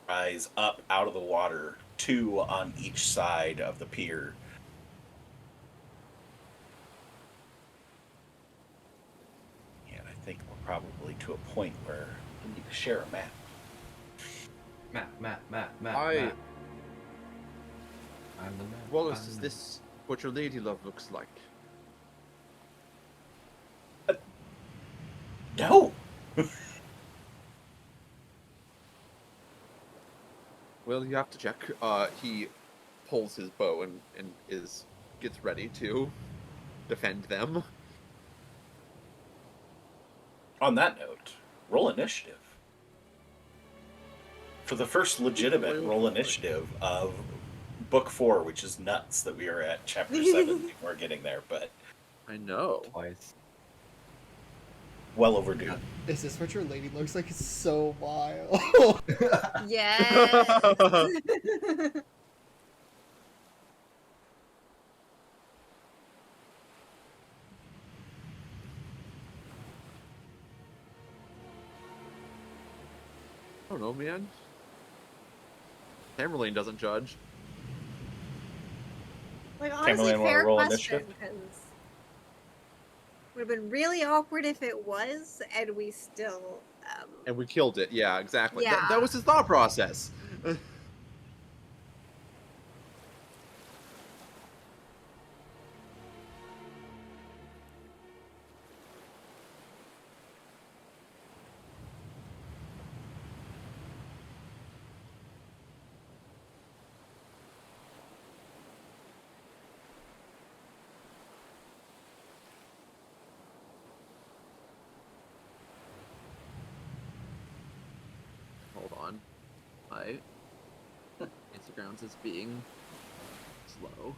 rise up out of the water, 2 on each side of the pier. And I think we're probably to a point where we need to share a map. Map. I- I'm the map. Wallace, I'm is the this what your lady love looks like? No! Well, you have to check. He pulls his bow and gets ready to defend them. On that note, roll initiative. For the first legitimate roll initiative of Book 4, which is nuts that we are at Chapter 7. We're getting there, but I know. twice. well overdue. Is this what your lady looks like? It's so wild. Yes. I don't know, man. Tamerlane doesn't judge. Like, honestly, Tamerlane, wanna fair roll question, initiative? because would have been really awkward if it was, and we still. And we killed it. Yeah, exactly. Yeah. That was his thought process. Hold on. My Instagrams is being slow.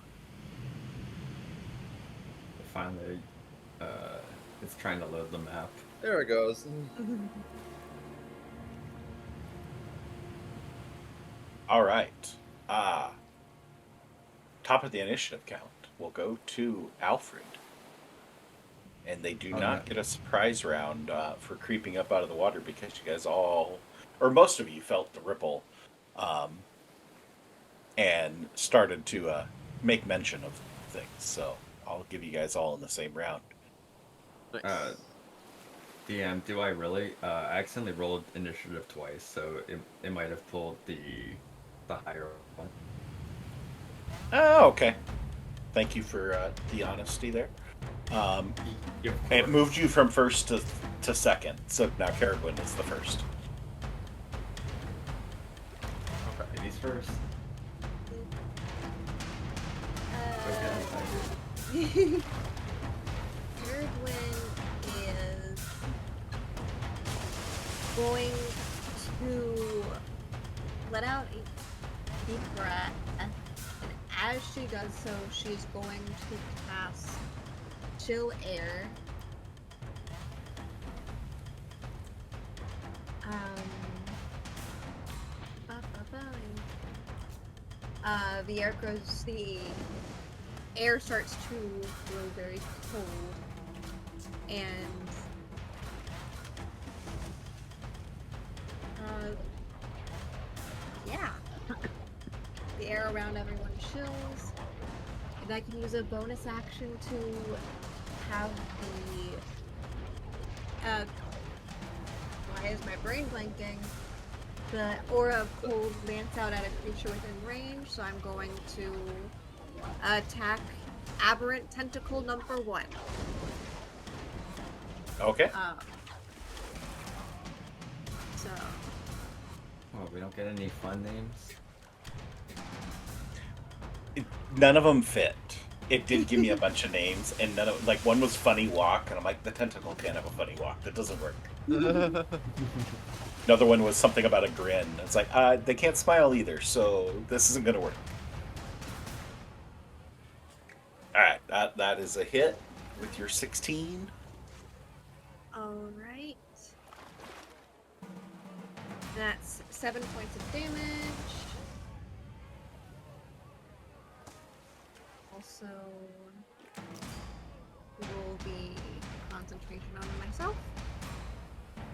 Finally, it's trying to load the map. There it goes. All right. Top of the initiative count will go to Alfred. And they do not get a surprise round for creeping up out of the water because you guys all, or most of you, felt the ripple and started to make mention of things. So I'll give you guys all in the same round. Nice. DM, do I really? I accidentally rolled initiative twice, so it might have pulled the higher one. Oh, okay. Thank you for the honesty there. It moved you from first to second, so now Caragwin is the first. Okay, ladies first. Caragwin is going to let out a deep breath, and as she does so, she's going to cast Chill Air. The air starts to grow very cold, and yeah, the air around everyone chills, and I can use a bonus action to have the why is my brain blanking? the aura of cold glance out at a creature within range, so I'm going to attack Aberrant Tentacle number 1. Okay. So Oh, we don't get any fun names. None of them fit. It did give me a bunch of names, and none of like one was Funny Walk, and I'm like, the tentacle can't have a funny walk. That doesn't work. Another one was something about a grin. It's like, they can't smile either, so this isn't gonna work. All right, that is a hit with your 16. all right. That's 7 points of damage. Also, roll the concentration on myself.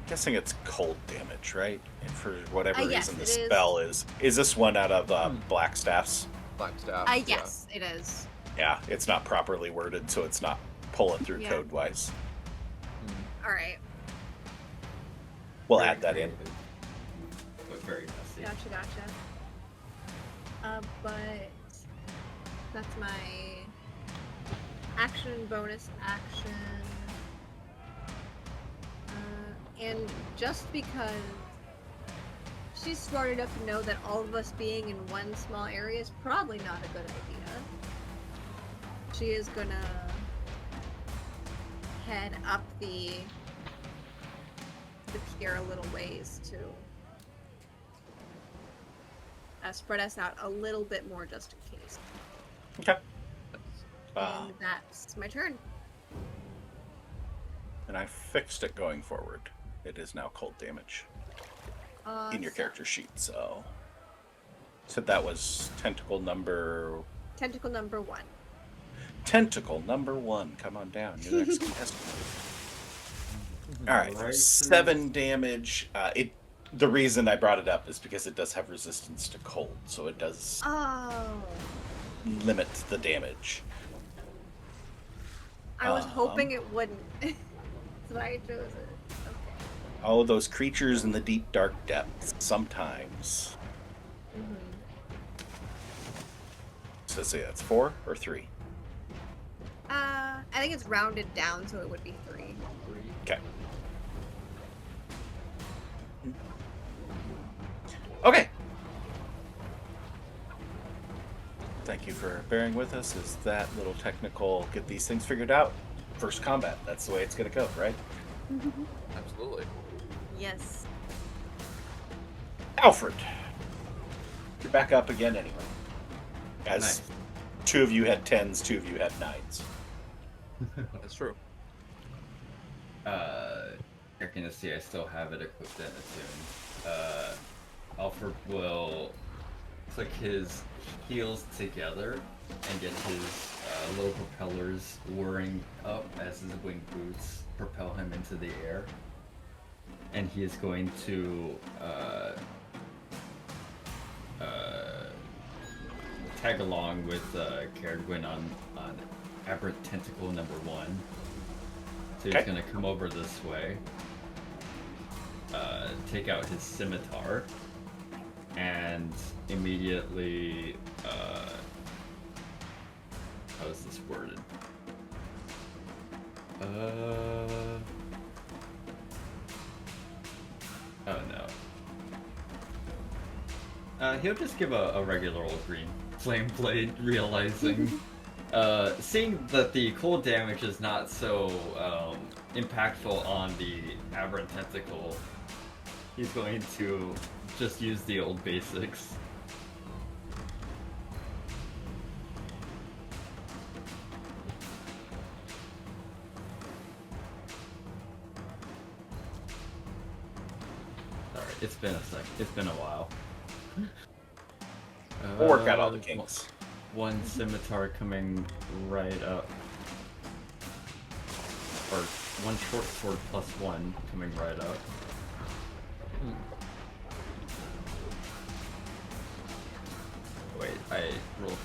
Guessing it's cold damage, right? And for whatever Yes, reason, the it is. spell is this one out of Black Staffs? Black staff. Yes, it is. Yeah, it's not properly worded, so it's not pulling through Yeah. code wise. All right. We'll Very add that in. creative, but very messy. Gotcha. But that's my action, bonus action. And just because she's smart enough to know that all of us being in one small area is probably not a good idea, she is gonna head up the pier a little ways to spread us out a little bit more just in case. Okay. And that's my turn. And I fixed it going forward. It is now cold damage in your character sheet. So that was tentacle number 1. Tentacle number 1. Come on down. Your next contestant. All right, Right. 7 damage. The reason I brought it up is because it does have resistance to cold, so it does Oh. limit the damage. I was hoping it wouldn't. That's why I chose it. Okay. Oh, those creatures in the deep dark depths. Sometimes. Mm-hmm. So let's see, that's 4 or 3. I think it's rounded down, so it would be 3. Okay. Okay. Thank you for bearing with us as that little technical get these things figured out. First combat. That's the way it's going to go, right? Absolutely. Yes. Alfred. You're back up again anyway. As Nice. 2 of you had 10s, 2 of you had 9s. That's true. Checking to see I still have it equipped and attuned. Alfred will click his heels together and get his low propellers whirring up as his wing boots propel him into the air. And he is going to tag along with Caradwin on Aberrant Tentacle number 1. So he's Okay. going to come over this way, take out his scimitar, and immediately, how is this worded? Oh no. He'll just give a regular old green flame blade, realizing, seeing that the cold damage is not so impactful on the Aberrant Tentacle, he's going to just use the old basics. Sorry, it's been a sec. It's been a while. We'll work out all the kinks. One scimitar coming right up. Or one short sword plus 1 coming right up. Wait, I rolled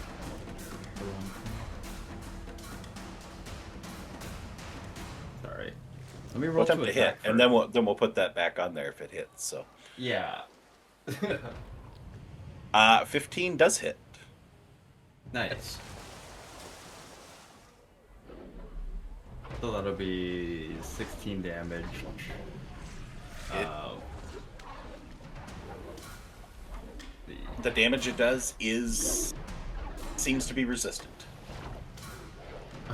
the wrong thing. Sorry. Let me roll We'll attempt to hit, attack and then we'll put that back on there if it hits. So Yeah. 15 does hit. Nice. So that'll be 16 damage. The damage it does seems to be resistant.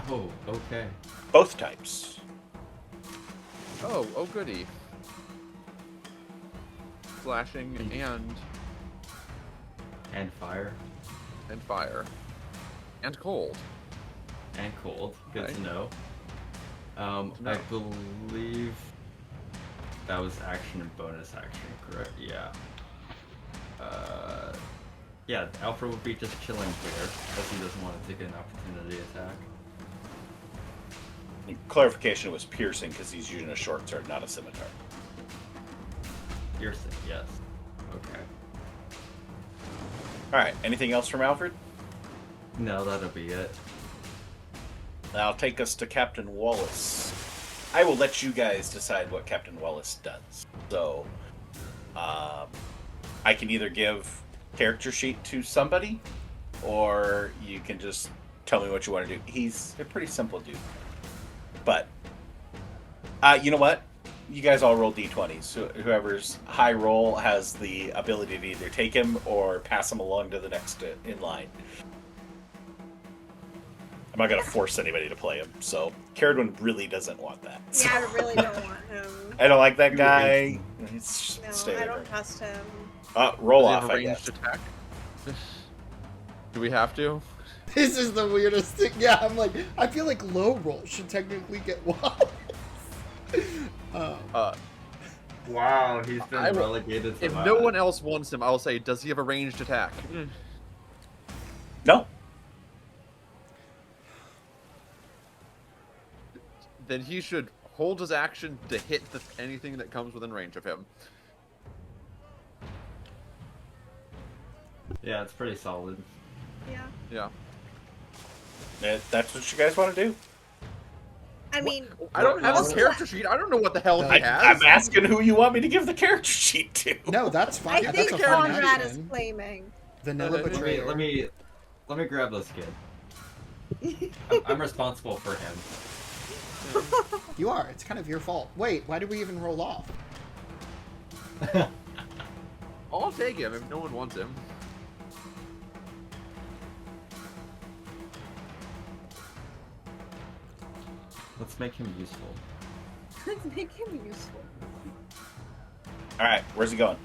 Oh, okay. Both types. Oh goody. Slashing And fire. and fire. And cold. And cold. Good Okay. to know. To know. I believe that was action and bonus action, correct? Yeah. Yeah, Alfred would be just chilling here, as he doesn't want to take an opportunity attack. Clarification, was piercing because he's using a short sword, not a scimitar. Piercing, yes. Okay. Alright, anything else from Alfred? No, that'll be it. That'll take us to Captain Wallace. I will let you guys decide what Captain Wallace does. So, I can either give character sheet to somebody, or you can just tell me what you want to do. He's a pretty simple dude. But, you know what? You guys all roll d20s. So whoever's high roll has the ability to either take him or pass him along to the next in line. I'm not going to force anybody to play him. So, Caradwin really doesn't want that. So. Yeah, I really don't want him. I don't like that guy. Stay No, I there. don't trust him. Roll Does he off, have a I ranged guess. attack? Do we have to? This is the weirdest thing. Yeah, I'm like, I feel like low roll should technically get Wallace. Wow, he's been I will- relegated to If that. no one else wants him, I'll say, does he have a ranged attack? No. Then he should hold his action to hit anything that comes within range of him. Yeah, it's pretty solid. Yeah. Yeah. That's what you guys want to do. I mean, I don't have his Also- character sheet. I don't know what the hell he I- has. I'm asking who you want me to give the character sheet to. No, that's I fine. think That's a Conrad fine Conrad is action. claiming. Vanilla Let me- betrayer. Let me grab this kid. I'm responsible for him. You are. It's kind of your fault. Wait, why did we even roll off? I'll take him if no one wants him. Let's make him useful. Let's make him useful. All right, where's he going?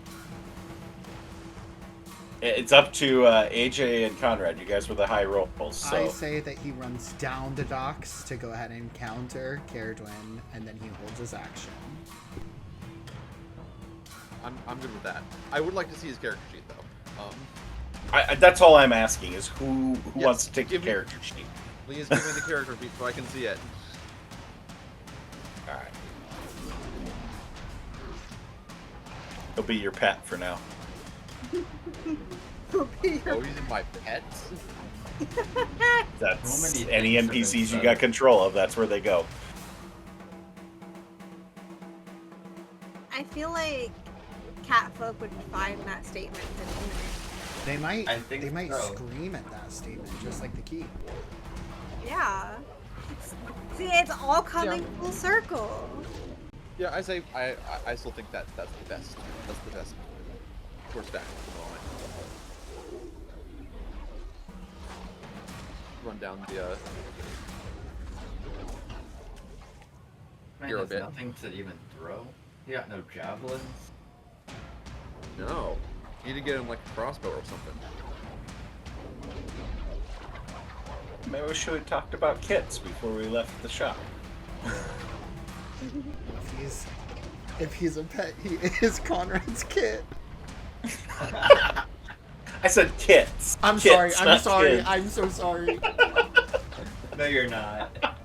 It's up to AJ and Conrad. You guys were the high rolls. So. I say that he runs down the docks to go ahead and counter Caradwin, and then he holds his action. I'm good with that. I would like to see his character sheet though. That's all I'm asking is who Yes, wants to take the give me- character sheet. Please give me the character sheet so I can see it. All right. He'll be your pet for now. Oh, he's in my pets. That's So many any things have been NPCs you said. got control of. That's where they go. I feel like catfolk would find that statement intimidating. They might. I think they might so. scream at that statement, just like the key. Yeah. See, it's all coming full circle. Yeah, I say I still think that's the best. That's the best course of action at the moment. Run down the Man, You're a there's bit. nothing to even throw. You got no javelins. No. You need to get him like a crossbow or something. Maybe we should have talked about kits before we left the shop. If he's a pet, he is Conrad's kid. I said kits. I'm Kits, sorry. I'm not sorry. kids. I'm so sorry. No, you're not.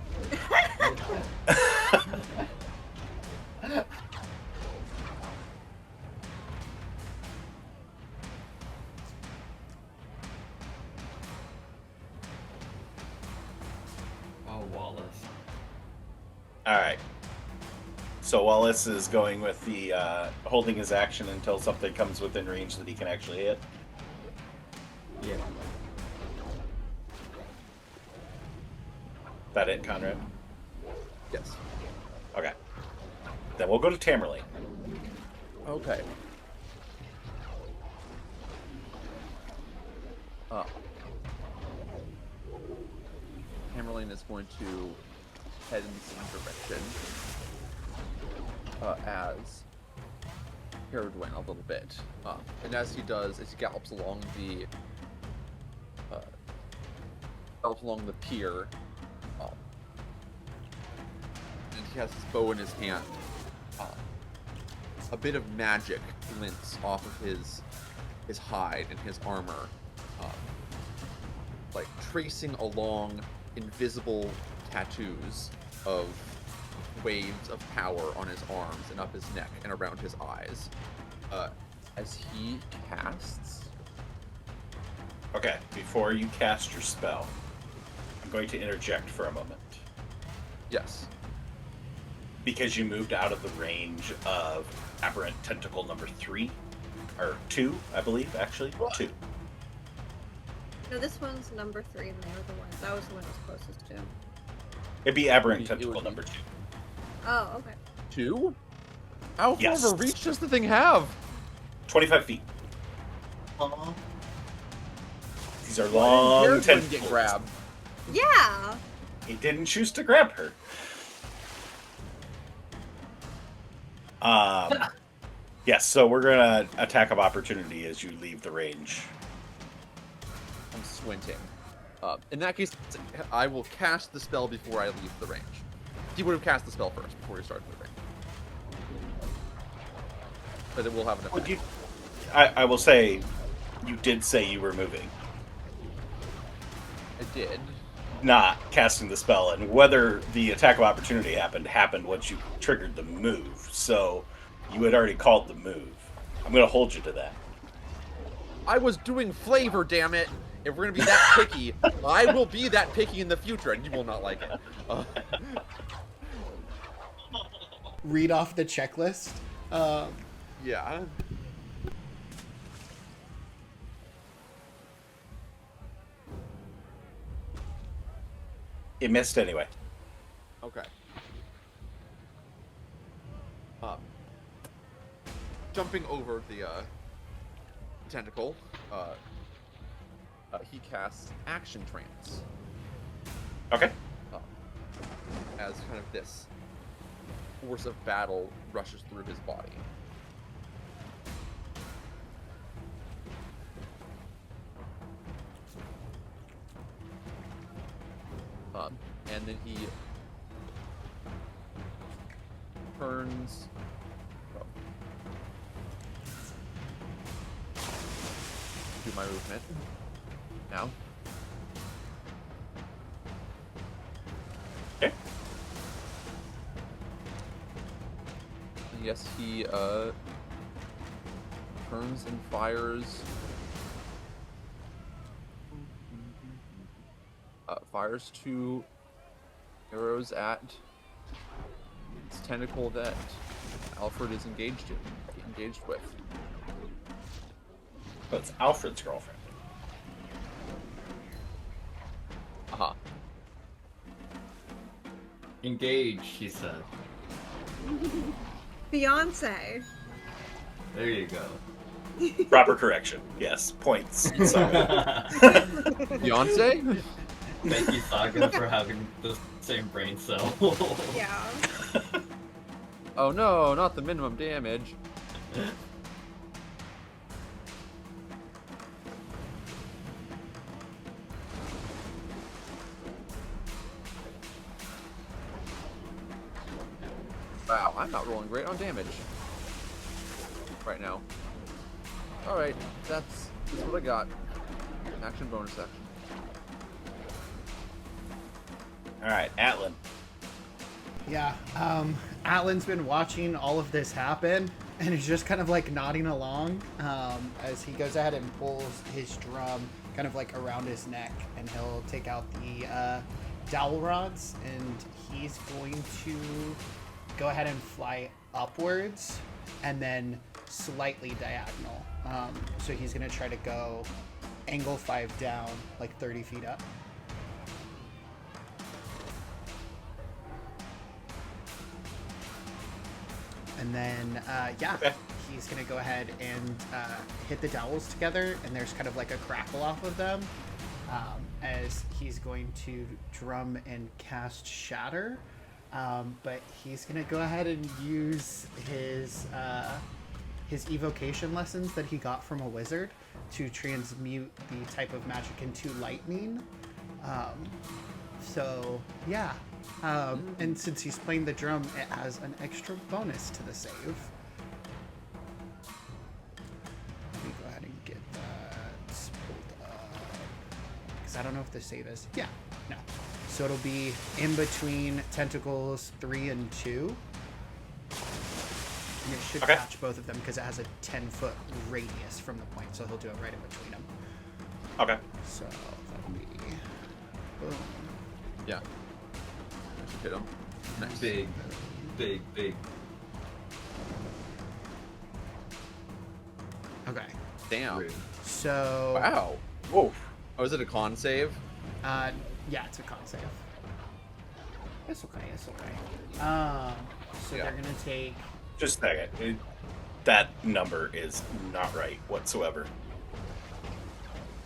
Oh, Wallace. All right. So Wallace is going with the holding his action until something comes within range that he can actually hit. Yeah. That it, Conrad? Yes. Okay. Then we'll go to Tamerlane. Okay. Hammerlane is going to head in the same direction as Haradwin a little bit. And as he does, as he gallops along the pier, and he has his bow in his hand, a bit of magic glints off of his hide and his armor, like tracing along invisible tattoos of waves of power on his arms and up his neck and around his eyes. As he casts... Okay, before you cast your spell, I'm going to interject for a moment. Yes. Because you moved out of the range of Aberrant Tentacle number 3, or 2, I believe, actually. 2. No, this one's number 3, and they were the ones. That was the one I was closest to. It'd be Aberrant It Tentacle would be. number 2. Oh, okay. 2? How far Yes. of a reach does the thing have? 25 feet. These are Why long didn't Haradwin tentacles. get grabbed? Yeah! He didn't choose to grab her. Yes, so we're gonna attack of opportunity as you leave the range. I'm squinting. In that case, I will cast the spell before I leave the range. He would have cast the spell first before he started the range. But it will have an effect. Would you? I will say, you did say you were moving, I did. not casting the spell, and whether the attack of opportunity happened once you triggered the move. So you had already called the move. I'm gonna hold you to that. I was doing flavor, damn it! If we're gonna be that picky, I will be that picky in the future, and you will not like it. Read off the checklist. Yeah. It missed anyway. Okay. Jumping over the tentacle, he casts Action Trance Okay. as kind of this force of battle rushes through his body. And then he turns. Do my movement now. Okay. And yes, he turns and fires. Fires 2 arrows at its tentacle that Alfred is engaged with. So it's Alfred's girlfriend. Aha. Engage, she said. Beyonce. There you go. Proper correction. Yes, points. Sorry. Beyonce? Thank you, Sagan, for having the same brain cell. Yeah. Oh no, not the minimum damage. Wow, I'm not rolling great on damage right now. Alright, that's what I got. Action bonus action. All right, Atlan. Yeah, Atlan's been watching all of this happen, and is just kind of like nodding along as he goes ahead and pulls his drum kind of like around his neck, and he'll take out the dowel rods, and he's going to go ahead and fly upwards and then slightly diagonal. So he's going to try to go angle 5 down, like 30 feet up. And then, Okay. he's going to go ahead and hit the dowels together, and there's kind of like a crackle off of them as he's going to drum and cast Shatter. But he's going to go ahead and use his evocation lessons that he got from a wizard to transmute the type of magic into lightning. So, yeah. And since he's playing the drum, it has an extra bonus to the save. Let me go ahead and get that pulled up. Because I don't know if the save is. Yeah, no. So it'll be in between tentacles 3 and 2. And it should catch both of them because it has a 10-foot radius from the point. So he'll do it right in between them. Okay. So that'll be. Boom. Yeah. Hit him. Nice. Big. Okay. Damn. Rude. So. Wow. Whoa. Oh, is it a con save? Yeah, it's a con save. It's okay. So they're gonna take. Just a second. That number is not right whatsoever.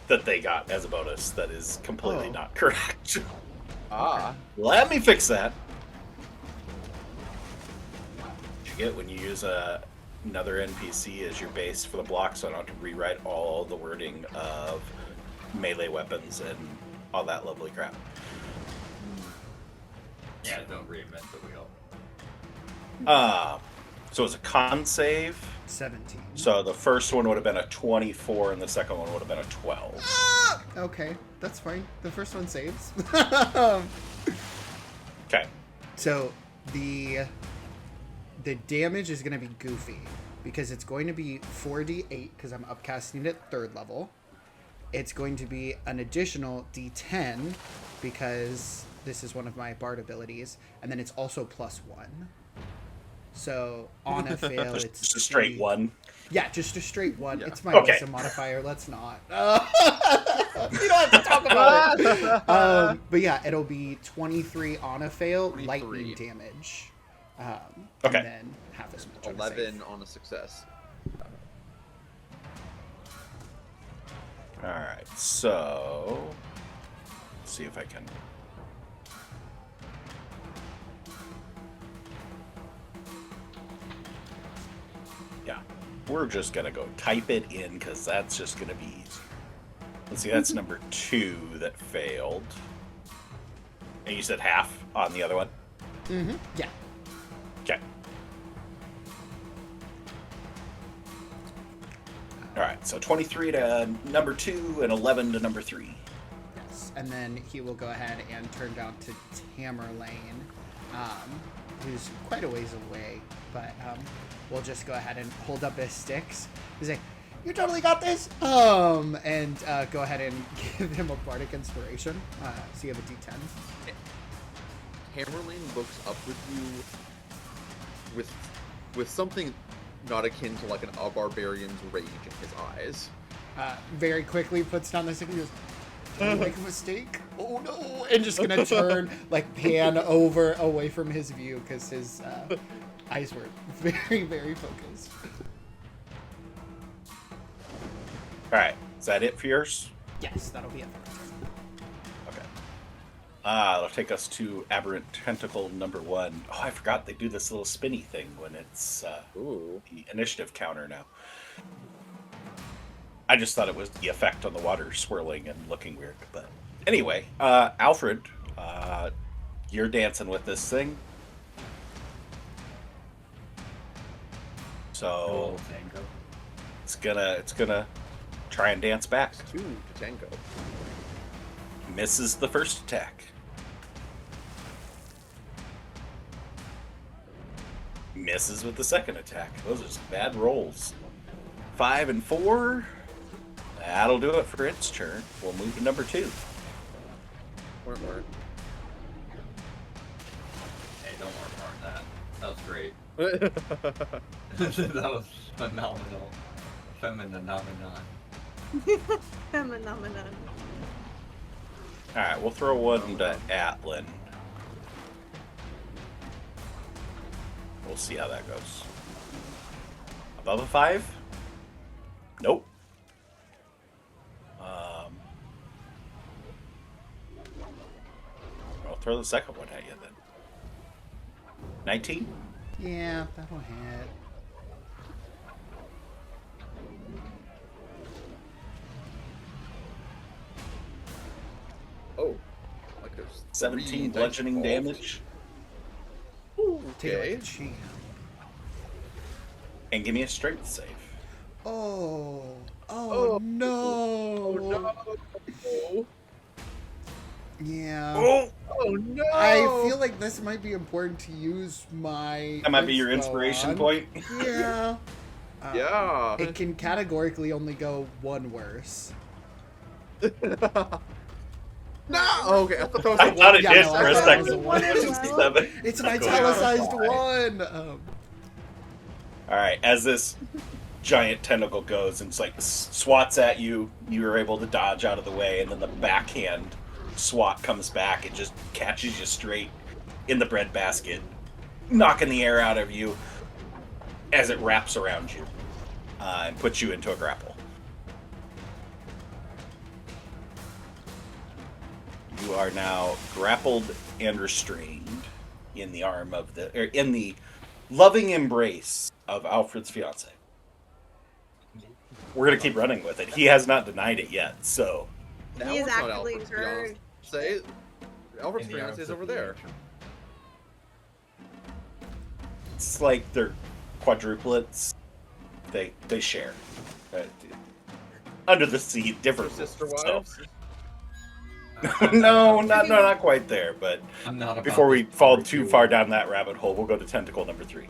That they got as a bonus. That is completely not correct. Ah. Let me fix that. You get when you use another NPC as your base for the block, so I don't have to rewrite all the wording of melee weapons and all that lovely crap. Yeah, don't reinvent the wheel. So it's a con save. 17. So the first one would have been a 24, and the second one would have been a 12. Okay, that's fine. The first one saves. Okay. So the damage is going to be goofy because it's going to be 4d8 because I'm upcasting it 3rd level. It's going to be an additional d10 because this is one of my bard abilities, and then it's also +1. So on a fail, it's just a straight 1. Yeah, just a straight 1. Yeah. It's my Okay. wisdom modifier. Let's not. You don't have to talk about it. But yeah, it'll be 23 on a fail, 23. lightning damage. Okay. And then half as much on a 11 save. on a success. Alright, so let's see if I can. Yeah, we're just gonna go type it in because that's just gonna be easy. Let's see, that's number 2 that failed. And you said half on the other one? Mm-hmm. Yeah. Okay. Alright, so 23 to number 2 and 11 to number 3. Yes. And then he will go ahead and turn down to Tamerlane, who's quite a ways away, but we'll just go ahead and hold up his sticks. He's like, "You totally got this!" And go ahead and give him a bardic inspiration. So you have a d10. Tamerlane looks up with you with something not akin to like a barbarian's rage in his eyes. Very quickly puts down the stick and goes, "Did I make a mistake? Oh no!" And just gonna turn, like pan over away from his view because his eyes were very, very focused. Alright, is that it for yours? Yes, that'll be it. Okay. It'll take us to Aberrant Tentacle number 1. Oh, I forgot they do this little spinny thing when it's Ooh. the initiative counter now. I just thought it was the effect on the water swirling and looking weird. But anyway, Alfred, you're dancing with this thing. So Tango. it's gonna try and dance back. 2 to tango. Misses the first attack. Misses with the second attack. Those are some bad rolls. 5 and 4. That'll do it for its turn. We'll move to number 2. Weren't. Hey, don't worry about that. That was great. That was phenomenal. Phenomenon. Phenomenon. Alright, we'll throw one to Atlan. We'll see how that goes. Above a 5? Nope. I'll throw the second one at you then. 19? Yeah, that'll hit. Oh, like there's 17 3 bludgeoning dice involved. damage. Take it Okay. like a cheat. And give me a strength save. Oh. Oh. No. Oh no! Yeah. Oh! Oh no! I feel like this might be important to use my. That might be your inspo inspiration on. point. Yeah. Yeah. It can categorically only go one worse. No. Okay, I thought that was I the thought it Yeah, did no, for I a thought it second. was a one as well. 67. It's an Going on italicized 5. one. Alright, as this giant tentacle goes and it's like swats at you, you're able to dodge out of the way, and then the backhand swat comes back and just catches you straight in the breadbasket, knocking the air out of you as it wraps around you and puts you into a grapple. You are now grappled and restrained in the arm of in the loving embrace of Alfred's fiance. We're gonna keep running with it. He has not denied it yet, so Now He is it's not actively Alfred's hurt. fiance. Alfred's In the fiance arms is of over the there. angel. it's like they're quadruplets. They share. Under the sea, different Sister so- wives. no, not quite there. But I'm not about before we this fall power too duel. far down that rabbit hole, we'll go to tentacle number 3.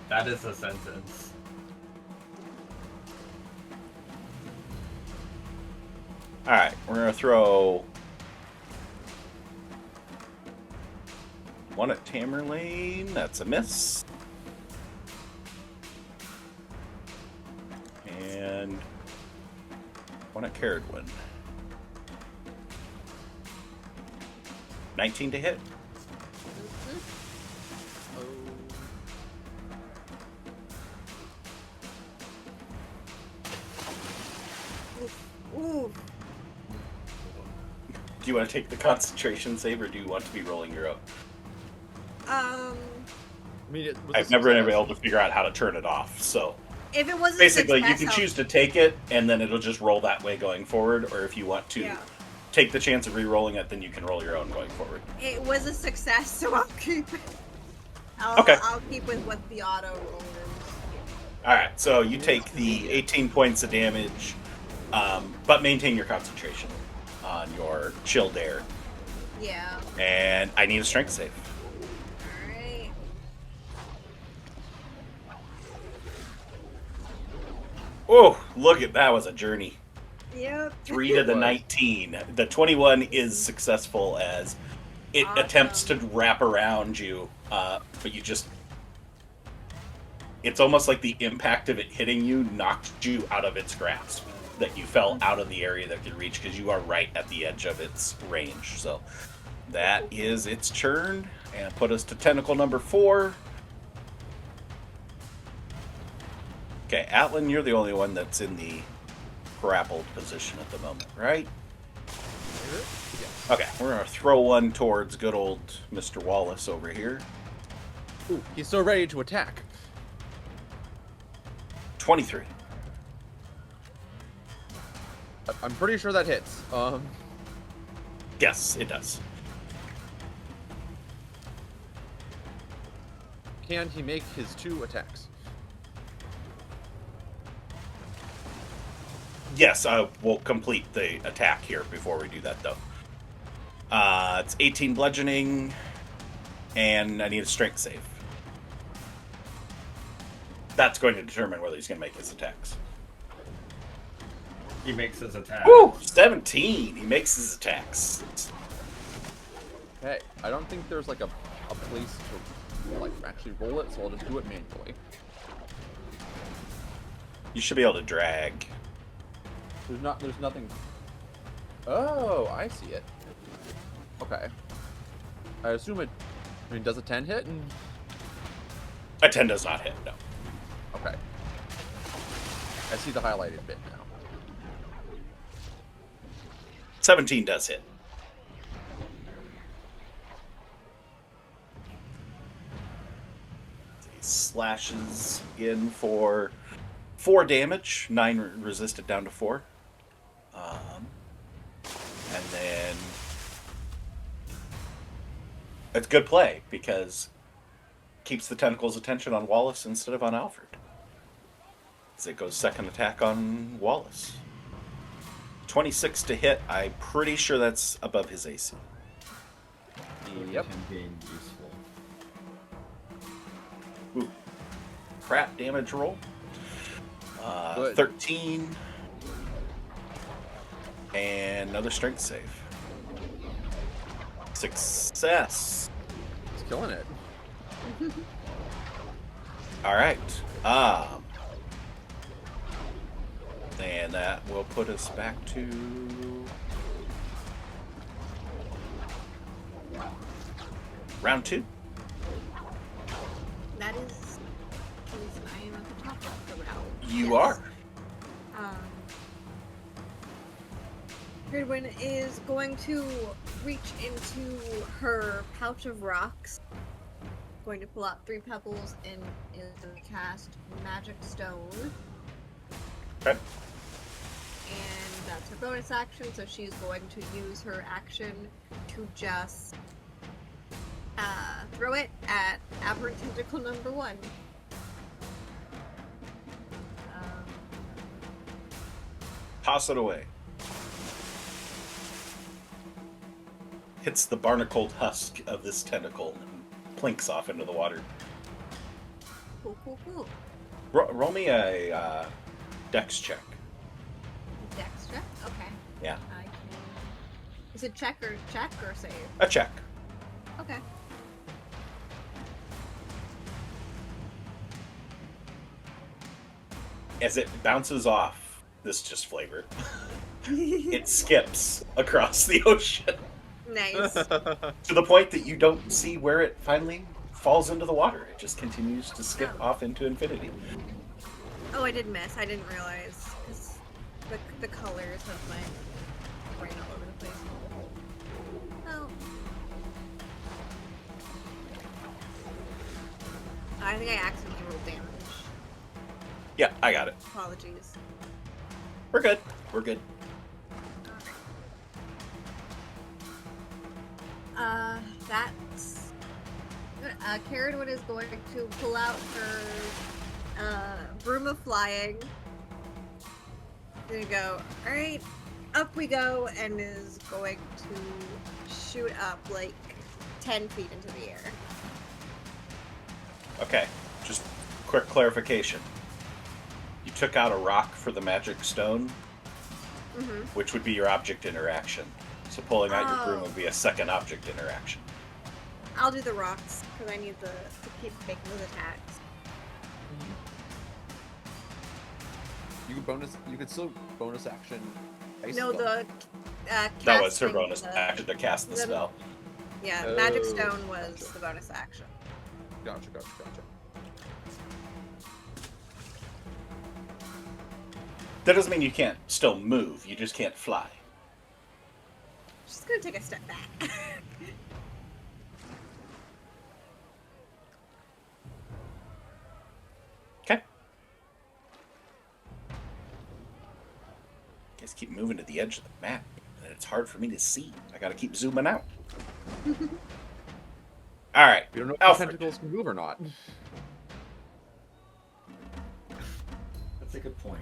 That is a sentence. All right, we're gonna throw one at Tamerlane. That's a miss. And one at Caradwin. 19 to hit. Ooh. Do you want to take the concentration save, or do you want to be rolling your own? Um, I mean, it was I've a never been success. able to figure out how to turn it off. So if it wasn't basically, you success, can I'll- choose to take it, and then it'll just roll that way going forward. Or if you want to Yeah. take the chance of re-rolling it, then you can roll your own going forward. It was a success, so I'll keep it. Okay. I'll keep with what the auto roll is. All right, so you take the 18 points of damage, but maintain your concentration on your chilled air. Yeah. And I need a strength save. Alright. Oh, look at that! Was a journey. Yep. 3 to the Was. 19. The 21 is successful as it Awesome. attempts to wrap around you, but you just. It's almost like the impact of it hitting you knocked you out of its grasp. That you fell out of the area that could reach because you are right at the edge of its range. So that is its turn, and put us to tentacle number 4. Okay, Atlan, you're the only one that's in the grappled position at the moment, right? Yes. Okay, we're gonna throw one towards good old Mr. Wallace over here. Ooh, he's so ready to attack. 23. I'm pretty sure that hits. Yes, it does. Can he make his 2 attacks? Yes, we'll complete the attack here before we do that, though. It's 18 bludgeoning, and I need a strength save. That's going to determine whether he's going to make his attacks. He makes his attack. Woo! 17! He makes his attacks. Hey, I don't think there's like a a place to like actually roll it, so I'll just do it manually. You should be able to drag. There's nothing. Oh, I see it. Okay. I assume it. I mean, does a 10 hit? A 10 does not hit, no. Okay. I see the highlighted bit now. 17 does hit. He slashes in for 4 damage. 9 resisted down to 4. And then it's good play because keeps the tentacle's attention on Wallace instead of on Alfred. As it goes second attack on Wallace. 26 to hit. I'm pretty sure that's above his AC. Yep. Him being useful. Ooh. Crap damage roll. Good. 13. And another strength save. Success. He's killing it. Alright. And that will put us back to round 2. That is, I am at the top of the round. You Yes. are. Gridwin is going to reach into her pouch of rocks. Going to pull out 3 pebbles and is going to cast Magic Stone. Okay. And that's her bonus action, so she's going to use her action to just throw it at Aberrant Tentacle number 1. Toss it away. Hits the barnacled husk of this tentacle and plinks off into the water. Cool, cool, cool. Roll me a dex check. Dex check? Okay. Yeah. I can... Is it check or save? A check. Okay. As it bounces off, this is just flavor. It skips across the ocean Nice. to the point that you don't see where it finally falls into the water. It just continues to skip Oh. off into infinity. Oh, I did miss. I didn't realize. 'Cause the colors of my brain all over the place. Oh. I think I accidentally rolled damage. Yeah, I got it. Apologies. We're good. We're good. That's... Caradwood is going to pull out her broom of flying. Gonna go, alright, up we go, and is going to shoot up like 10 feet into the air. Okay, just quick clarification. You took out a rock for the magic stone, Mm-hmm. which would be your object interaction. So pulling out your broom Oh. would be a second object interaction. I'll do the rocks, because I need to keep making those attacks. You could still bonus action. Ice No, Stone. the That was her casting bonus the- action to cast the the- spell. Yeah, Magic Oh, Stone was gotcha. the bonus action. Gotcha. That doesn't mean you can't still move, you just can't fly. Just gonna take a step back. Okay. Guys keep moving to the edge of the map, and it's hard for me to see. I gotta keep zooming out. Alright, We don't know if Alfred. the tentacles can move or not. That's a good point.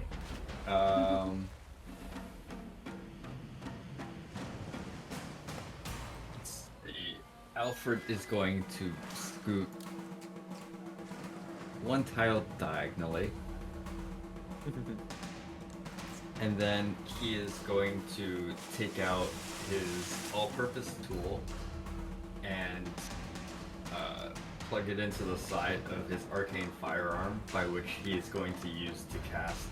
Let's see. Alfred is going to scoot 1 tile diagonally. And then he is going to take out his all-purpose tool and plug it into the side of his arcane firearm, by which he is going to use to cast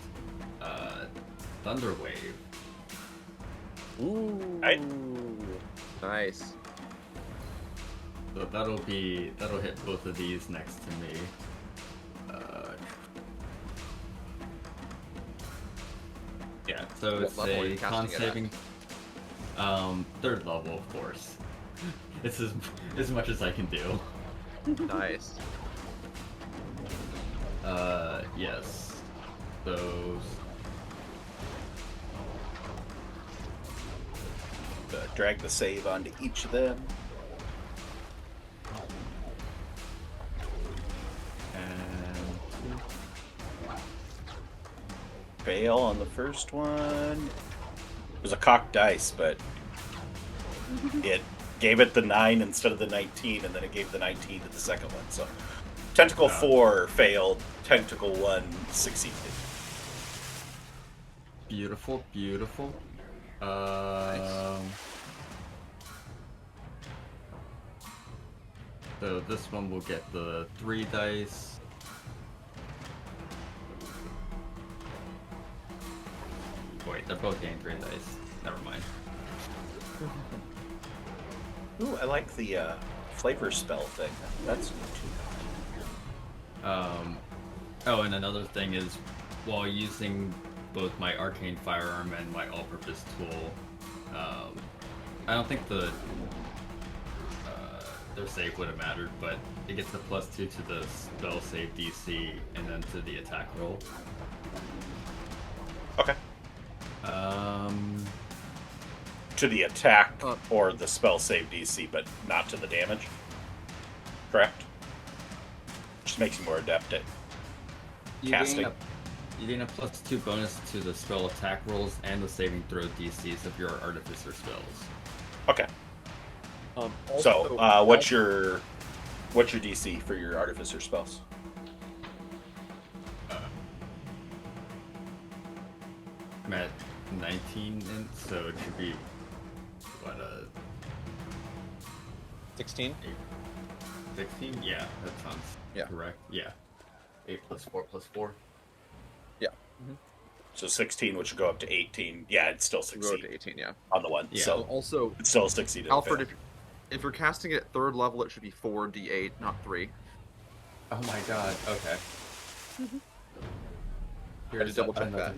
Thunder Wave. Ooh. Nice. So that'll hit both of these next to me. Yeah, so What it's level are a you con casting it at? saving. Third level, of course. It's as much as I can do. Nice. Yes. So Drag the save onto each of them. and Fail on the first one. It was a cocked dice, but it gave it the 9 instead of the 19, and then it gave the 19 to the second one. So Tentacle 4 failed, Tentacle 1 succeeded. beautiful, beautiful. So this one will get the 3 dice. Wait, they're both getting 3 dice. Never mind. Ooh, I like the flavor spell thing. That's new too. Oh, and another thing is, while using both my arcane firearm and my all-purpose tool, I don't think their save would have mattered, but it gets a +2 to the spell save DC and then to the attack roll. Okay. To the attack or the spell save DC, but not to the damage. Correct? Just makes you more adept at casting. You gain a +2 bonus to the spell attack rolls and the saving throw DCs of your artificer spells. Okay. So, what's your DC for your artificer spells? I'm at 19, and so it should be what 16? 16? Yeah, that sounds correct. Yeah, 8 + 4 + 4. Yeah. So 16, which would go up to 18. Yeah, it's still Go 16 to 18, yeah. on the one. Yeah. So Also, it's still 16. Alfred, if you're casting it at 3rd level, it should be 4d8, not 3. Oh my god. Okay. I had to double check that.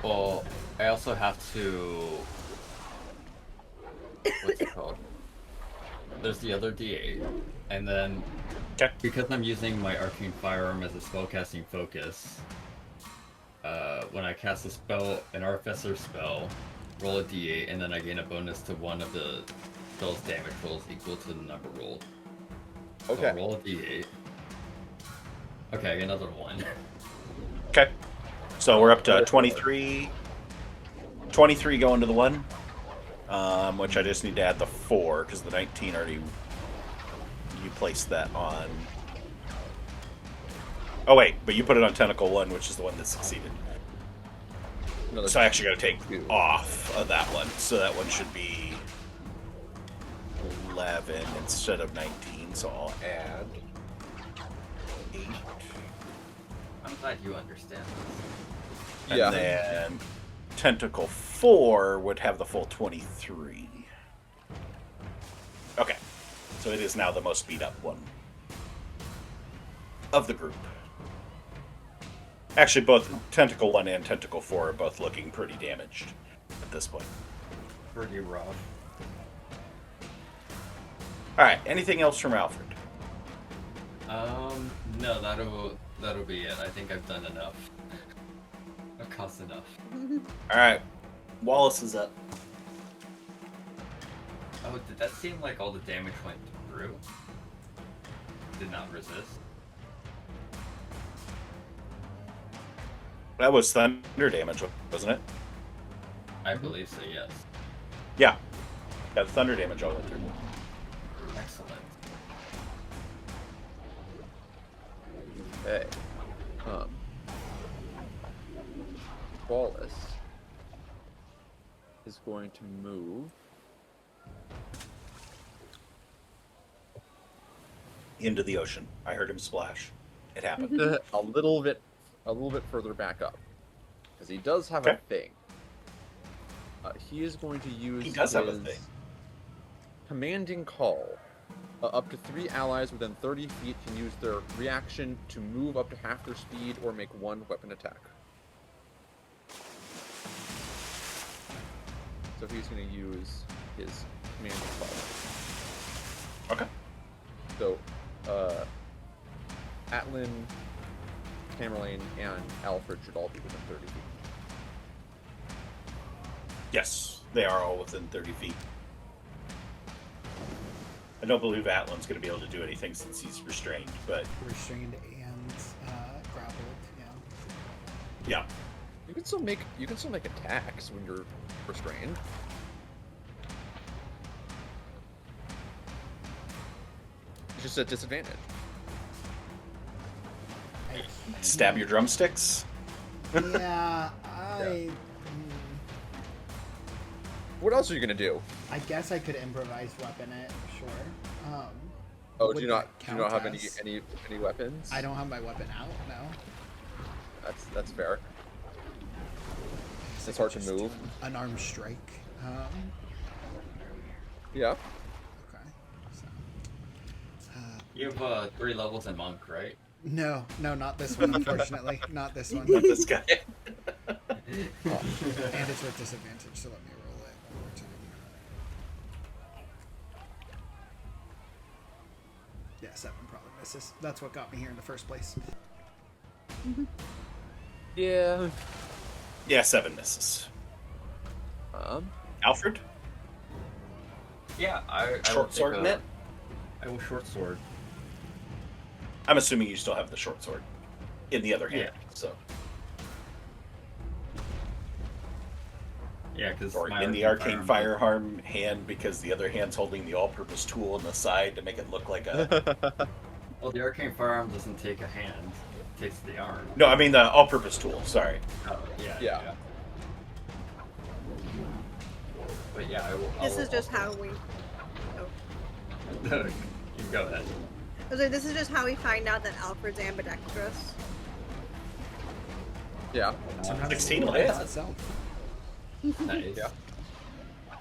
Well, I also have to. What's it called? There's the other D8, and then because I'm using my arcane firearm as a spellcasting focus, when I cast a spell, an artificer spell, roll a D8, and then I gain a bonus to one of the spell's damage rolls equal to the number rolled. So Okay. I'll roll a D8. Okay, another one. Okay. So we're up to 23. 23 going to the 1. Which I just need to add the 4, because the 19 already... You placed that on... Oh wait, but you put it on Tentacle 1, which is the one that succeeded. So I actually got to take off of that one. So that one should be 11 instead of 19. So I'll add 8. I'm glad you understand this. And Yeah. then Tentacle 4 would have the full 23. Okay. So it is now the most beat up one of the group. Actually, both Tentacle 1 and Tentacle 4 are both looking pretty damaged at this point. Pretty rough. Alright, anything else from Alfred? No, that'll be it. I think I've done enough. I've cost enough. Alright, Wallace is up. Oh, did that seem like all the damage went through? Did not resist? That was thunder damage, wasn't it? I believe so, yes. Yeah. Got thunder damage all the way through. Excellent. Okay. Wallace is going to move into the ocean. I heard him splash. It happened. a little bit further back up, because he does have a Okay. thing. He is going to use He does have a his thing. commanding call. Up to 3 allies within 30 feet can use their reaction to move up to half their speed or make 1 weapon attack. So he's going to use his commanding call. Okay. So, Atlin, Tamerlane, and Alfred should all be within 30 feet. Yes, they are all within 30 feet. I don't believe Atlan's going to be able to do anything since he's restrained, but Restrained and grappled. Yeah. yeah. You can still make attacks when you're restrained. It's just a disadvantage. Stab your drumsticks. Yeah, What else are you gonna do? I guess I could improvise weapon it. Sure. Oh, Would do you that not count have as- any weapons? I don't have my weapon out. No. That's fair. Guess I It's hard could to just do move. An armed strike. Yeah. Okay. So. You have 3 levels in monk, right? No, not this one. Unfortunately, not this one. Not this guy. And it's with disadvantage, so let me roll it one more time. Yeah, 7 probably misses. That's what got me here in the first place. Yeah. Yeah, 7 misses. Alfred? Yeah, I will Short take sword in it? I will short sword. I'm assuming you still have the short sword in the other hand. Yeah. So, Yeah, because or in the arcane firearm hand because the other hand's holding the all-purpose tool on the side to make it look like a. Well, the arcane firearm doesn't take a hand; it takes the arm. No, I mean the all-purpose tool. Sorry. Oh, yeah. Yeah. But yeah, I will. This is just how we. Oh. You go ahead. I was like, this is just how we find out that Alfred's ambidextrous. Yeah. Sometimes 16 it will hit. does itself. Nice. Yeah.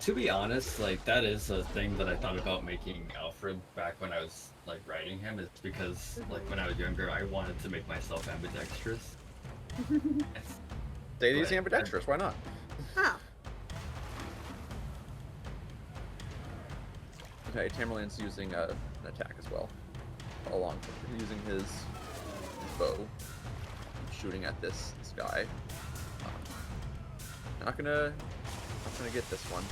To be honest, like that is a thing that I thought about making Alfred back when I was like writing him. Is because like when I was younger, I wanted to make myself ambidextrous. Say he's But- ambidextrous. Why not? Oh. Okay, Tamerlane's using an attack as well. Along using his bow, shooting at this guy. Not gonna get this one,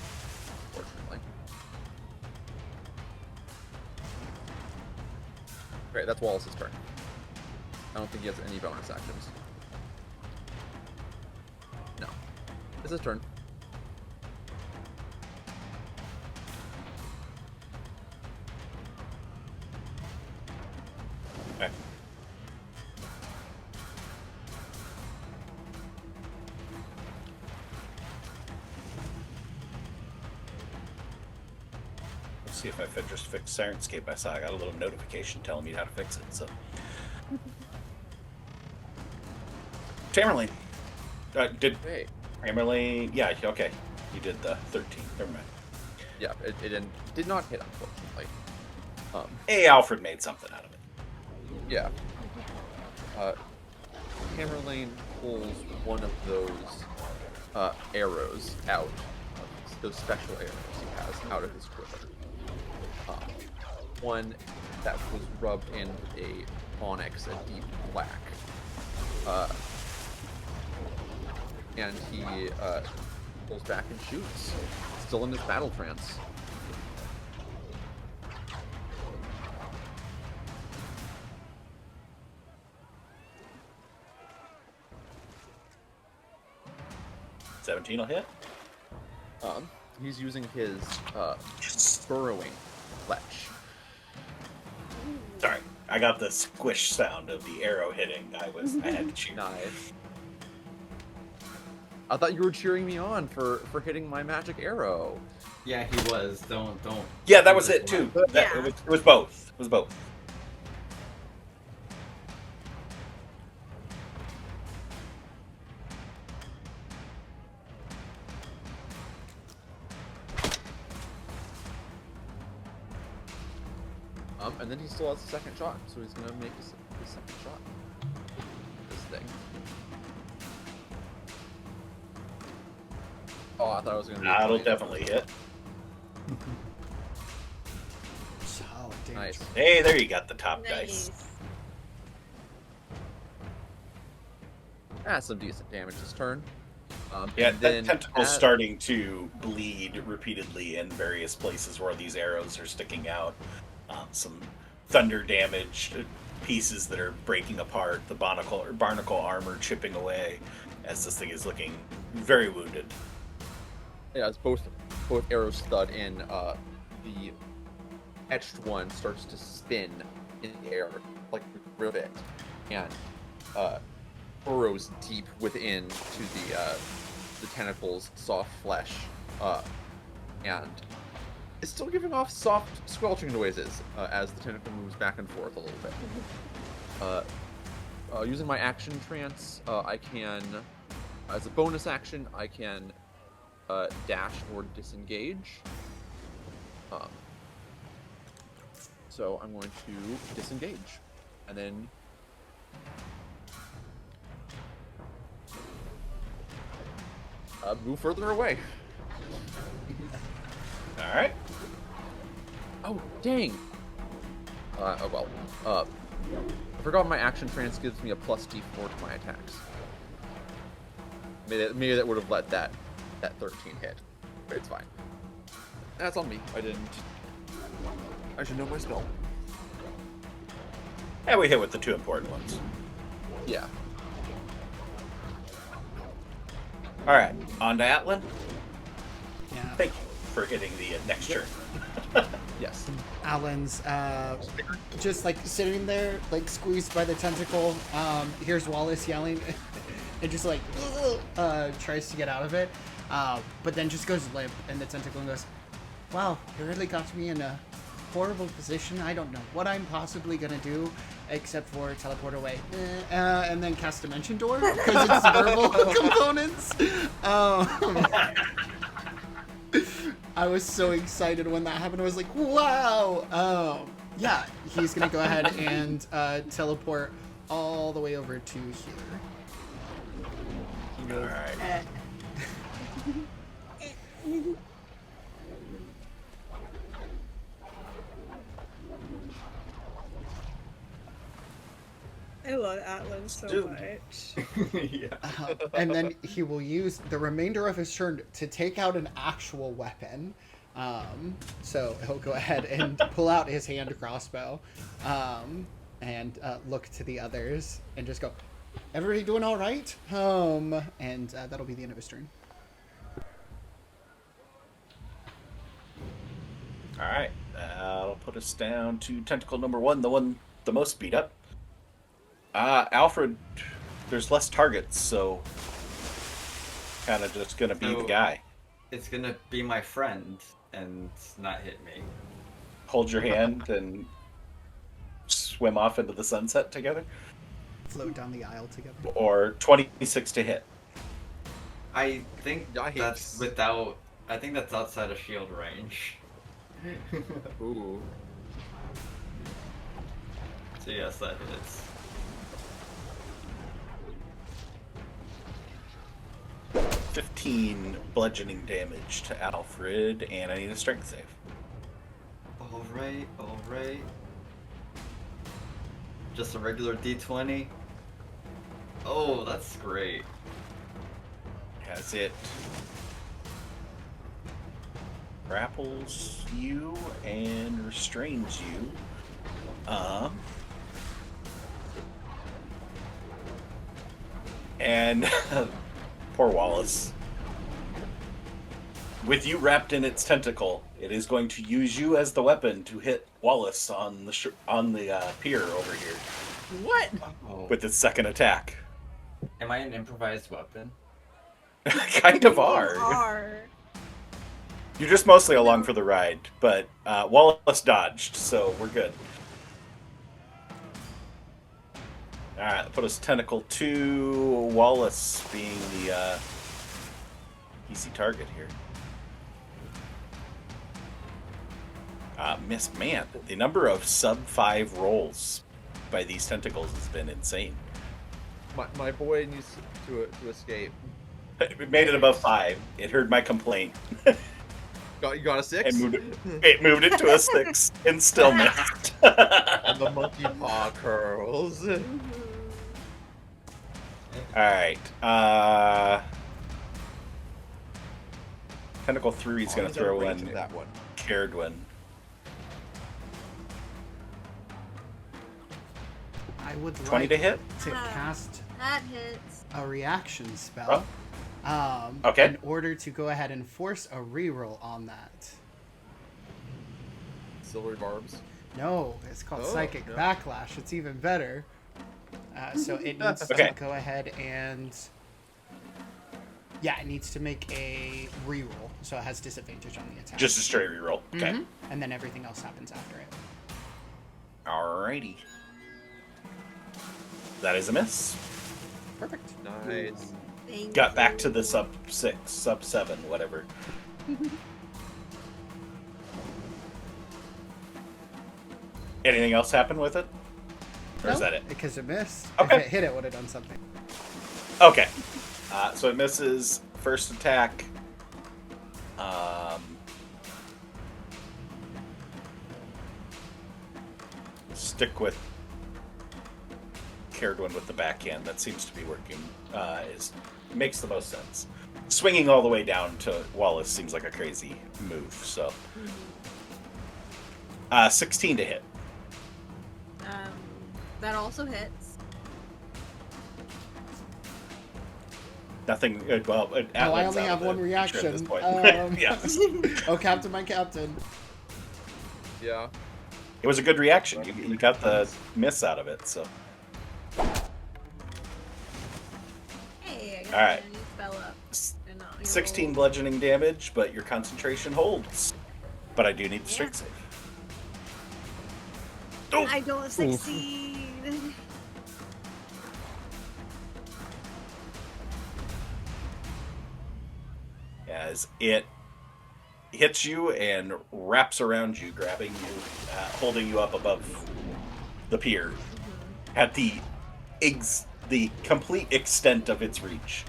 fortunately. Great, that's Wallace's turn. I don't think he has any bonus actions. No. It's his turn. Okay. Let's see if I just fix Sirenscape. I saw I got a little notification telling me how to fix it. So, Tamerlane. Did Hey. Tamerlane? Yeah. Okay. You did the 13. Never mind. Yeah, it did not hit, unfortunately. Hey, Alfred made something out of it. Yeah. Tamerlane pulls one of those arrows out, those special arrows he has out of his quiver. One that was rubbed in a onyx, a deep black. And he pulls back and shoots, still in his battle trance. $17 will hit. He's using his burrowing fletch. Sorry, I got the squish sound of the arrow hitting. I had to cheer. Nice. I thought you were cheering me on for hitting my magic arrow. Yeah, he was. Don't. Yeah, that was it too. Yeah. It was both. It was both. And then he still has a second shot, so he's gonna make his second shot. This thing. Oh, I thought it was gonna be. That'll definitely hit. Solid damage. Nice. Hey, there you got the top Nice. dice. That's some decent damage this turn. Yeah, and that then tentacle's starting to bleed repeatedly in various places where these arrows are sticking out. Some thunder damage, pieces that are breaking apart, the barnacle armor chipping away as this thing is looking very wounded. Yeah, it's both arrows thud, and the etched one starts to spin in the air like a rivet, and burrows deep within to the tentacle's soft flesh, and it's still giving off soft squelching noises as the tentacle moves back and forth a little bit. Using my action trance, I can, as a bonus action, I can dash or disengage. So I'm going to disengage, and then move further away. All right. Oh, dang! I forgot my action trance gives me a plus D4 to my attacks. Maybe that would have let that 13 hit, but it's fine. That's on me. I should know my spell. Yeah, we hit with the two important ones. Yeah. All right, on to Atlan. Yeah. Thank you for hitting the next turn. Yes. Alan's just like sitting there, like squeezed by the tentacle. Here's Wallace yelling, and just like tries to get out of it, but then just goes limp, and the tentacle goes, "Wow, you really got me in a horrible position. I don't know what I'm possibly gonna do except for teleport away, and then cast Dimension Door because it's verbal components." I was so excited when that happened. I was like, wow. Yeah, he's going to go ahead and teleport all the way over to here. All right. I love Atlan so Dude. much. Yeah. And then he will use the remainder of his turn to take out an actual weapon. So he'll go ahead and pull out his hand crossbow and look to the others and just go, "Everybody doing all right?" And that'll be the end of his turn. All right. That'll put us down to tentacle number one, the most beat up. Alfred, there's less targets, so kind of just gonna be the guy. It's gonna be my friend and not hit me. Hold your hand and swim off into the sunset together. Float down the aisle together. Or 26 to hit. I think Yikes. that's without. I think that's outside of shield range. Ooh. So yes, that hits. 15 bludgeoning damage to Alfred, and I need a strength save. All right. Just a regular D20. Oh, that's great. Has it grapples you and restrains you. And poor Wallace. With you wrapped in its tentacle, it is going to use you as the weapon to hit Wallace on the pier over here What? Oh. with its second attack. Am I an improvised weapon? Kind of are. You're just mostly along for the ride, but Wallace dodged, so we're good. Alright, put us tentacle 2, Wallace being the easy target here. Miss, man, the number of sub-5 rolls by these tentacles has been insane. My boy needs to escape. It made it above 5. It heard my complaint. You got a 6? It moved it to a 6 and still missed. And the monkey paw curls. Alright. Tentacle 3 is going to throw one. That one. Cared one. I would 20 like to hit? to cast That hits. a reaction spell. Okay. In order to go ahead and force a reroll on that. Silvery barbs. No, it's called Oh, Psychic no. Backlash. It's even better. So it needs Okay. to go ahead and... Yeah, it needs to make a reroll. So it has disadvantage on the attack. Just a straight reroll. Okay. Mhm. And then everything else happens after it. Alrighty. That is a miss. Perfect. Nice. Thank Got back you. to the sub 6, sub 7, whatever. Anything else happen with it? Or is Nope, that it? Because it missed. Okay. If it hit, it would have done something. Okay. So it misses first attack. Stick with Cared one with the backhand. That seems to be working. Makes the most sense. Swinging all the way down to Wallace seems like a crazy move. So 16 to hit. That also hits. Nothing. Well, Oh, I only have one reaction. At this point. Yes. Oh, Captain, my Captain. Yeah. It was a good reaction. You got the miss out of it. So Hey, I got All right. a new spell up. And not your 16 roll. bludgeoning damage, but your concentration holds. But I do need the strength save. Oh! I don't succeed. As it hits you and wraps around you, grabbing you, holding you up above the pier at the complete extent of its reach.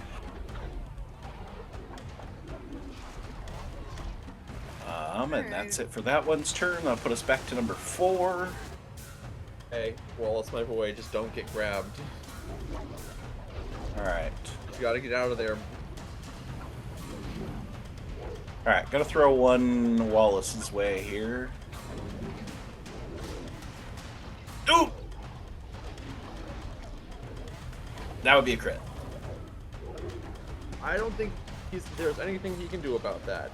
And that's it for that one's turn. I'll put us back to number 4. Hey, Wallace, my boy, just don't get grabbed. All right. You gotta get out of there. All right, gonna throw one Wallace's way here. Ooh! That would be a crit. I don't think there's anything he can do about that.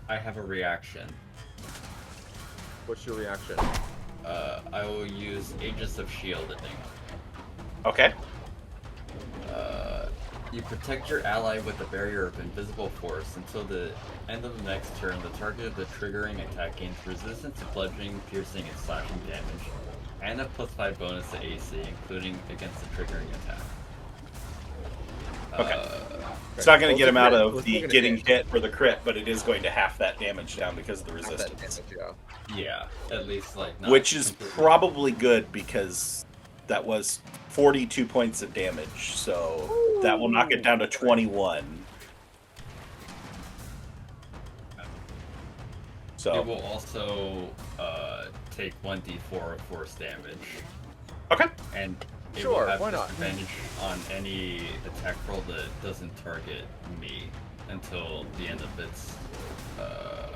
I have a reaction. What's your reaction? I will use Aegis of Shielding. Okay. You protect your ally with a barrier of invisible force until the end of the next turn. The target of the triggering attack gains resistance to bludgeoning, piercing, and slashing damage, and a +5 bonus to AC, including against the triggering attack. Okay. It's not going to get him out of Let's the look at it getting again. hit or the crit, but it is going to half that damage down because of the Half that resistance. damage, yeah. Yeah, at least like. Not Which is completely- probably good because that was 42 points of damage, so that will knock it down to 21. It So, will also take 1d4 of force damage, okay. and it Sure, will have why not? disadvantage on any attack roll that doesn't target me until the end of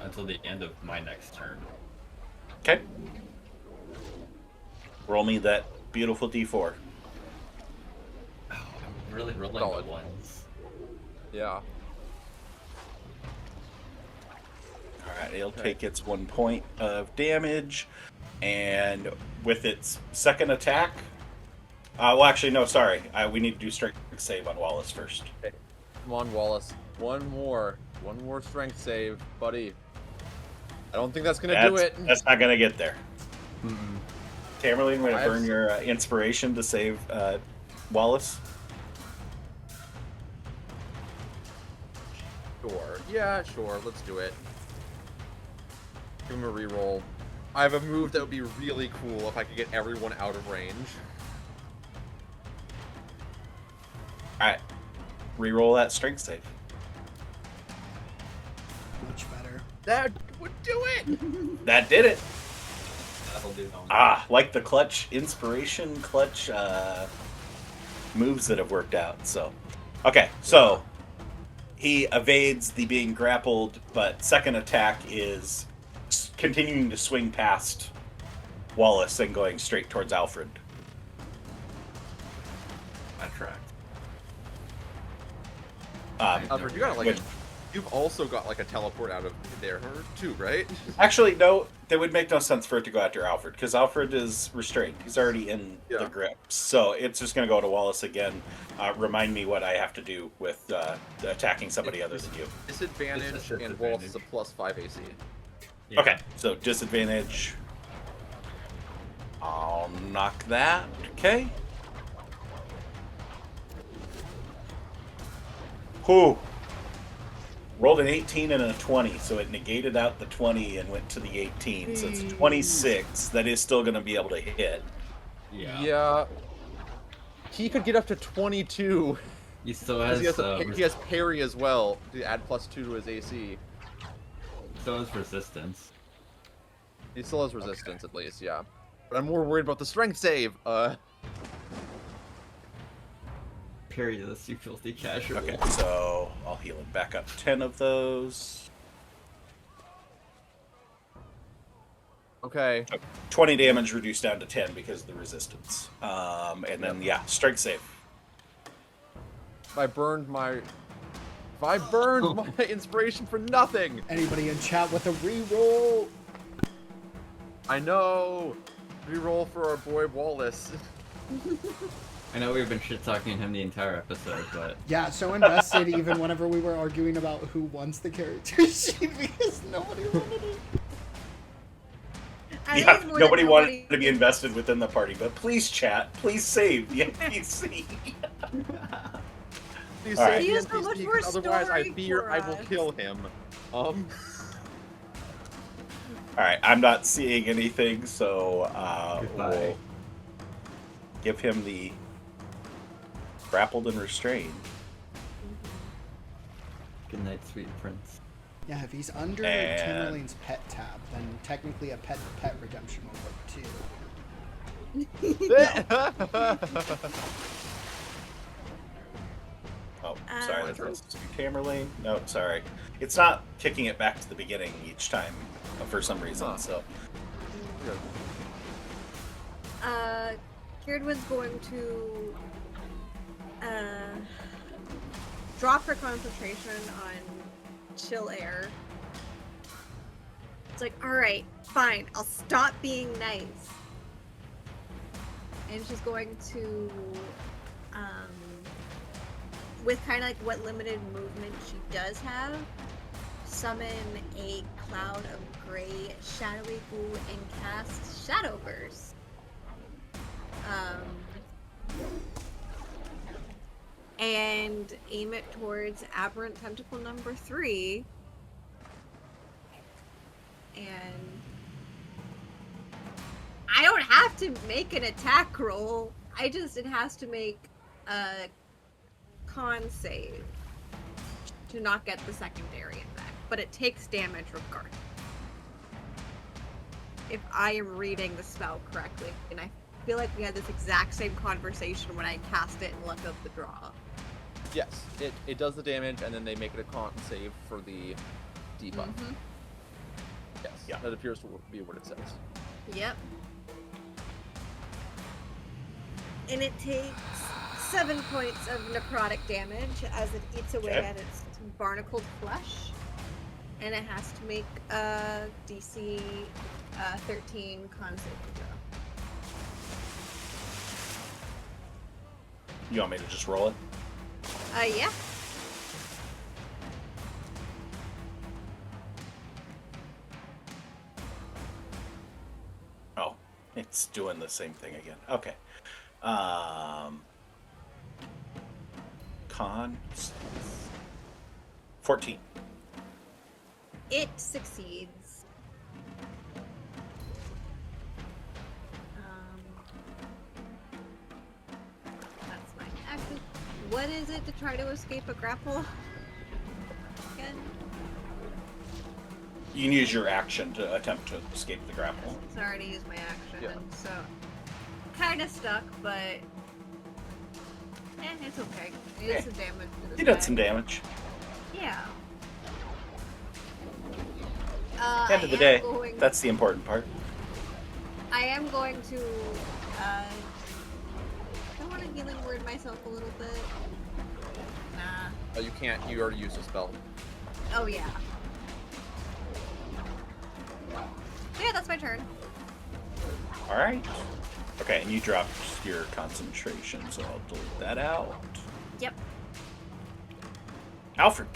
until the end of my next turn. Okay. Roll me that beautiful d4. Oh, I'm really rolling Solid. the ones. Yeah. Alright, it'll take its 1 point of damage, and with its second attack... well, actually, no, sorry. We need to do strength save on Wallace first. Come on, Wallace. One more strength save, buddy. I don't think that's gonna do it. That's not going to get there. Tamerlane, going to I've- burn your inspiration to save Wallace. Sure. Yeah, sure. Let's do it. Give him a reroll. I have a move that would be really cool if I could get everyone out of range. Alright. Reroll that strength save. Much better. That would do it! That did it! That'll do. Like the clutch inspiration, clutch moves that have worked out. So, okay, so he evades the being grappled, but second attack is continuing to swing past Wallace and going straight towards Alfred. I tracked. Alfred, you got like which- you've also got like a teleport out of there too, right? Actually, no, that would make no sense for it to go after Alfred, because Alfred is restrained. He's already in the grip. So it's just going to go to Wallace again. Remind me what I have to do with attacking somebody other than you. Disadvantage, and Wallace is a +5 AC. Yeah. Okay, so disadvantage. I'll knock that. Okay. Whew. Rolled an 18 and a 20, so it negated out the 20 and went to the 18. So it's 26. That is still going to be able to hit. Yeah. He could get up to 22. He still 'Cause has he has parry as well to add +2 to his AC. still has resistance. He still has resistance at least, yeah. But I'm more worried about the strength save. Parry this, you filthy casual. Okay, so I'll heal him back up 10 of those. Okay. 20 damage reduced down to 10 because of the resistance. And then, yeah, strength save. If I burned my inspiration for nothing. Anybody in chat with a reroll? I know. Reroll for our boy Wallace. I know we've been shit-talking him the entire episode, but Yeah, so invested even whenever we were arguing about who wants the character sheet because nobody wanted it. I think Yeah, it's more nobody that wanted to be invested within the party, but please chat, please save the NPC. Please All save right. the He has so NPC, much 'cause more otherwise I story fear for I will us. kill him. Alright, I'm not seeing anything, so Goodbye. we'll give him the grappled and restrained. good night, sweet prince. Yeah, if he's under And- Tamerlane's pet tab, then technically a pet redemption will work too. Oh, sorry, Um, that's supposed to be Tamerlane. No, sorry. It's not kicking it back to the beginning each time for some reason, Huh. so. Kieran going to drop her concentration on chill air. It's like, alright, fine, I'll stop being nice. And she's going to, with kind of like what limited movement she does have, summon a cloud of gray, shadowy goo and cast Shadow Burst. And aim it towards Aberrant Tentacle number 3. And I don't have to make an attack roll. It has to make a con save to not get the secondary effect. But it takes damage regardless. If I am reading the spell correctly, and I feel like we had this exact same conversation when I cast it and looked up the draw. Yes, it does the damage, and then they make it a con save for the debuff. Yes, Yeah. that appears to be what it says. Yep. And it takes 7 points of necrotic damage as it eats away Okay. at its barnacled flesh. And it has to make a DC 13 con saving throw. You want me to just roll it? Yeah. Oh, it's doing the same thing again. Okay. Con 14. It succeeds. That's my action. What is it to try to escape a grapple? Again? You can use your action to attempt to escape the grapple. So I already used my action, Yeah. so kind of stuck, but it's okay. It did some damage to this He did guy. some damage. Yeah. End of the day, that's the important part. I am going to. I want to healing word myself a little bit. Nah. Oh, you can't. You already used a spell. Oh yeah. Yeah, that's my turn. All right. Okay, and you dropped your concentration, so I'll delete that out. Yep. Alfred,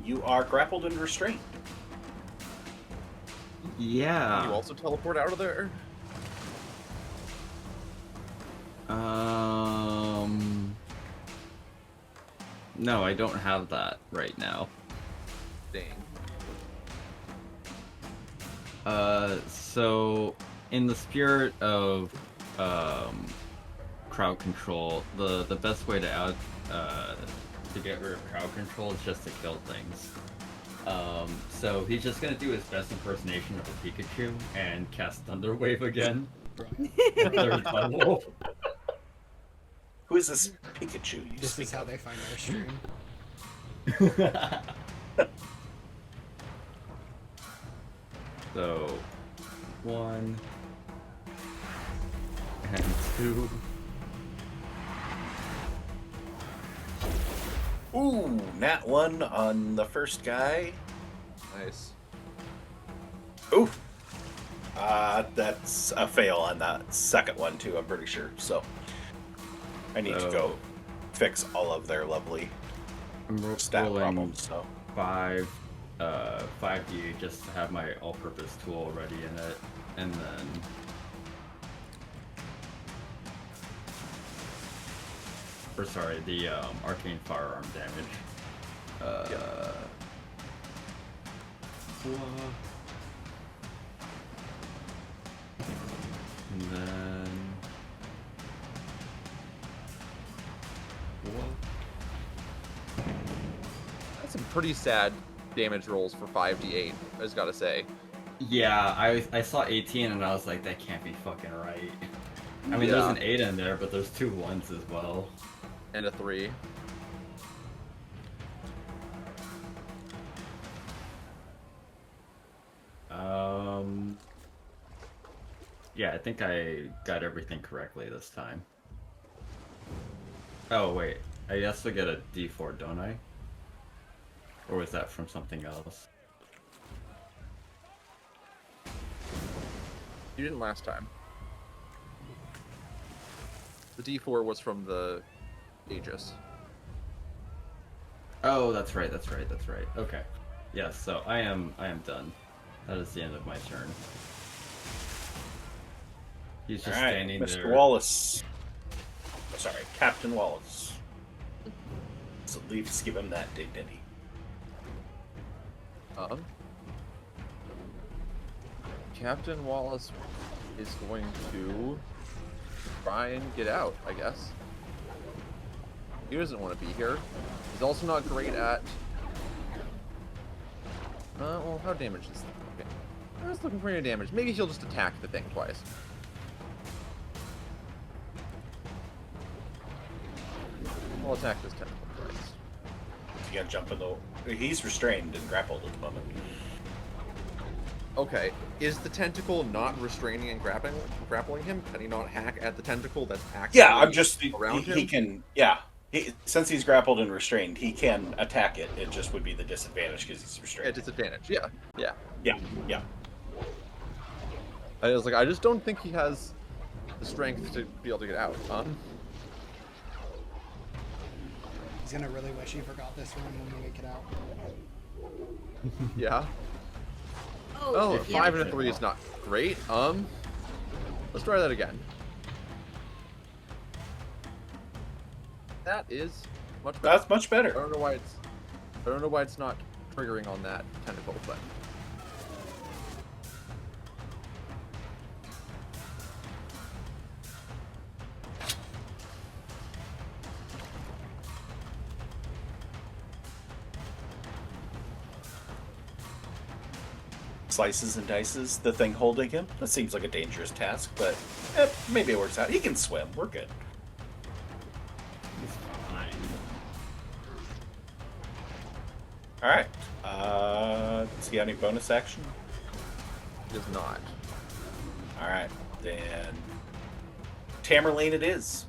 you are grappled and restrained. Yeah. You also teleport out of there. No, I don't have that right now. Dang. So in the spirit of crowd control, the best way to get rid of crowd control is just to kill things. So he's just gonna do his best impersonation of a Pikachu and cast Thunder Wave again. at third level. Who is this Pikachu you This speak is how of? they find our stream. So 1 and 2. Ooh, nat 1 on the first guy. Nice. Ooh. That's a fail on that second one too, I'm pretty sure. So I need to go fix all of their lovely I'm stat rolling problems. So 5d8 just to have my all-purpose tool already in it, and then the arcane firearm damage. And then That's some pretty sad damage rolls for 5d8, I just gotta say. yeah, I saw 18 and I was like, that can't be fucking right. I mean, there's Yeah. an 8 in there, but there's 2 1s as well. And a 3. Yeah, I think I got everything correctly this time. Oh, wait. I also get a D4, don't I? Or was that from something else? You didn't last time. The D4 was from the Aegis. Oh, that's right. Okay. Yes, so I am done. That is the end of my turn. He's just all right, standing Mr. there. Wallace. Sorry, Captain Wallace. So at least give him that dignity. Captain Wallace is going to try and get out, I guess. He doesn't want to be here. He's also not great at... well, how damage is that? Okay. I was looking for any damage. Maybe he'll just attack the thing twice. I'll attack this tentacle twice. You gotta jump in the... He's restrained and grappled at the moment. Okay, is the tentacle not restraining and grappling him? Can he not hack at the tentacle that's actually Yeah, I'm just... around he him? can... Yeah. Since he's grappled and restrained, he can attack it. It just would be the disadvantage because he's At restrained. disadvantage, yeah. Yeah. I was like, I just don't think he has the strength to be able to get out. He's gonna really wish he forgot this one when we make it out. Yeah. Oh, Oh, 5 and a 3 is not great. Let's try that again. That is much better. That's much I better. don't know why I don't know why it's not triggering on that tentacle, but... Slices and dices the thing holding him. That seems like a dangerous task, but maybe it works out. He can swim. We're good. He's fine. All right. Does he have any bonus action? It is not. All right. Then Tamerlane it is.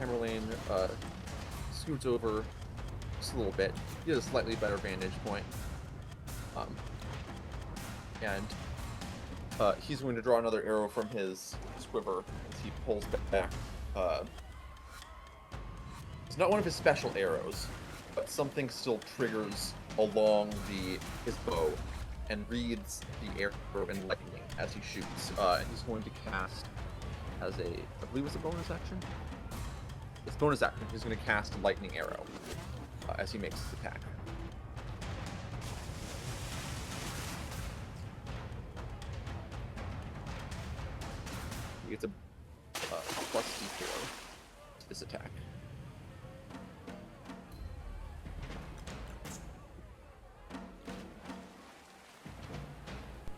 Tamerlane scoots over just a little bit. He has a slightly better vantage point. And he's going to draw another arrow from his quiver as he pulls back. It's not one of his special arrows, but something still triggers along his bow and reads the arrow in lightning as he shoots. And he's going to cast as I believe it's a bonus action? It's bonus action. He's going to cast a lightning arrow as he makes his attack. He gets a plus D4 to this attack.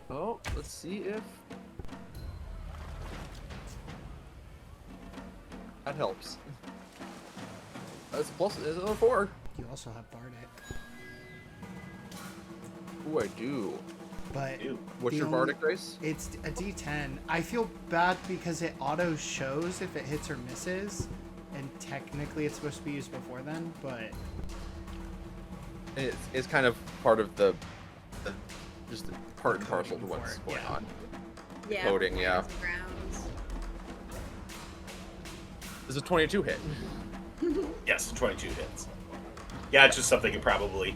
Oh, let's see if that helps. That's plus. There's another 4. You also have Bardic. Ooh, I do. But What's the your only- Bardic race? It's a D10. I feel bad because it auto shows if it hits or misses, and technically it's supposed to be used before then, but It's kind of part of the just part and parcel to coding what's for it, going yeah. on. Yeah. Coding, yeah. plans and grounds. There's a 22 hit. Yes, 22 hits. Yeah, it's just something you probably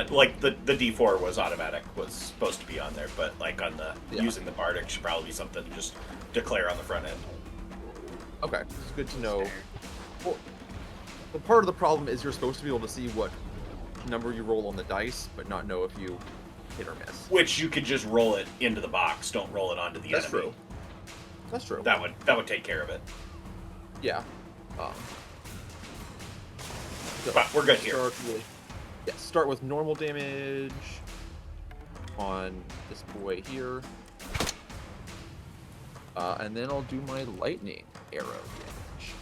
like the D4 was automatic, was supposed to be on there, but like on the using the Bardic should probably be something to just declare on the front end. Okay, it's good to know. Well, part of the problem is you're supposed to be able to see what number you roll on the dice, but not know if you hit or miss. Which you could just roll it into the box. Don't roll it onto the That's enemy. true. That's true. That would take care of it. Yeah. So But we're good here. Start with normal damage on this boy here. And then I'll do my lightning arrow damage.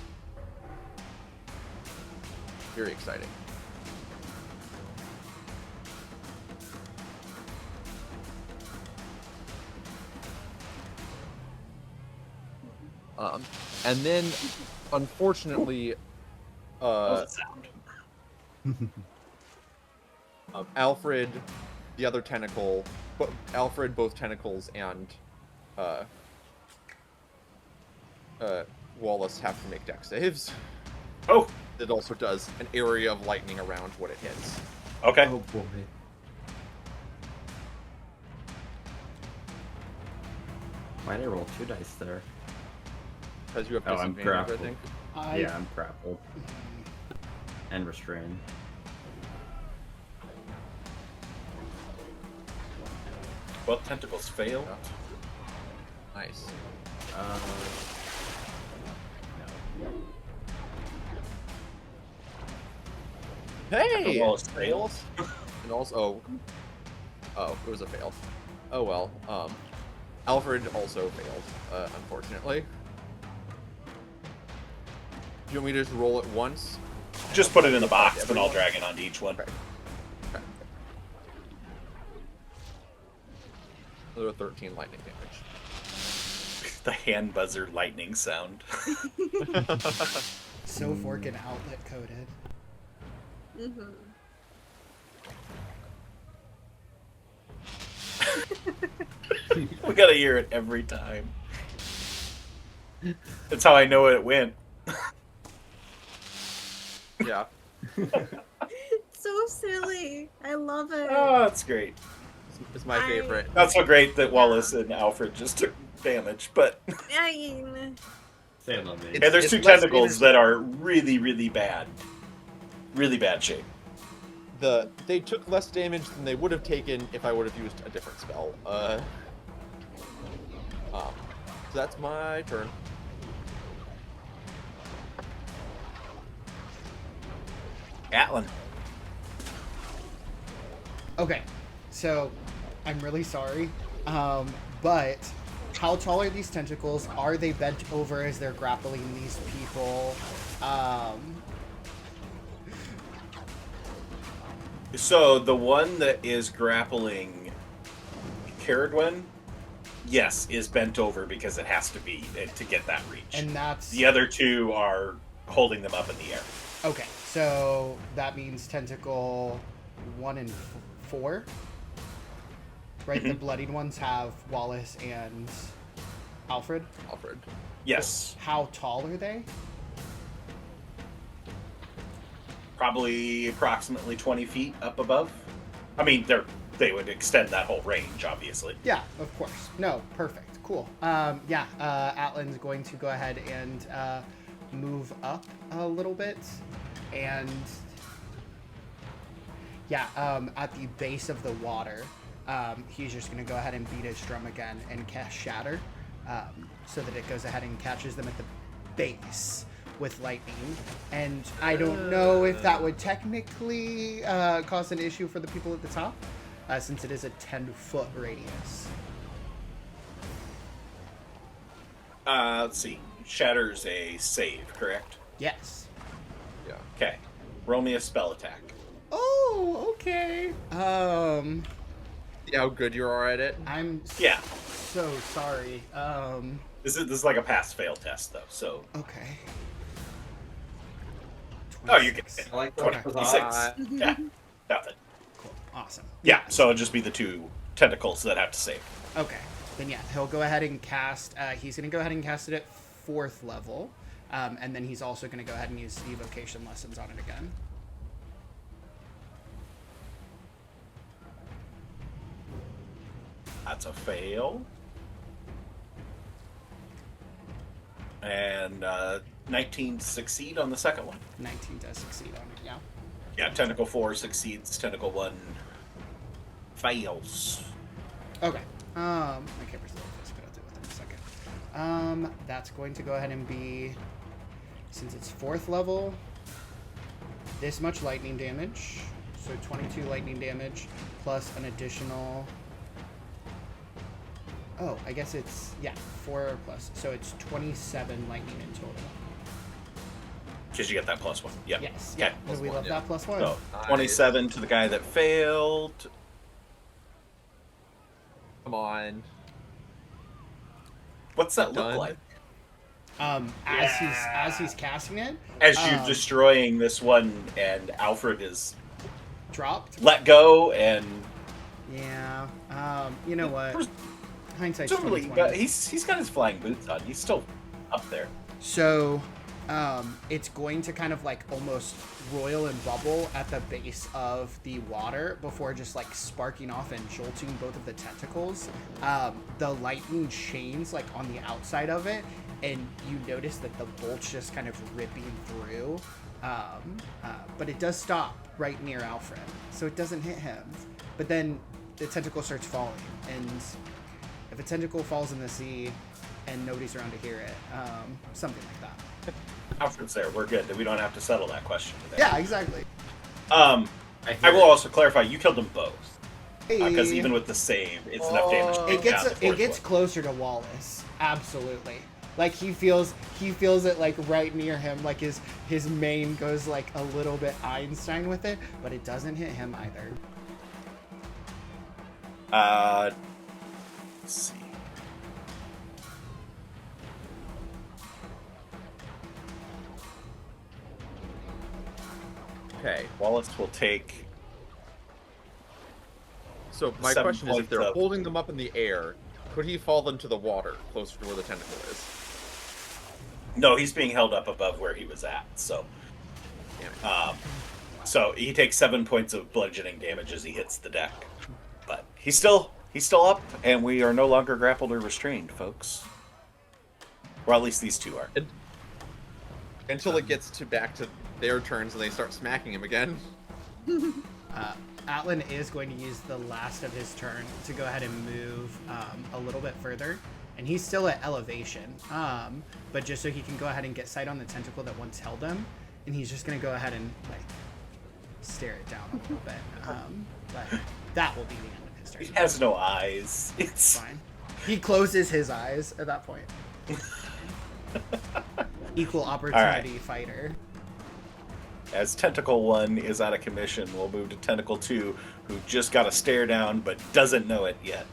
Very exciting. And then, unfortunately, How's it sound? Alfred, the other tentacle, Alfred, both tentacles, and Wallace have to make dex saves. Oh, It also does an area of lightning around what it hits. okay. Oh boy. Why'd I roll 2 dice there? Because you have Oh, I'm disadvantage, I grappled. think. Yeah, I'm grappled. And restrained. Well, tentacles fail. Nice. No. Hey! Wallace fails. And also, it was a fail. Oh well. Alfred also failed, unfortunately. Do you want me to just roll it once? Just put it in the box, but I'll drag it onto each one. Okay. Another 13 lightning damage. The hand buzzer lightning sound. so fork and outlet coded. Mm-hmm. We gotta hear it every time. That's how I know it went. Yeah. So silly. I love it. Oh, that's great. It's my favorite. Not so great that Wallace and Alfred just took damage, but I mean, Stand on me. and there's It's two less tentacles damage- that are really, really bad. Really bad shape. They took less damage than they would have taken if I would have used a different spell. So that's my turn. Atlan. Okay, so I'm really sorry, but how tall are these tentacles? Are they bent over as they're grappling these people? So the one that is grappling Caradwen, yes, is bent over because it has to be to get that reach. And that's The other two are holding them up in the air. okay. So that means tentacle 1 and 4, right? The bloodied ones have Wallace and Alfred. Alfred. Yes, How tall are they? probably approximately 20 feet up above. I mean, they would extend that whole range, obviously. Yeah, of course. No, perfect. Cool. Atlan's going to go ahead and move up a little bit. And at the base of the water, he's just going to go ahead and beat his drum again and cast Shatter so that it goes ahead and catches them at the base with lightning. And I don't know if that would technically cause an issue for the people at the top, since it is a 10-foot radius. Let's see. Shatter's a save, correct? Yes. Yeah. Okay. Roll me a spell attack. Oh, okay. See how good you are at it? I'm Yeah. so sorry. This is like a pass-fail test, though, so... Okay. Oh, you get 26. it. I like Okay. 26. Yeah, nothing. Cool. Awesome. Yeah, so it'll just be the two tentacles that have to save. Okay. Then yeah, he'll go ahead and cast. He's going to go ahead and cast it at 4th level, and then he's also going to go ahead and use the evocation lessons on it again. That's a fail. And 19 succeed on the second one. 19 does succeed on it. Yeah. Yeah, Tentacle 4 succeeds, Tentacle 1 fails. Okay. My camera's a little close, but I'll deal with it in a second. That's going to go ahead and be, since it's 4th level, this much lightning damage. So 22 lightning damage plus an additional. Oh, I guess it's 4 plus. So it's 27 lightning in total. Because you get that +1. Yep. Yes. Okay. Because we love that +1. So 27 to the guy that failed. Come on. What's that Done. look like? As he's casting it, As you're destroying this one, and Alfred is dropped. let go, and Yeah. You know what? Hindsight's presumably, 20/20. he's got his flying boots on. He's still up there. So, it's going to kind of like almost roil and bubble at the base of the water before just like sparking off and jolting both of the tentacles. The lightning chains like on the outside of it, and you notice that the bolt's just kind of ripping through. But it does stop right near Alfred, so it doesn't hit him. But then the tentacle starts falling, and if a tentacle falls in the sea and nobody's around to hear it, something like that. Alfred's there. We're good. We don't have to settle that question today. Yeah, exactly. I will also clarify. You killed them both because Hey. even with the save, it's enough damage. To It take gets down the it fourth gets one. closer to Wallace. Absolutely. Like he feels it like right near him. Like his mane goes like a little bit Einstein with it, but it doesn't hit him either. Let's see. Okay. Wallace will take. So my 7 question is, if points they're of- holding them up in the air, could he fall into the water closer to where the tentacle is? No, he's being held up above where he was at. So, so he takes 7 points of bludgeoning damage as he hits the deck, but He's still up, and we are no longer grappled or restrained, folks. Well, at least these two are. Until it gets back to their turns and they start smacking him again. Atlan is going to use the last of his turn to go ahead and move a little bit further. And he's still at elevation, but just so he can go ahead and get sight on the tentacle that once held him. And he's just going to go ahead and, like, stare it down a little bit. But that will be the end of his turn. He has no eyes. It's Fine. He closes his eyes at that point. Equal opportunity fighter. As Tentacle 1 is out of commission, we'll move to Tentacle 2, who just got a stare down but doesn't know it yet.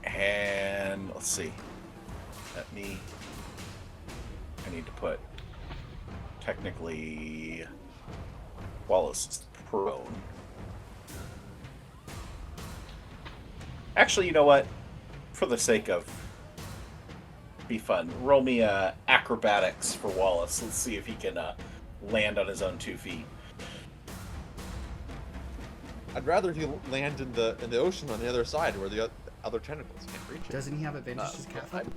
And let's see. I need to put technically Wallace is prone. Actually, you know what? For the sake of be fun, roll me acrobatics for Wallace. Let's see if he can land on his own 2 feet. I'd rather he land in the ocean on the other side where the other tentacles can't reach it. Doesn't he have advantage as Catfight?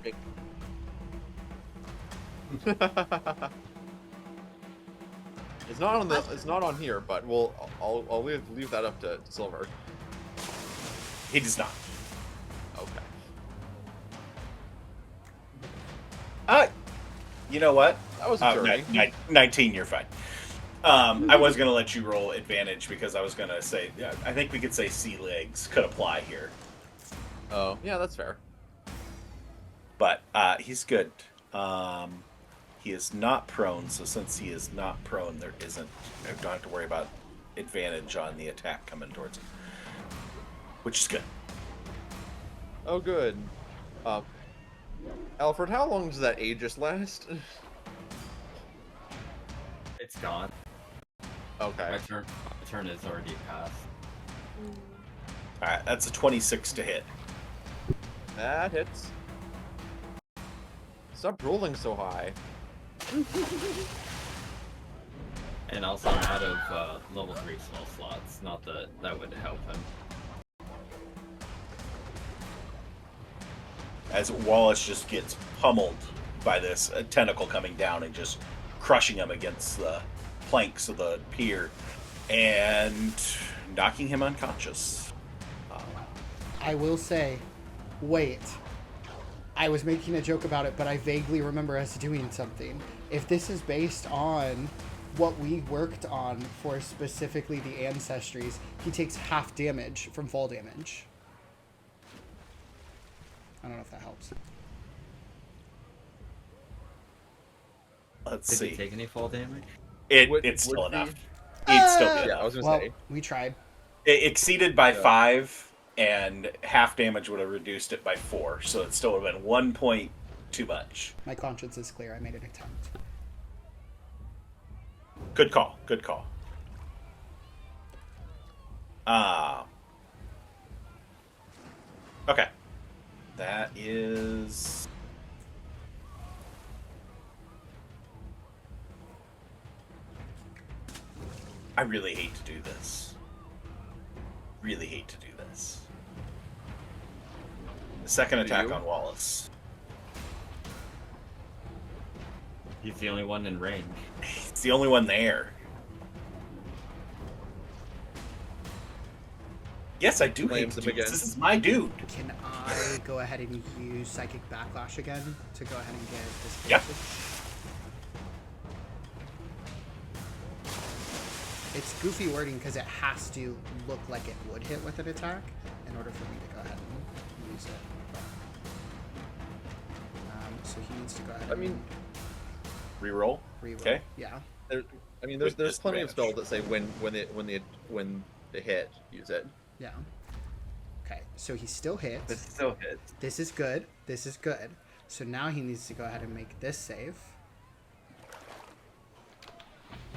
It's not on it's not on here, but I'll leave that up to Silver. He does not. Okay. You know what? That was a journey. 19, you're fine. I was going to let you roll advantage because I was going to say, yeah, I think we could say sea legs could apply here. Oh, yeah, that's fair. But he's good. He is not prone, so since he is not prone, I don't have to worry about advantage on the attack coming towards him. Which is good. Oh, good. Alfred, how long does that Aegis last? It's gone. Okay. My turn is already passed. Alright, that's a 26 to hit. That hits. Stop rolling so high. And also I'm out of level 3 spell slots. Not that would help him. As Wallace just gets pummeled by this tentacle coming down and just crushing him against the planks of the pier and knocking him unconscious. I will say, wait. I was making a joke about it, but I vaguely remember us doing something. If this is based on what we worked on for specifically the ancestries, he takes half damage from fall damage. I don't know if that helps. Let's Did see. he take any fall damage? It's still enough. It's still good. Yeah, I was gonna Well, say. we tried. It exceeded by 5, and half damage would have reduced it by 4, so it still would have been 1 point too much. My conscience is clear. I made an attempt. Good call. Good call. Okay. That is... I really hate to do this. Really hate to do this. The second attack on Wallace. He's the only one in range. It's the only one there. Yes, I do hate Flames to him do this. again. This is my dude. Can I go ahead and use Psychic Backlash again to go ahead and get this? Yep. It's goofy wording because it has to look like it would hit with an attack in order for me to go ahead and use it. So he needs to go ahead. I mean, Reroll. reroll. Okay. Yeah. There's plenty of spells that say when they hit, use it. Yeah. Okay. So he still hits. But still hits. This is good. This is good. So now he needs to go ahead and make this save.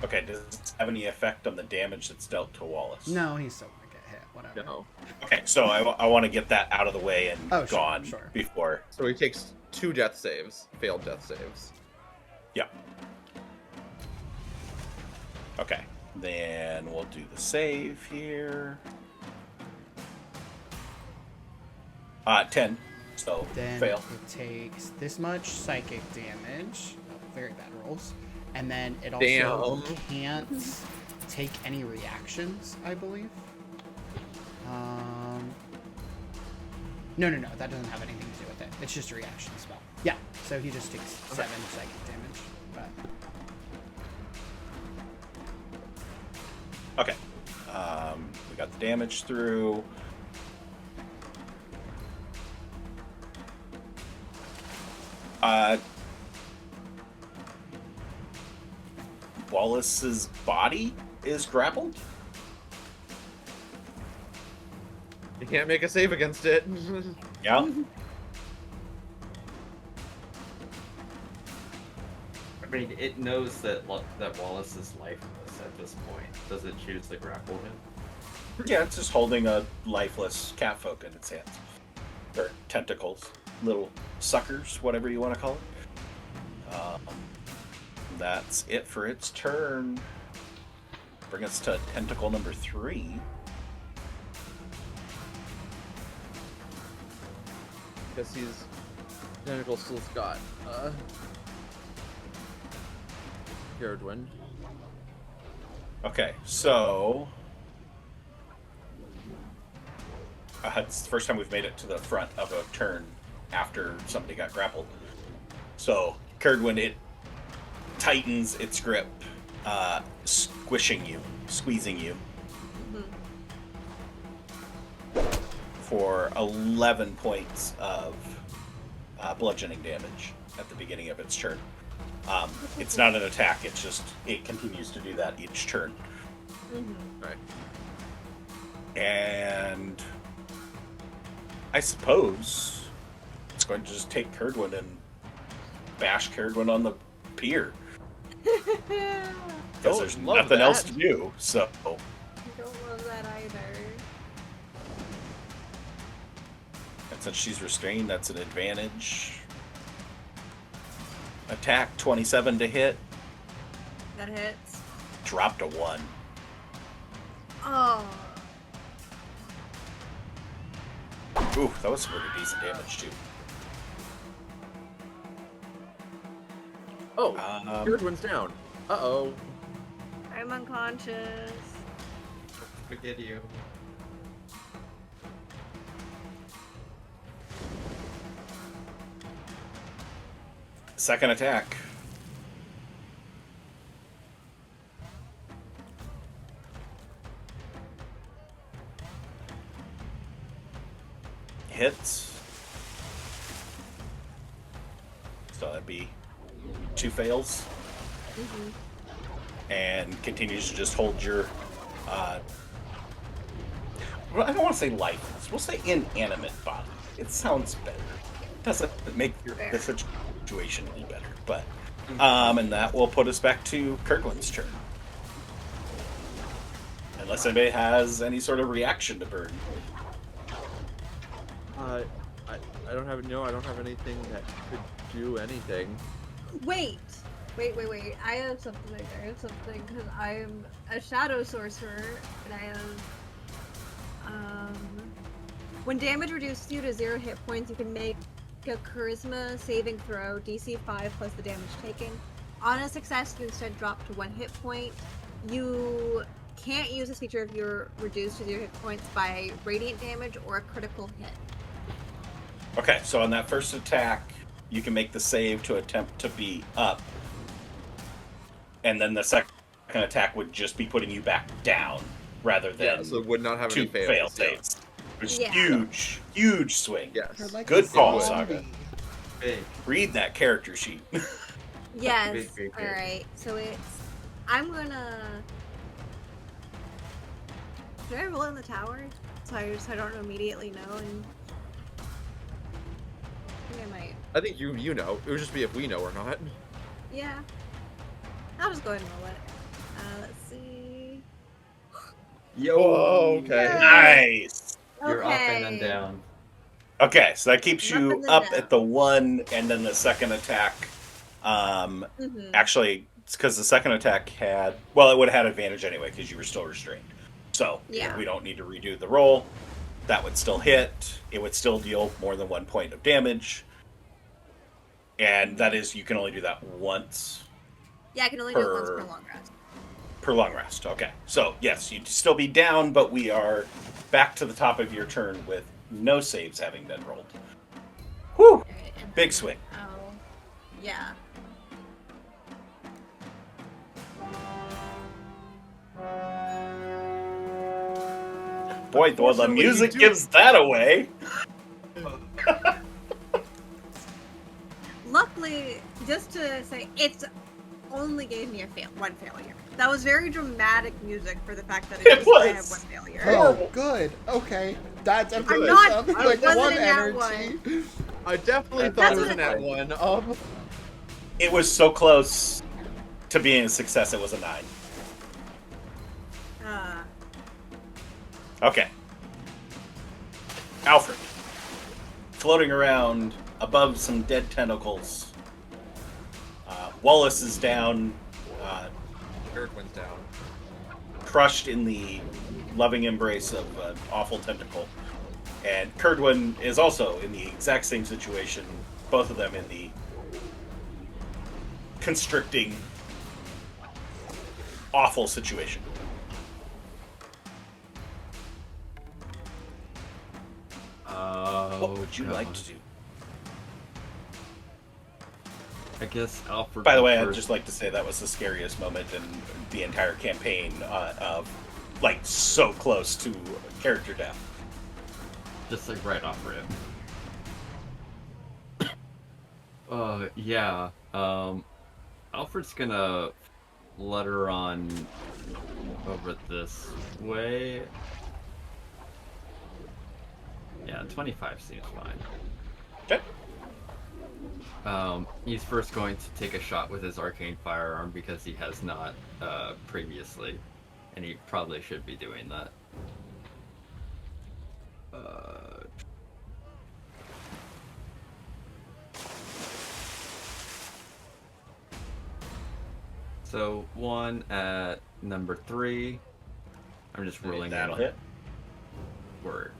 Okay, does it have any effect on the damage that's dealt to Wallace? No, he's still gonna get hit. Whatever. No. Okay, so I want to get that out of the way and Oh, sure, gone sure. before. So he takes 2 death saves, failed death saves. Yeah. Okay. Then we'll do the save here. 10. So Then fail. it takes this much psychic damage. Very bad rolls. And then it also Damn. can't take any reactions, I believe. No. That doesn't have anything to do with it. It's just a reaction spell. Yeah. So he just takes 7 psychic damage. But Okay. We got the damage through. Wallace's body is grappled. You can't make a save against it. Yeah. I mean, it knows that that Wallace is lifeless at this point. Does it choose to grapple him? Yeah, it's just holding a lifeless catfolk in its hands. Or tentacles. Little suckers, whatever you want to call it. That's it for its turn. Bring us to tentacle number 3. Guess he's tentacle still got Caradwin. Okay, so it's the first time we've made it to the front of a turn after somebody got grappled. So Caradwin, it tightens its grip, squishing you, squeezing you for 11 points of bludgeoning damage at the beginning of its turn. It's not an attack, it's just, it continues to do that each turn. Right. And I suppose it's going to just take Caradwin and bash Caradwin on the pier. Because there's Don't love nothing else that. to do, so... I don't love that either. And since she's restrained, that's an advantage. Attack 27 to hit, That hits. drop to 1. Oh. Ooh, that was some pretty decent damage too. Oh, Caradwin's down. Uh-oh. I'm unconscious. Forget you. Second attack. Hits. So that'd be 2 fails. And continues to just hold your well, I don't want to say lifeless. We'll say inanimate body. It sounds better. It doesn't make the situation any better. But and that will put us back to Kirkland's turn. Unless anybody has any sort of reaction to Burn. I don't have I don't have anything that could do anything. Wait. I have something. Because I am a shadow sorcerer, and I have when damage reduces you to 0 hit points, you can make a charisma saving throw, DC 5 plus the damage taken. On a success, you instead drop to 1 hit point. You can't use this feature if you're reduced to 0 hit points by radiant damage or a critical hit. Okay, so on that first attack, you can make the save to attempt to be up. And then the second attack would just be putting you back down rather than Yeah, so it would not have 2 any fails. fail saves. Which is Yeah. huge swing. Yes. Good call, zombie. Saga. Big. Read that character sheet. Yes. Big. All right. So it's. I'm gonna. Should I roll in the tower? So I don't immediately know. And I think I might. I think you know. It would just be if we know or not. Yeah. I'll just go ahead and roll it. Let's see. Yo. Oh, okay. Nice. You're up and then Okay. down. Okay, so that keeps Up you and then up down. at the 1, and then the second attack Mhm. actually because the second attack had, well, it would have had advantage anyway because you were still restrained. So Yeah. we don't need to redo the roll. That would still hit. It would still deal more than 1 point of damage. And that is, you can only do that once Yeah, I can only do it once per long rest. per long rest. Okay. So, yes, you'd still be down, but we are back to the top of your turn with no saves having been rolled. Whew! Alright, and Big then swing. Yeah. Boy, well, the Unfortunately, you music do- gives that away. Luckily, just to say, it's only gave me one failure. That was very dramatic music for the fact that It I was. have one failure. Oh, good. Okay. That definitely not- sounds it like wasn't one in that energy. I definitely That's thought it was what an at one. It was so close to being a success, it was a 9. Okay. Alfred. Floating around above some dead tentacles. Wallace is down, Erdwin's down. crushed in the loving embrace of an awful tentacle. And Curdwin is also in the exact same situation, both of them in the constricting, awful situation. What would you like to do? I guess Alfred. By the way, first. I'd just like to say that was the scariest moment in the entire campaign of, like, so close to character death. Just like right off rip. Yeah. Alfred's gonna flutter on over this way. Yeah, 25 seems fine. Okay. He's first going to take a shot with his arcane firearm because he has not previously, and he probably should be doing that. So one at number 3. I'm just rolling That'll in hit. word.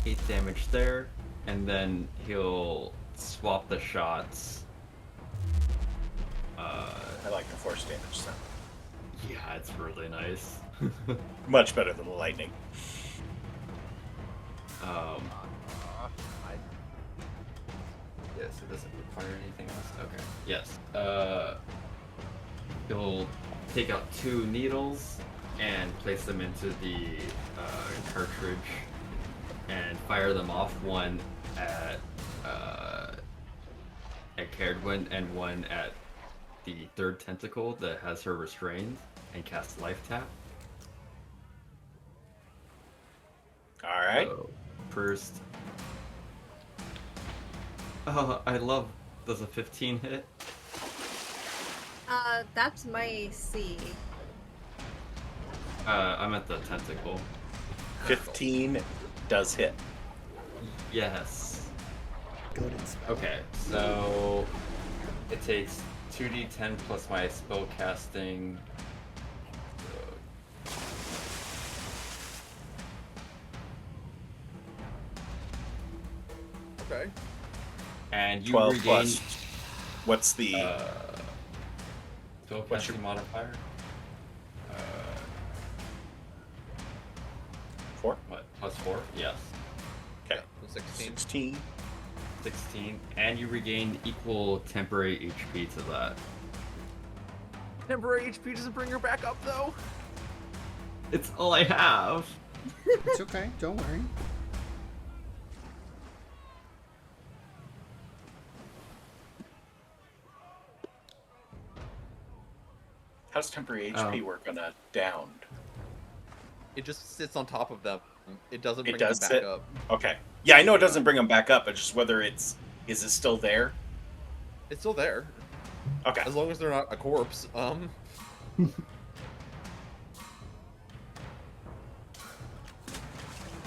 Eight damage there, and then he'll swap the shots. I like the force damage sound. Yeah, it's really nice. Much better than the lightning. Yes, it doesn't require anything else. Okay. Yes. He'll take out 2 needles and place them into the cartridge and fire them off. One at Cairdwin and one at the third tentacle that has her restrained, and cast Life Tap. All right. So, first. Oh, I love. Does a 15 hit? That's my C. I'm at the tentacle. 15 does hit. Yes. Good and spell. Okay, so it takes 2d10 plus my spell casting. Okay. And you 12 regain plus. What's the spell what's your- casting modifier. 4? What? Plus 4? Yes. Okay. 16. 16. 16, and you regain equal temporary HP to that. Temporary HP doesn't bring her back up though. It's all I have. It's okay. Don't worry. How's temporary HP work on a downed? It just sits on top of them. It doesn't It bring does them back sit? up. Okay. Yeah, I know it doesn't bring them back up, but just whether is it still there? It's still there. Okay. As long as they're not a corpse.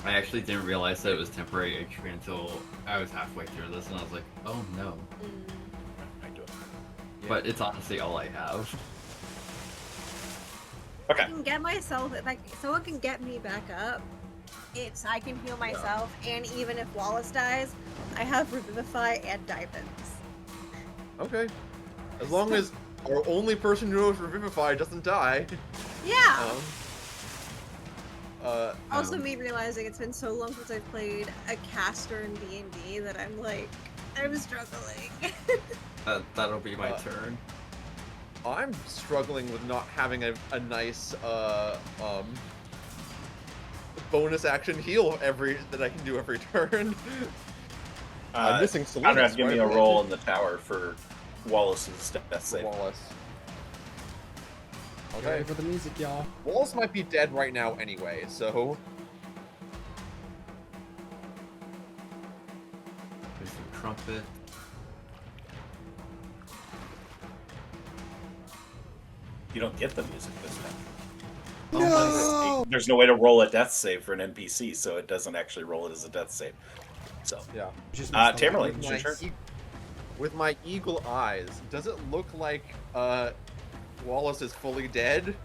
I actually didn't realize that it was temporary HP until I was halfway through this, and I was like, oh no. I do it. But it's honestly all I have. Okay. I can get myself, if someone can get me back up, I can heal myself, and even if Wallace dies, I have Revivify and Diamonds. Okay. As long as our only person who knows Revivify doesn't die. Yeah! Also, Um, me realizing it's been so long since I've played a caster in D&D that I'm struggling. That'll be my turn. I'm struggling with not having a nice bonus action heal that I can do every turn. I'm missing Selena's. Conrad, give me a right? roll in the tower for Wallace's death save. Wallace. Ready Okay. for the music, y'all. Wallace might be dead right now anyway, so There's some trumpet. You don't get the music this time. No! There's no way to roll a death save for an NPC, so it doesn't actually roll it as a death save. So, Just missed the Tamerlane, light. it's your turn. with my eagle eyes, does it look like Wallace is fully dead?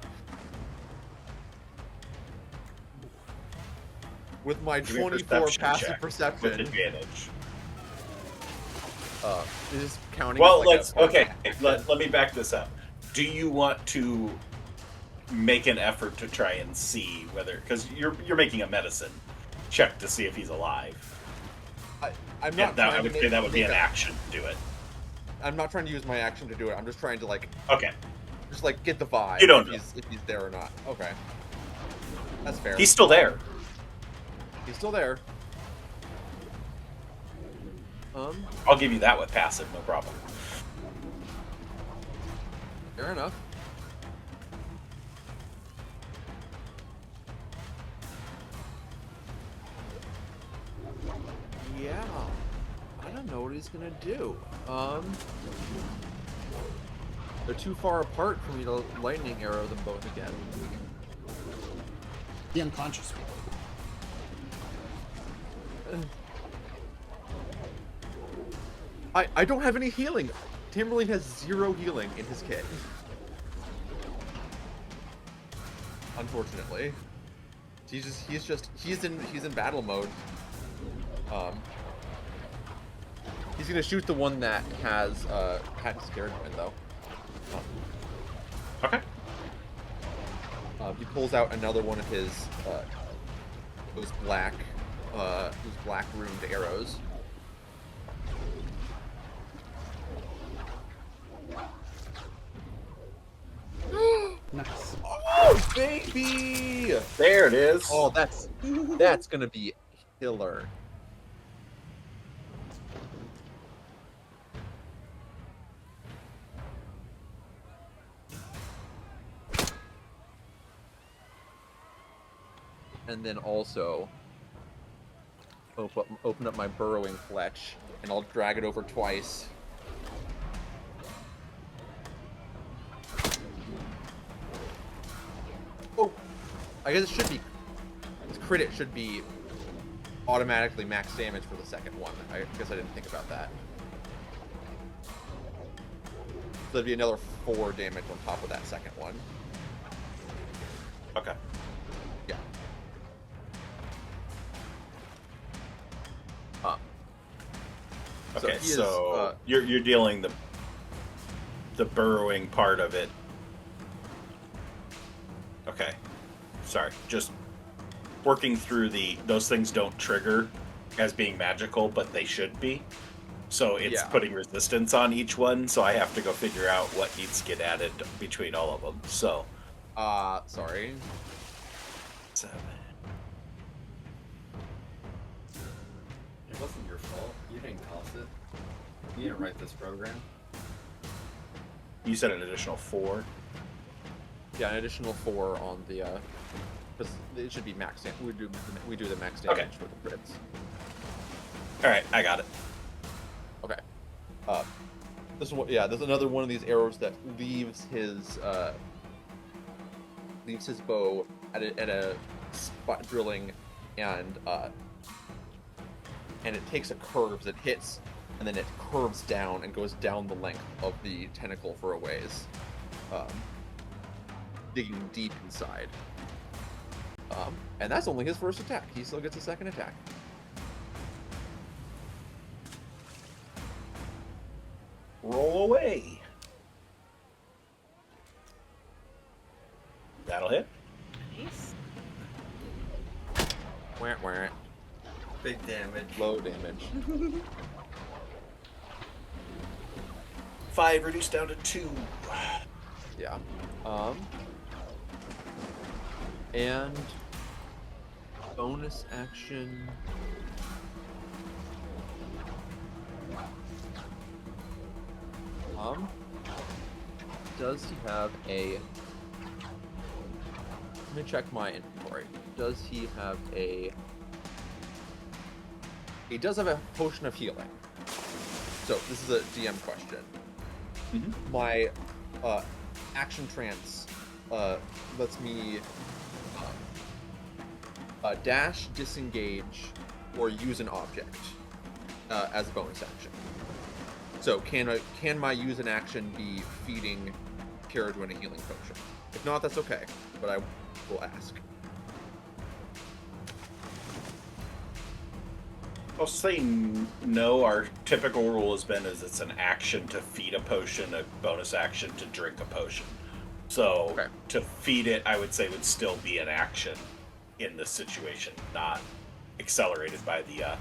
With my Give me a 24 perception passive check perception, with advantage. is this counting? Well, as like let me back this up. Do you want to make an effort to try and see whether, because you're making a medicine check to see if he's alive? I'm Yeah, not. I would say that would be an action to do it. I'm not trying to use my action to do it. I'm just trying to Okay, just get the vibe. You don't if he's there or not. Okay, that's fair. he's still there. He's still there. I'll give you that with passive, no problem. Fair enough. Yeah. I don't know what he's gonna do. They're too far apart for me to lightning arrow them both again. The unconscious one. I don't have any healing. Tamerlane has 0 healing in his kit. Unfortunately. He's in battle mode. He's gonna shoot the one that has scared wind though. Okay. He pulls out another one of his those black ruined arrows. Nice. Oh baby! There it is. Oh, that's gonna be killer. And then also open up my burrowing fletch, and I'll drag it over twice. Oh, I guess it should be. This crit should be automatically max damage for the second one. I guess I didn't think about that. So that'd be another 4 damage on top of that second one. Okay. Yeah. Okay, he is, so you're dealing the burrowing part of it. Okay. Sorry, just working through those things don't trigger as being magical, but they should be. So it's putting resistance on each one, so I have to go figure out what needs to get added between all of them. So sorry. 7. It wasn't your fault. You didn't cause it. You didn't write this program. You said an additional 4. Yeah, an additional 4 on the because it should be max damage. We do the max damage for the crits. All right, I got it. Okay. This one, there's another one of these arrows that leaves his bow at a spot drilling and it takes a curve that hits, and then it curves down and goes down the length of the tentacle for a ways, digging deep inside. And that's only his first attack. He still gets a second attack. Roll away. That'll hit. Nice. Wah, wah. Big damage. Low damage. 5 reduced down to 2. Yeah. And bonus action. Does he have a... Let me check my inventory. Does he have a... He does have a potion of healing. So, this is a DM question. Mm-hmm. My action trance lets me dash, disengage, or use an object as a bonus action. So can my use an action be feeding Caradwin a healing potion? If not, that's okay, but I will ask. I'll say no. Our typical rule has been is it's an action to feed a potion, a bonus action to drink a potion. So Okay. to feed it, I would say would still be an action in this situation, not accelerated by the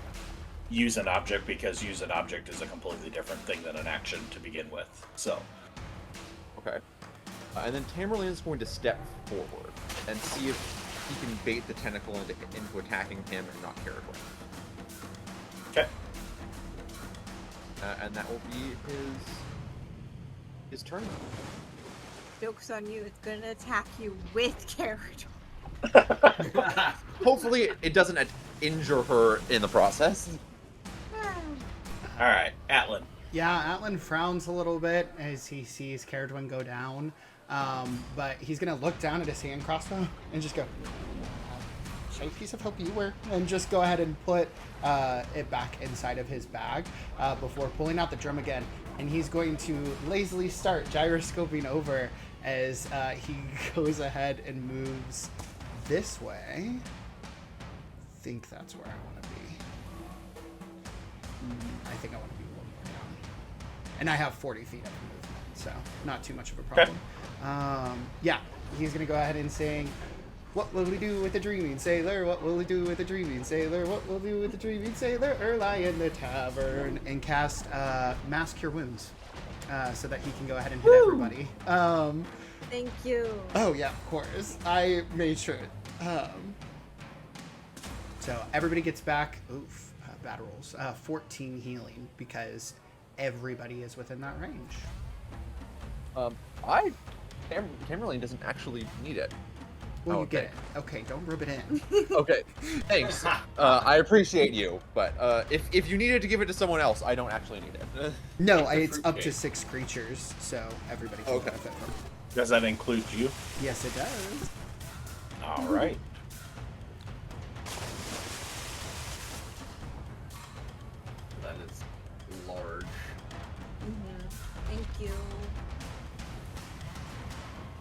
use an object, because use an object is a completely different thing than an action to begin with. So Okay. And then Tamerlane is going to step forward and see if he can bait the tentacle into attacking him and not Caradwin. okay. And that will be his turn. Joke's on you. It's gonna attack you with carrot. Hopefully it doesn't injure her in the process. All right, Atlan. Yeah, Atlan frowns a little bit as he sees Caradwin go down, but he's gonna look down at his hand crossbow and just go, "Show piece of hope you were," and just go ahead and put it back inside of his bag before pulling out the drum again. And he's going to lazily start gyroscoping over as he goes ahead and moves this way. I think that's where I want to be. I think I want to be a little more down. And I have 40 feet of movement, so not too much of a problem. Yeah, he's going to go ahead and sing, "What will we do with the dreaming sailor? What will we do with the dreaming sailor? What will we do with the dreaming sailor? Lie in the tavern," and cast Mass Cure Wounds so that he can go ahead and hit everybody. Thank you. Oh, yeah, of course. I made sure. So everybody gets back. Oof, bad rolls. 14 healing because everybody is within that range. Tamerlane doesn't actually need it. Well, Oh, you get okay. it. Okay, don't rub it in. Okay, thanks. I appreciate you, but if you needed to give it to someone else, I don't actually need it. No, a it's up to fruitcake. 6 creatures, so everybody can Okay. benefit from it. Does that include you? Yes, it does. All right. That is large. Thank you.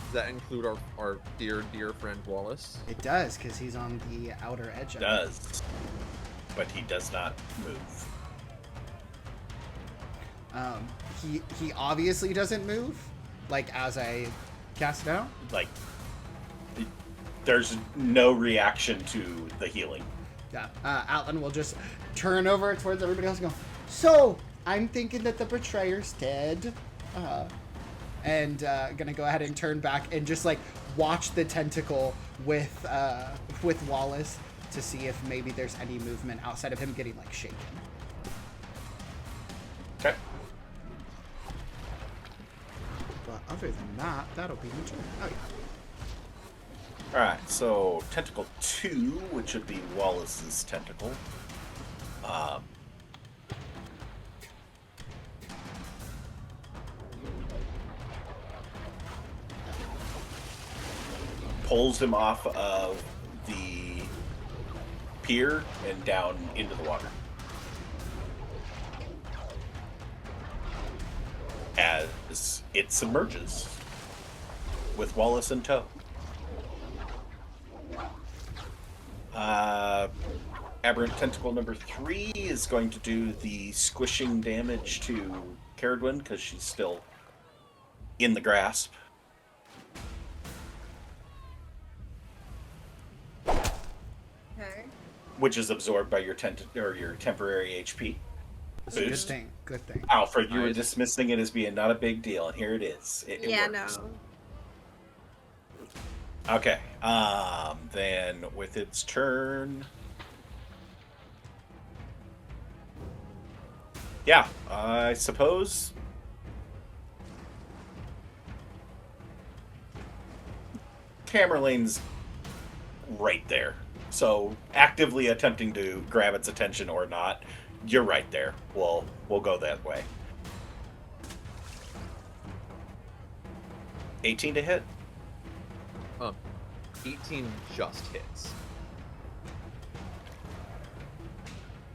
Does that include our dear friend Wallace? It does, because he's on the outer edge of it. Does, but he does not move. He obviously doesn't move, like, as I cast it out. Like, there's no reaction to the healing. Yeah, Atlan will just turn over towards everybody else and go, "So, I'm thinking that the betrayer's dead." And gonna go ahead and turn back and just, like, watch the tentacle with Wallace to see if maybe there's any movement outside of him getting, like, shaken. Okay. But other than that, that'll be my turn. Oh, yeah. All right. So tentacle 2, which would be Wallace's tentacle. Pulls him off of the pier and down into the water. As it submerges with Wallace in tow. Aberrant Tentacle number 3 is going to do the squishing damage to Caradwin because she's still in the grasp. Okay. Which is absorbed by your your temporary HP. Good Boost. thing. Good thing. Alfred, you were Nice. dismissing it as being not a big deal, and here it is. It Yeah, works. no. Okay. Then with its turn. Yeah, I suppose. Tamerlane's right there. So actively attempting to grab its attention or not, you're right there. We'll go that way. 18 to hit. 18 just hits.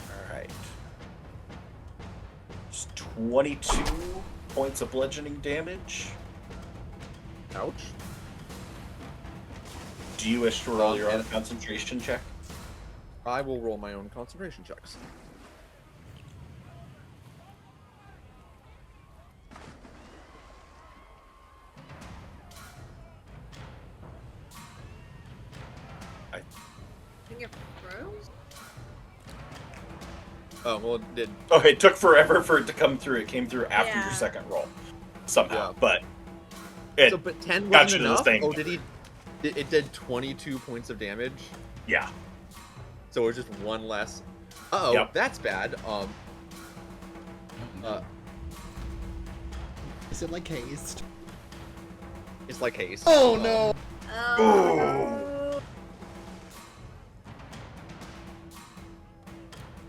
All right. It's 22 points of bludgeoning damage. Ouch. Do you wish to roll your own and- concentration check? I will roll my own concentration checks. I think it froze. Oh, well, it did. Oh, it took forever for it to come through. It came through after Yeah. your second roll, somehow. Yeah. But it, So, but 10 got wasn't you to the enough? same Oh, did he? It did 22 points of damage. yeah. So it was just one less. Uh-oh, Yep. that's bad. Is it like hazed? It's like haste. Oh no! Oh.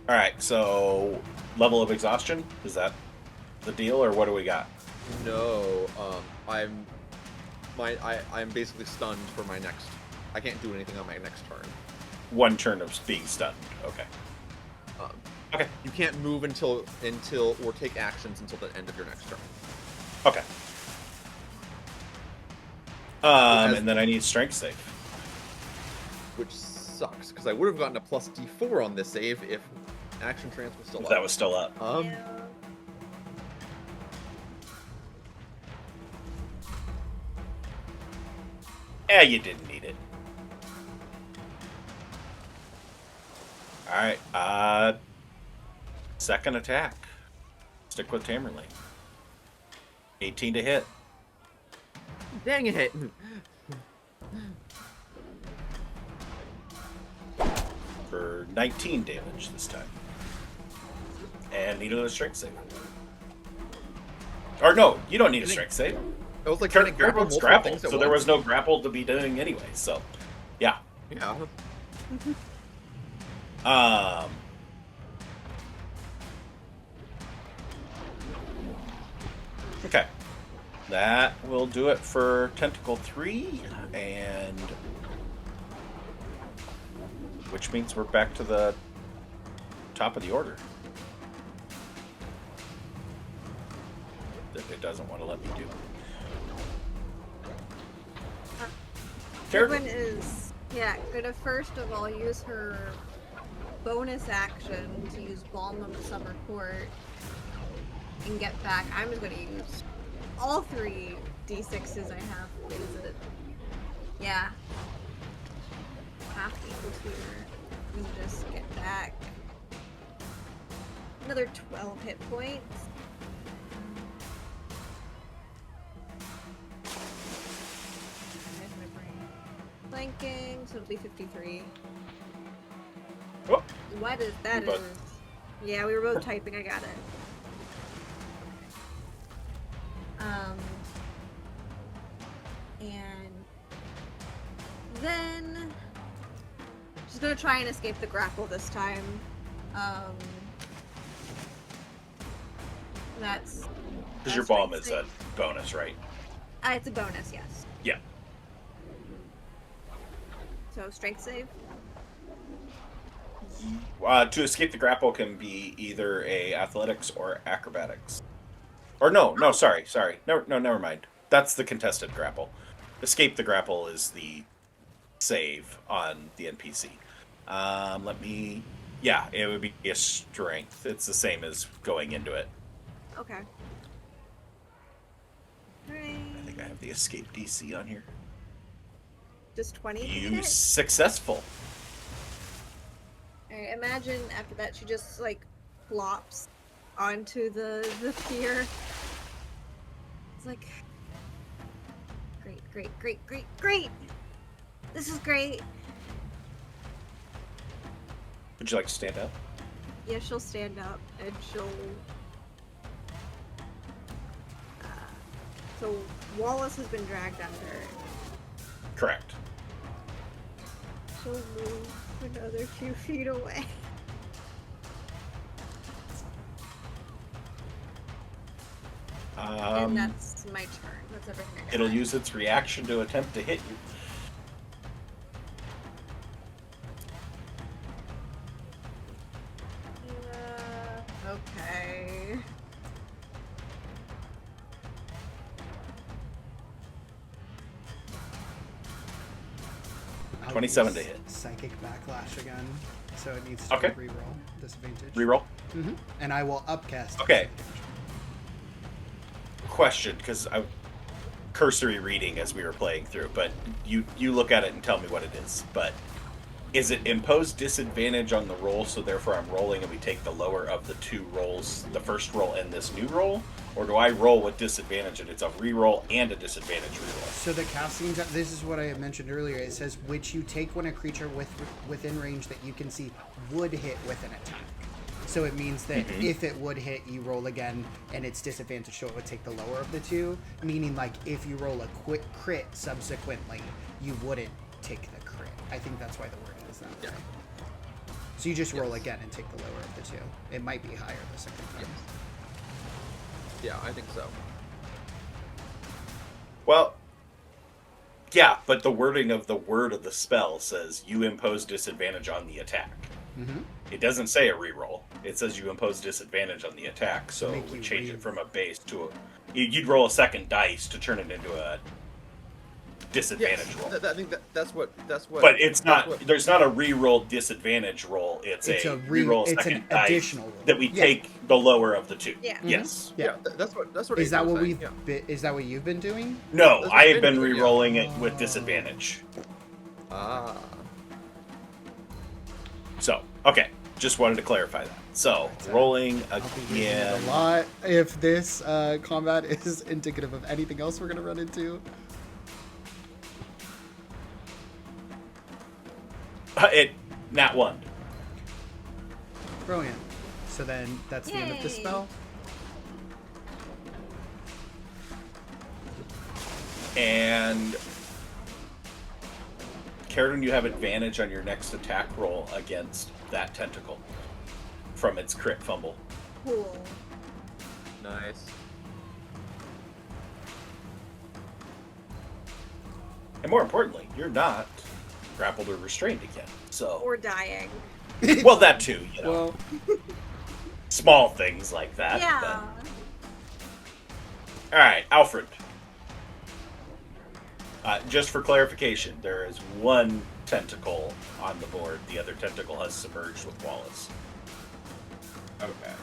All right. So level of exhaustion, is that the deal, or what do we got? No, I'm basically stunned for my next. I can't do anything on my next turn. One turn of being stunned. Okay. Um, Okay. You can't move until or take actions until the end of your next turn. Okay. Because- And then I need strength save. Which sucks because I would have gotten a plus D4 on this save if action trance was still If up. that was still up. Yeah. Yeah, you didn't need it. All right. Second attack. Stick with Tamerlane. 18 to hit. Dang it! For 19 damage this time. And need another strength save. Or no, you don't need a strength save. I was like trying to grapple Grappled, multiple grappled, things at so there once. was no grapple to be doing anyway. So, yeah. Yeah. Okay. That will do it for Tentacle 3, and which means we're back to the top of the order. That it doesn't want to let me do. Caradwin is gonna first of all use her bonus action to use Balm of the Summer Court and get back. I'm just gonna use all 3 D6s I have. What is it? Yeah. Half equals here. And just get back another 12 hit points. Where's my brain? Flanking, so it'll be 53. Oh, What is that? We both- Is yeah, we were both typing. I got it. And then she's gonna try and escape the grapple this time. That's because your that's bomb strength is a save. bonus, right? It's a bonus, yes. Yeah. So strength save. To escape the grapple can be either a athletics or acrobatics. Or no, sorry. No, never mind. That's the contested grapple. Escape the grapple is the save on the NPC. Yeah, it would be a strength. It's the same as going into it. Okay. I think I have the escape DC on here. Just 20 to get You it? successful. I imagine after that she just like flops onto the pier. It's like great. This is great. Would you like to stand up? Yeah, she'll stand up and she'll. So Wallace has been dragged under. Correct. She'll move another 2 feet away. And that's my turn. That's everything. It'll use its reaction to attempt to hit you. Okay. I'll 27 to use hit. Psychic backlash again, so it needs to Okay. reroll disadvantage. Reroll. Mm-hmm. And I will upcast. Okay. disadvantage. Question, because I cursory reading as we were playing through, but you look at it and tell me what it is. But is it impose disadvantage on the roll, so therefore I'm rolling and we take the lower of the 2 rolls, the first roll and this new roll? Or do I roll with disadvantage and it's a reroll and a disadvantage reroll? So the casting, this is what I mentioned earlier. It says which you take when a creature within range that you can see would hit with an attack. So it means that if it would hit, you roll again, and it's disadvantage, so it would take the lower of the 2. Meaning, like, if you roll a quick crit subsequently, you wouldn't take the crit. I think that's why the wording is that way. So you just roll again and take the lower of the 2. It might be higher the second time. Yeah, I think so. Well, yeah, but the wording of the word of the spell says you impose disadvantage on the attack. Mm-hmm. It doesn't say a reroll. It says you impose disadvantage on the attack, so Make we you change re- it from a base to a... You'd roll a second dice to turn it into a disadvantage roll. I think that's what. But it's that's not. what- There's not a reroll disadvantage roll. It's a reroll it's second an dice additional roll. that we Yeah. take the lower of the 2. Yeah. Yes. Yeah. That's what. Is that Adrian what was saying, we've? Is that what you've been doing? No, That's I have what been I've been doing, re-rolling it with disadvantage. Ah. So, okay. Just wanted to clarify that. So, rolling I'll be using it again. a lot if this combat is indicative of anything else we're gonna run into. Nat 1. Brilliant. So then that's the end of the Yay. spell. And Carradine, you have advantage on your next attack roll against that tentacle from its crit fumble. Cool. Nice. And more importantly, you're not grappled or restrained again. So, Or dying. well, that too, you know. Well, Small things like that. Yeah. All right, Alfred. Just for clarification, there is one tentacle on the board. The other tentacle has submerged with Wallace. Okay.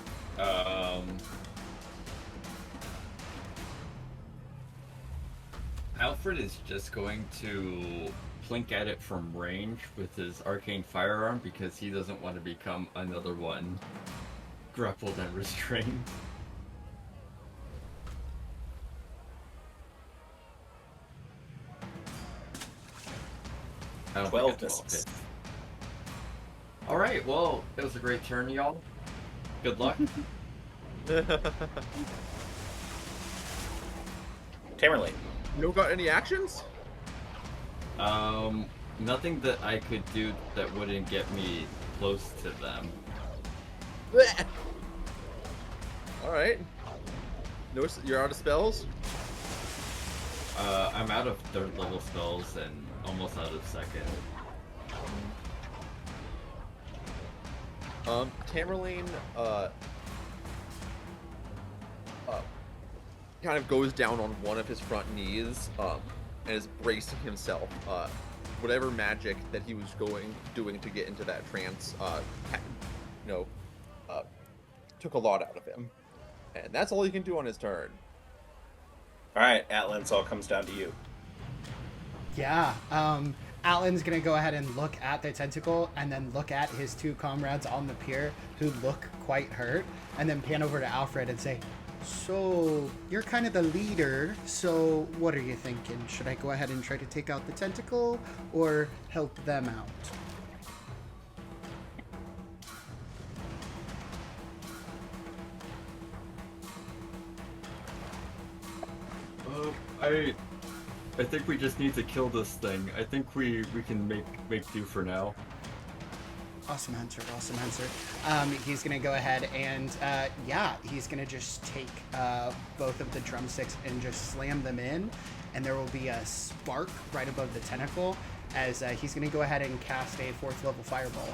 Alfred is just going to plink at it from range with his arcane firearm because he doesn't want to become another one grappled and restrained. I don't 12 think it's misses. All right, well, it was a great turn, y'all. Good luck. Tamerlane. You got any actions? Nothing that I could do that wouldn't get me close to them. All right. No, you're out of spells. I'm out of 3rd level spells and almost out of 2nd. Tamerlane, kind of goes down on one of his front knees, and is bracing himself. Whatever magic that he was doing to get into that trance, took a lot out of him. And that's all he can do on his turn. Alright, Atlan's all comes down to you. Yeah. Atlan's gonna go ahead and look at the tentacle and then look at his two comrades on the pier who look quite hurt, and then pan over to Alfred and say, "So you're kind of the leader, so what are you thinking? Should I go ahead and try to take out the tentacle or help them out?" I think we just need to kill this thing. I think we can make do for now. Awesome answer, awesome answer. He's gonna go ahead and he's gonna just take both of the drumsticks and just slam them in, and there will be a spark right above the tentacle as he's gonna go ahead and cast a 4th level fireball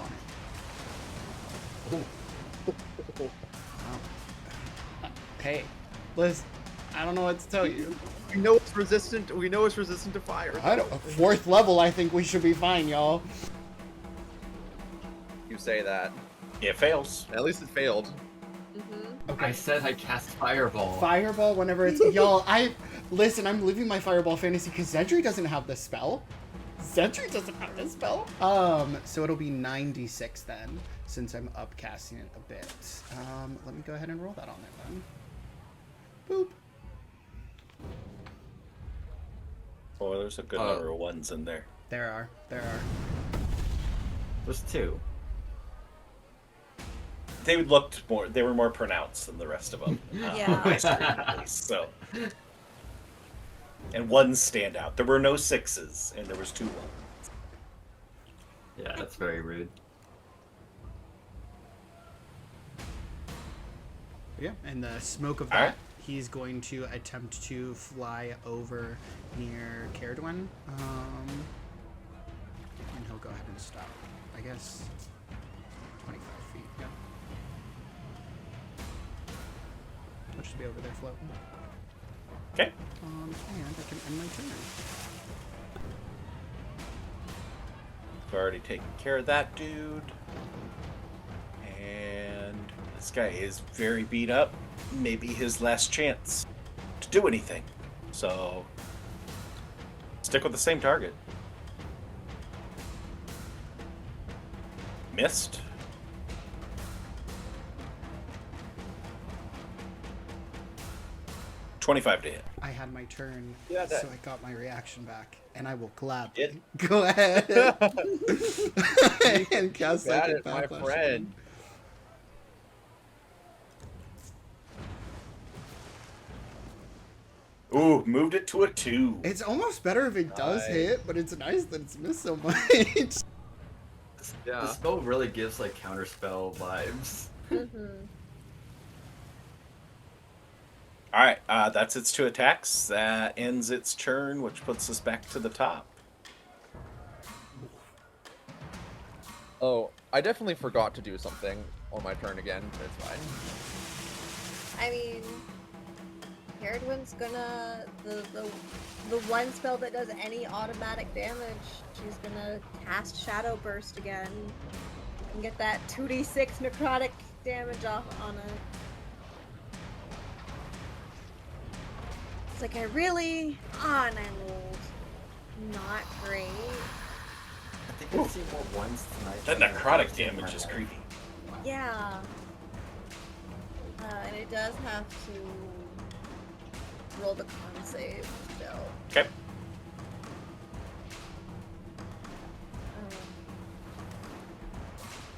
on it. Wow. Hey, Liz, I don't know what to tell you. We know it's resistant to fire. I don't. 4th level, I think we should be fine, y'all. You say that. It fails. At least it failed. Mm-hmm. Okay. I said I cast fireball. Fireball whenever it's y'all. Listen. I'm living my fireball fantasy because Zentry doesn't have this spell. So it'll be 96 then, since I'm upcasting it a bit. Let me go ahead and roll that on there then. Boop. Oh, there's a good number of ones in there. There are. There's 2. They were more pronounced than the rest of them. Yeah. My screen, at least, so. And one stand out. There were no 6s, and there was 2 ones. Yeah, that's very rude. Yeah, and the smoke of All that, right. he's going to attempt to fly over near Caradwin. And he'll go ahead and stop. I guess 25 feet, yeah. I'll just be over there floating. Okay. And I can end my turn. We've already taken care of that dude. And this guy is very beat up. Maybe his last chance to do anything. So, stick with the same target. Missed. $25 to hit. I had my turn, Yeah, that- so I got my reaction back, and I will gladly It- go ahead and cast Got Psychic it, my Backlash. friend. Ooh, moved it to a 2. It's almost better if it does Nice. hit, but it's nice that it's missed so much. Yeah. The spell really gives like counterspell vibes. Mm-hmm. Alright, that's its 2 attacks. That ends its turn, which puts us back to the top. Oh, I definitely forgot to do something on my turn again. It's fine. I mean, Caradwin's gonna the one spell that does any automatic damage. She's gonna cast Shadow Burst again and get that 2d6 necrotic damage off on it. It's like I and I rolled not great. I think I've seen more ones tonight. That than I've necrotic seen in my damage is life. creepy. Yeah. And it does have to roll the con save still. Okay.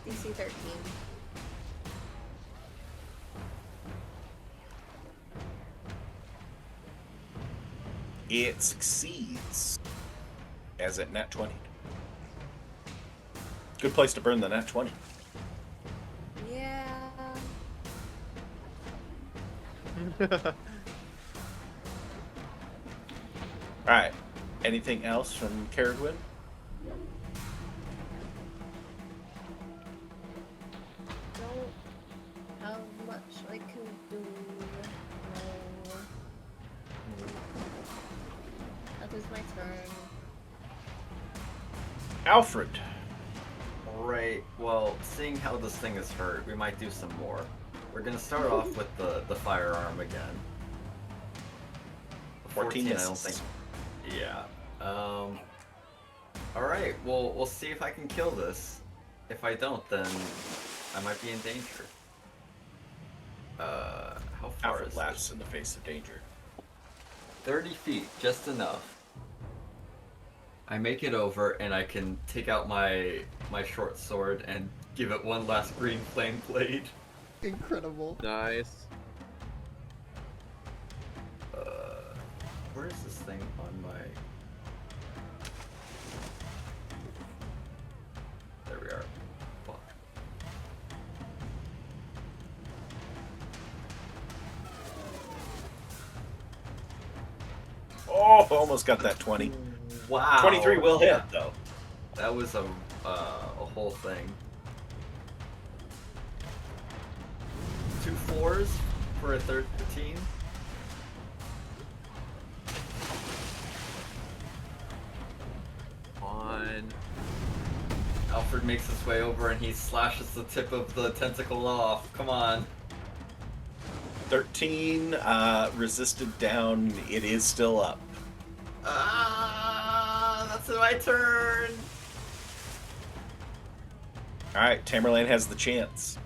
DC 13. It succeeds as at nat 20. Good place to burn the nat 20. Yeah. Alright. Anything else from Caradwin? how much I can do. No. That is my turn. Alfred. Alright, well, seeing how this thing is hurt, we might do some more. We're gonna start off with the firearm again. 14 I don't misses. think. Yeah. Alright, well, we'll see if I can kill this. If I don't, then I might be in danger. How far Alfred is laughs this? in the face of danger. 30 feet, just enough. I make it over, and I can take out my short sword and give it one last green flame blade. Incredible. Nice. Where is this thing on my... There we are. Fuck. Oh, almost got that 20. Wow. 23 will hit, though. That was a whole thing. 2 4s for a 13. On. Alfred makes his way over and he slashes the tip of the tentacle off. Come on. 13, resisted down. It is still up. That's my turn. All right, Tamerlane has the chance.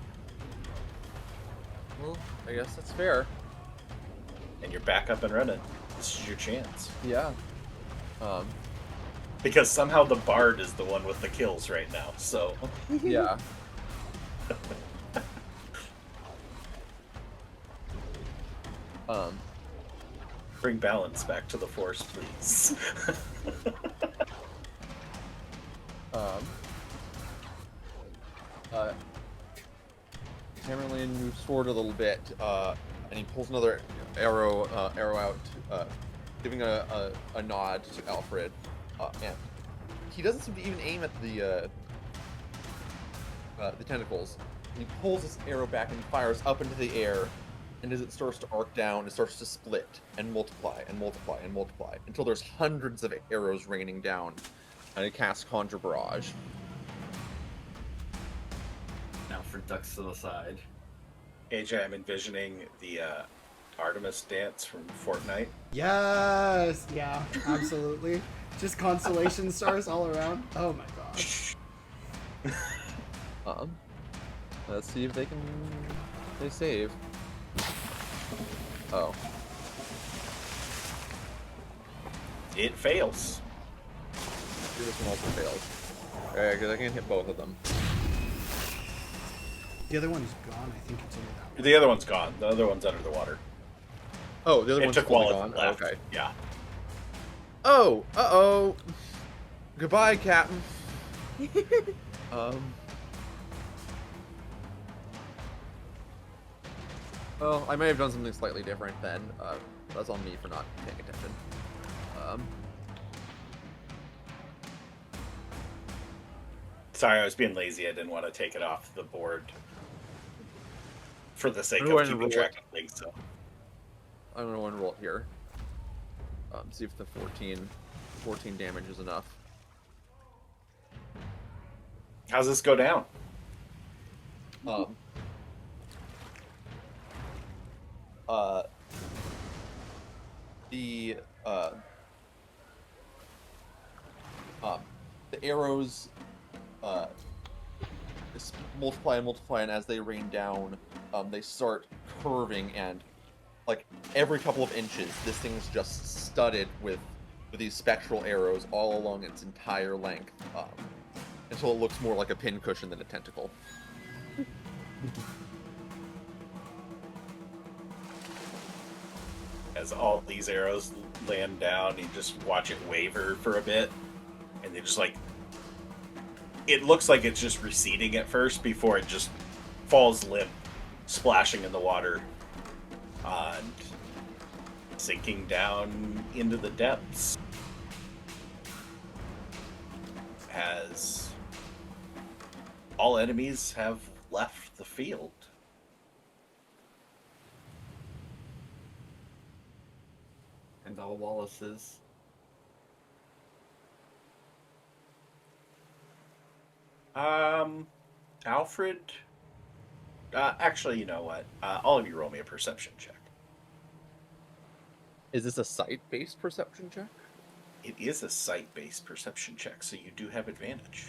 Well, I guess that's fair. And you're back up and running. This is your chance. Yeah. Because somehow the Bard is the one with the kills right now, so... Yeah. Bring balance back to the Force, please. Tamerlane moves forward a little bit, and he pulls another arrow out, giving a nod to Alfred. And he doesn't seem to even aim at the tentacles. He pulls his arrow back and fires up into the air, and as it starts to arc down, it starts to split and multiply and multiply and multiply until there's hundreds of arrows raining down, and it casts Conjure Barrage. Alfred ducks to the side. AJ, I'm envisioning the Artemis dance from Fortnite. Yes. Yeah, absolutely. Just constellation stars all around. Oh my gosh. Let's see if they save. Oh. It fails. This one also fails. Okay, because I can hit both of them. The other one's gone. I think it's under that one. The other one's gone. The other one's under the water. Oh, the other It one's took fully while gone. it left. Okay. Yeah. Oh, uh-oh. Goodbye, Captain. Well, I may have done something slightly different then. That's on me for not paying attention. Sorry, I was being lazy. I didn't want to take it off the board for the sake I'm going of to keeping roll track it. of things. So I'm going to want to roll it here. See if the 14 damage is enough. how's this go down? The arrows just multiply and multiply, and as they rain down, they start curving, and like every couple of inches, this thing's just studded with these spectral arrows all along its entire length, until it looks more like a pincushion than a tentacle. As all these arrows land down, you just watch it waver for a bit, and they just like, it looks like it's just receding at first before it just falls limp, splashing in the water, and sinking down into the depths as all enemies have left the field. about Wallace's? Alfred. Actually, you know what? All of you roll me a perception check. Is this a sight-based perception check? It is a sight-based perception check, so you do have advantage.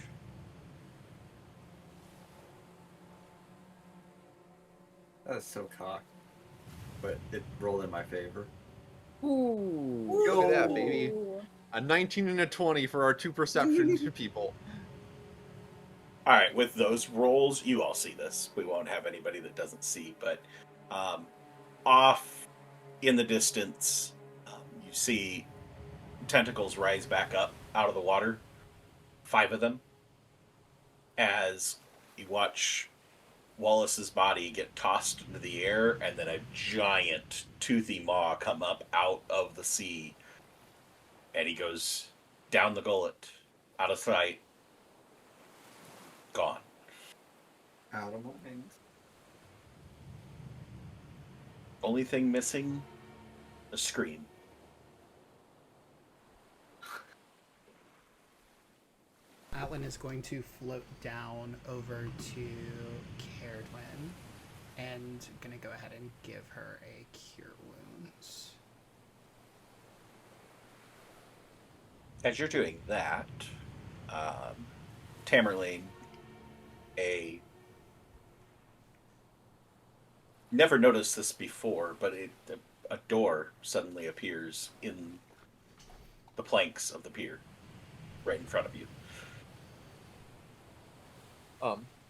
That is so cocked. But it rolled in my favor. Ooh, look at that, baby. A 19 and a 20 for our 2 perception people. All right, with those rolls, you all see this. We won't have anybody that doesn't see, but off in the distance, you see tentacles rise back up out of the water. 5 of them. As you watch Wallace's body get tossed into the air, and then a giant toothy maw come up out of the sea. And he goes down the gullet, out of sight, gone. Out of mind. Only thing missing, a scream. Atlan is going to float down over to Caradwyn and gonna go ahead and give her a cure wounds. As you're doing that, Tamerlane, never noticed this before, but a door suddenly appears in the planks of the pier, right in front of you.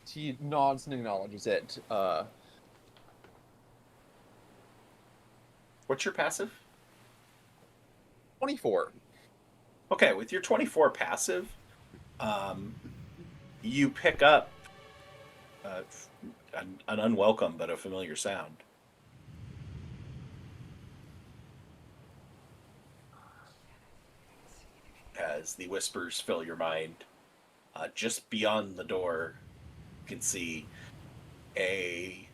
He nods and acknowledges it. What's your passive? 24. Okay, with your 24 passive, you pick up an unwelcome but a familiar sound. As the whispers fill your mind, just beyond the door, you can see a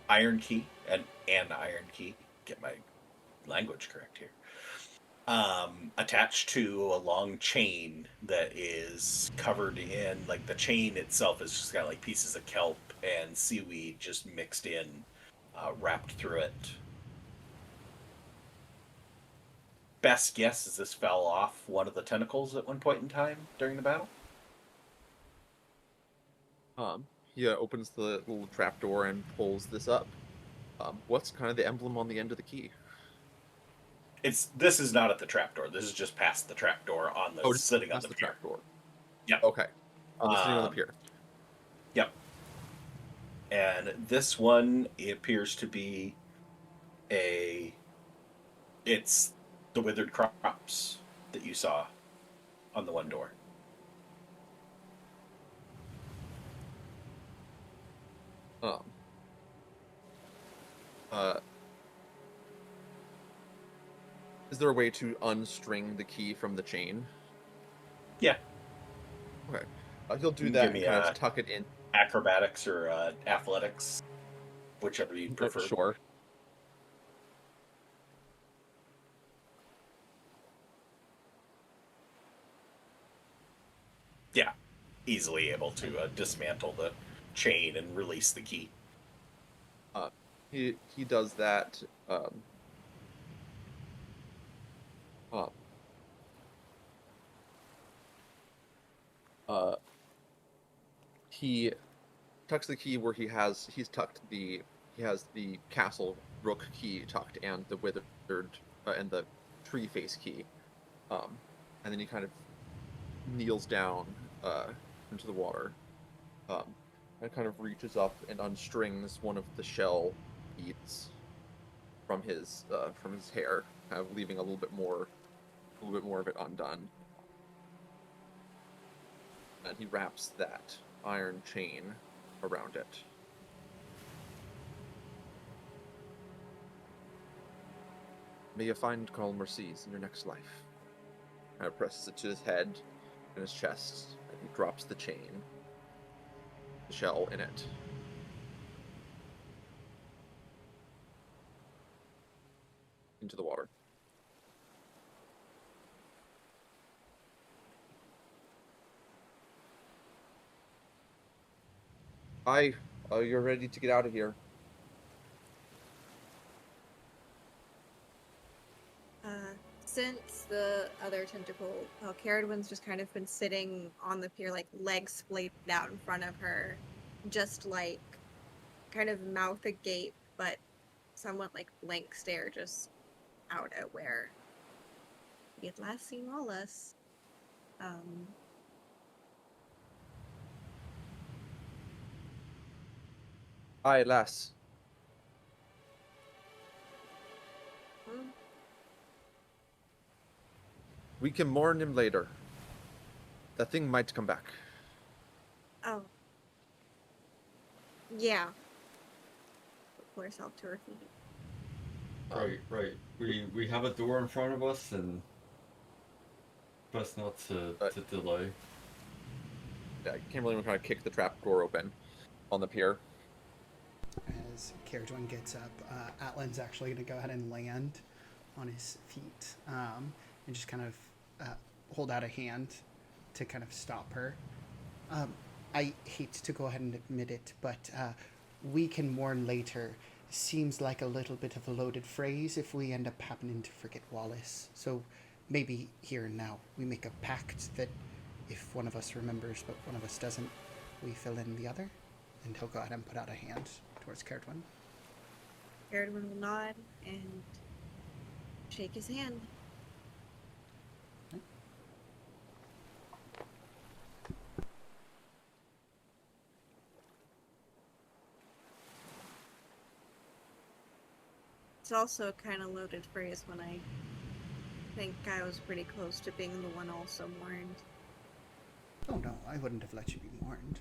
iron key, an iron key. Get my language correct here. Attached to a long chain that is covered in, like, the chain itself is just got like pieces of kelp and seaweed just mixed in, wrapped through it. Best guess is this fell off one of the tentacles at one point in time during the battle. He opens the little trapdoor and pulls this up. What's kind of the emblem on the end of the key? This is not at the trapdoor. This is just past the trapdoor on the sitting on the pier. Trapdoor. Yep. Okay. Sitting on the pier. Yep. And this one, it appears to be it's the withered crops that you saw on the one door. Is there a way to unstring the key from the chain? Yeah. Okay. He'll do You that give and me kind of tuck it in. Acrobatics or athletics, whichever you prefer. Sure. Yeah. Easily able to dismantle the chain and release the key. He does that. He tucks the key where he has the castle rook key tucked and the withered and the tree face key, and then he kind of kneels down into the water, and kind of reaches up and unstrings one of the shell beads from his hair, kind of leaving a little bit more of it undone. And he wraps that iron chain around it. May you find calmer seas in your next life. And it presses it to his head and his chest, and he drops the chain, the shell in it. Into the water. You're ready to get out of here. Since the other tentacle, Caradwin's just kind of been sitting on the pier, like legs splayed out in front of her, just like kind of mouth agape, but somewhat like blank stare just out at where we had last seen Wallace. Aye, lass. Hmm? We can mourn him later. That thing might come back. Oh. Yeah. Pull herself to her feet. Right. We have a door in front of us, and best not to delay. Yeah, Kimberly will kind of kick the trap door open on the pier. As Caradwin gets up, Atlan's actually going to go ahead and land on his feet and just kind of hold out a hand to kind of stop her. I hate to go ahead and admit it, but we can mourn later seems like a little bit of a loaded phrase if we end up happening to forget Wallace. So maybe here and now we make a pact that if one of us remembers but one of us doesn't, we fill in the other. And he'll go ahead and put out a hand towards Caradwin. Caradwin will nod and shake his hand. It's also a kind of loaded phrase when I think I was pretty close to being the one also mourned. Oh no, I wouldn't have let you be mourned.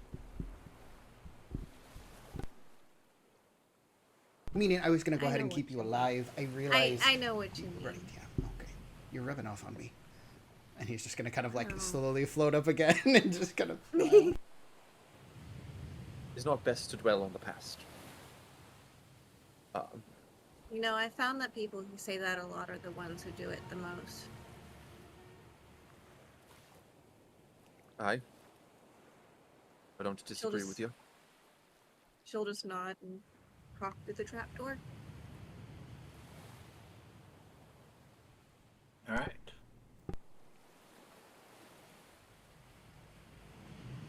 Meaning I was going to go ahead and keep you alive. I realized... I know what you mean. Right, yeah, okay. You're rubbing off on me. And he's just going to kind of like slowly float up again and just kind of... It's not best to dwell on the past. You know, I found that people who say that a lot are the ones who do it the most. Aye. I don't disagree with you. She'll just nod and walk through the trapdoor. All right.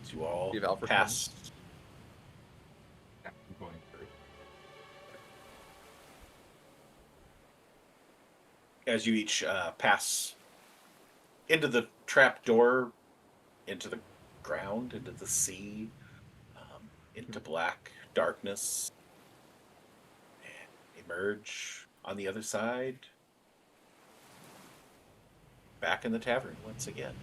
So you all pass. Yeah, I'm going through. As you each pass into the trap door, into the ground, into the sea, into black darkness, and emerge on the other side, back in the tavern once again.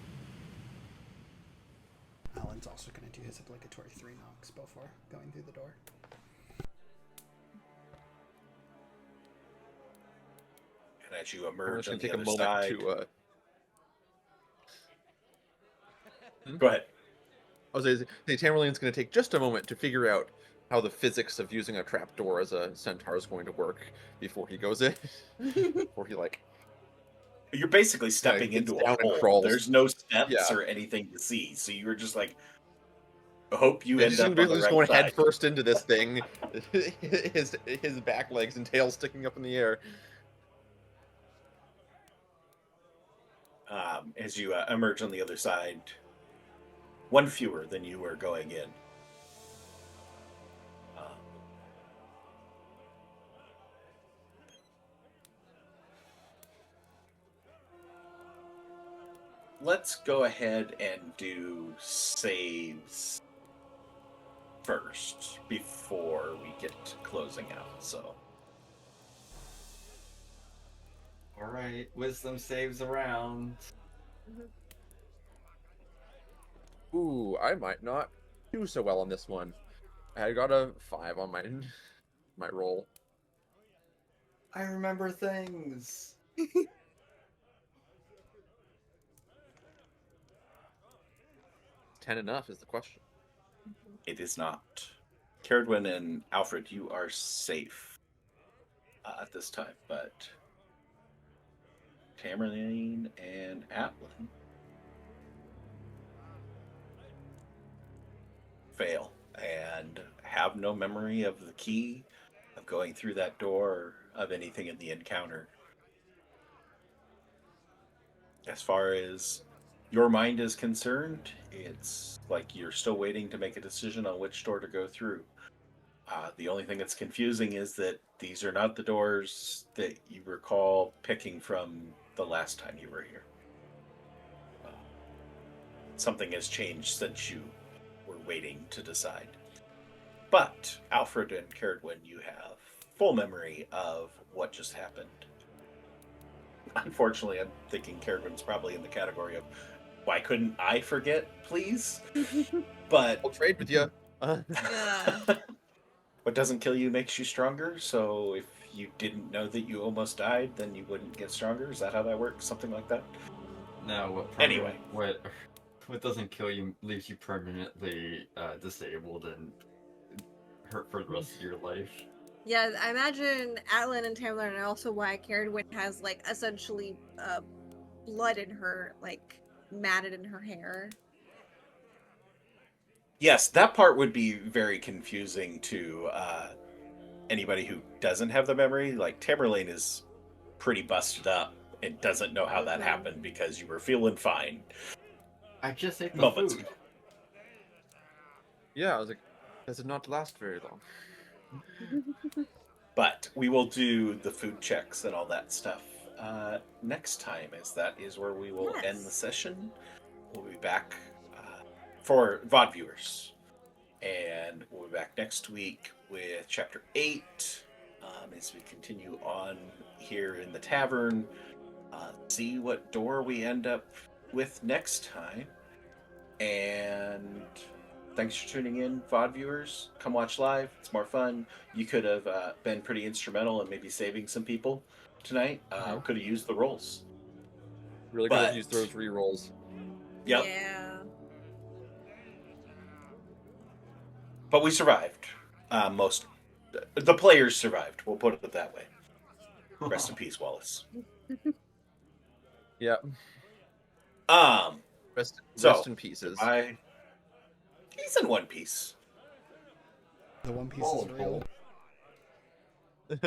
Alan's also going to do his obligatory 3 knocks before going through the door. And as you emerge on the take other a moment side... to... Go ahead. I was saying, Tamerlane's going to take just a moment to figure out how the physics of using a trapdoor as a centaur is going to work before he goes in. Before he, like... You're basically stepping into a hole. There's no steps or anything to see, so you're just like... hope you end up on the right just going side. head first into this thing, his back legs and tail sticking up in the air. As you emerge on the other side, one fewer than you were going in. Let's go ahead and do saves first before we get to closing out. So, all right, wisdom saves around. Ooh, I might not do so well on this one. I got a 5 on my roll. I remember things. 10 enough is the question. it is not. Caradwin and Alfred, you are safe at this time, but Tamerlane and Atlan fail and have no memory of the key, of going through that door, of anything in the encounter. As far as your mind is concerned, it's like you're still waiting to make a decision on which door to go through. The only thing that's confusing is that these are not the doors that you recall picking from the last time you were here. Something has changed since you were waiting to decide. But Alfred and Caradwin, you have full memory of what just happened. Unfortunately, I'm thinking Caradwin's probably in the category of, why couldn't I forget, please? But I'll trade with you. Yeah. what doesn't kill you makes you stronger. So if you didn't know that you almost died, then you wouldn't get stronger. Is that how that works? Something like that? No, Anyway. what doesn't kill you leaves you permanently disabled and hurt for the rest of your life. Yeah, I imagine Atlan and Tamlin are also why Caradwin has, like, essentially blood in her, like, matted in her hair. Yes, that part would be very confusing to anybody who doesn't have the memory. Like, Tamerlane is pretty busted up and doesn't know how that Mhm. happened because you were feeling fine I just ate the moments food. ago. Yeah, I was like, does it not last very long? But we will do the food checks and all that stuff next time, as that is where we will end the Yes. session. We'll be back for VOD viewers. And we'll be back next week with Chapter 8 as we continue on here in the tavern. See what door we end up with next time. And thanks for tuning in, VOD viewers. Come watch live. It's more fun. You could have been pretty instrumental in maybe saving some people tonight. Could have used the rolls. Really could have But- used those re-rolls. Yep. Yeah. But we survived. Most the players survived. We'll put it that way. Rest in peace, Wallace. Yeah. So Rest in pieces. He's in one piece. The One Piece Oh, is real. cool.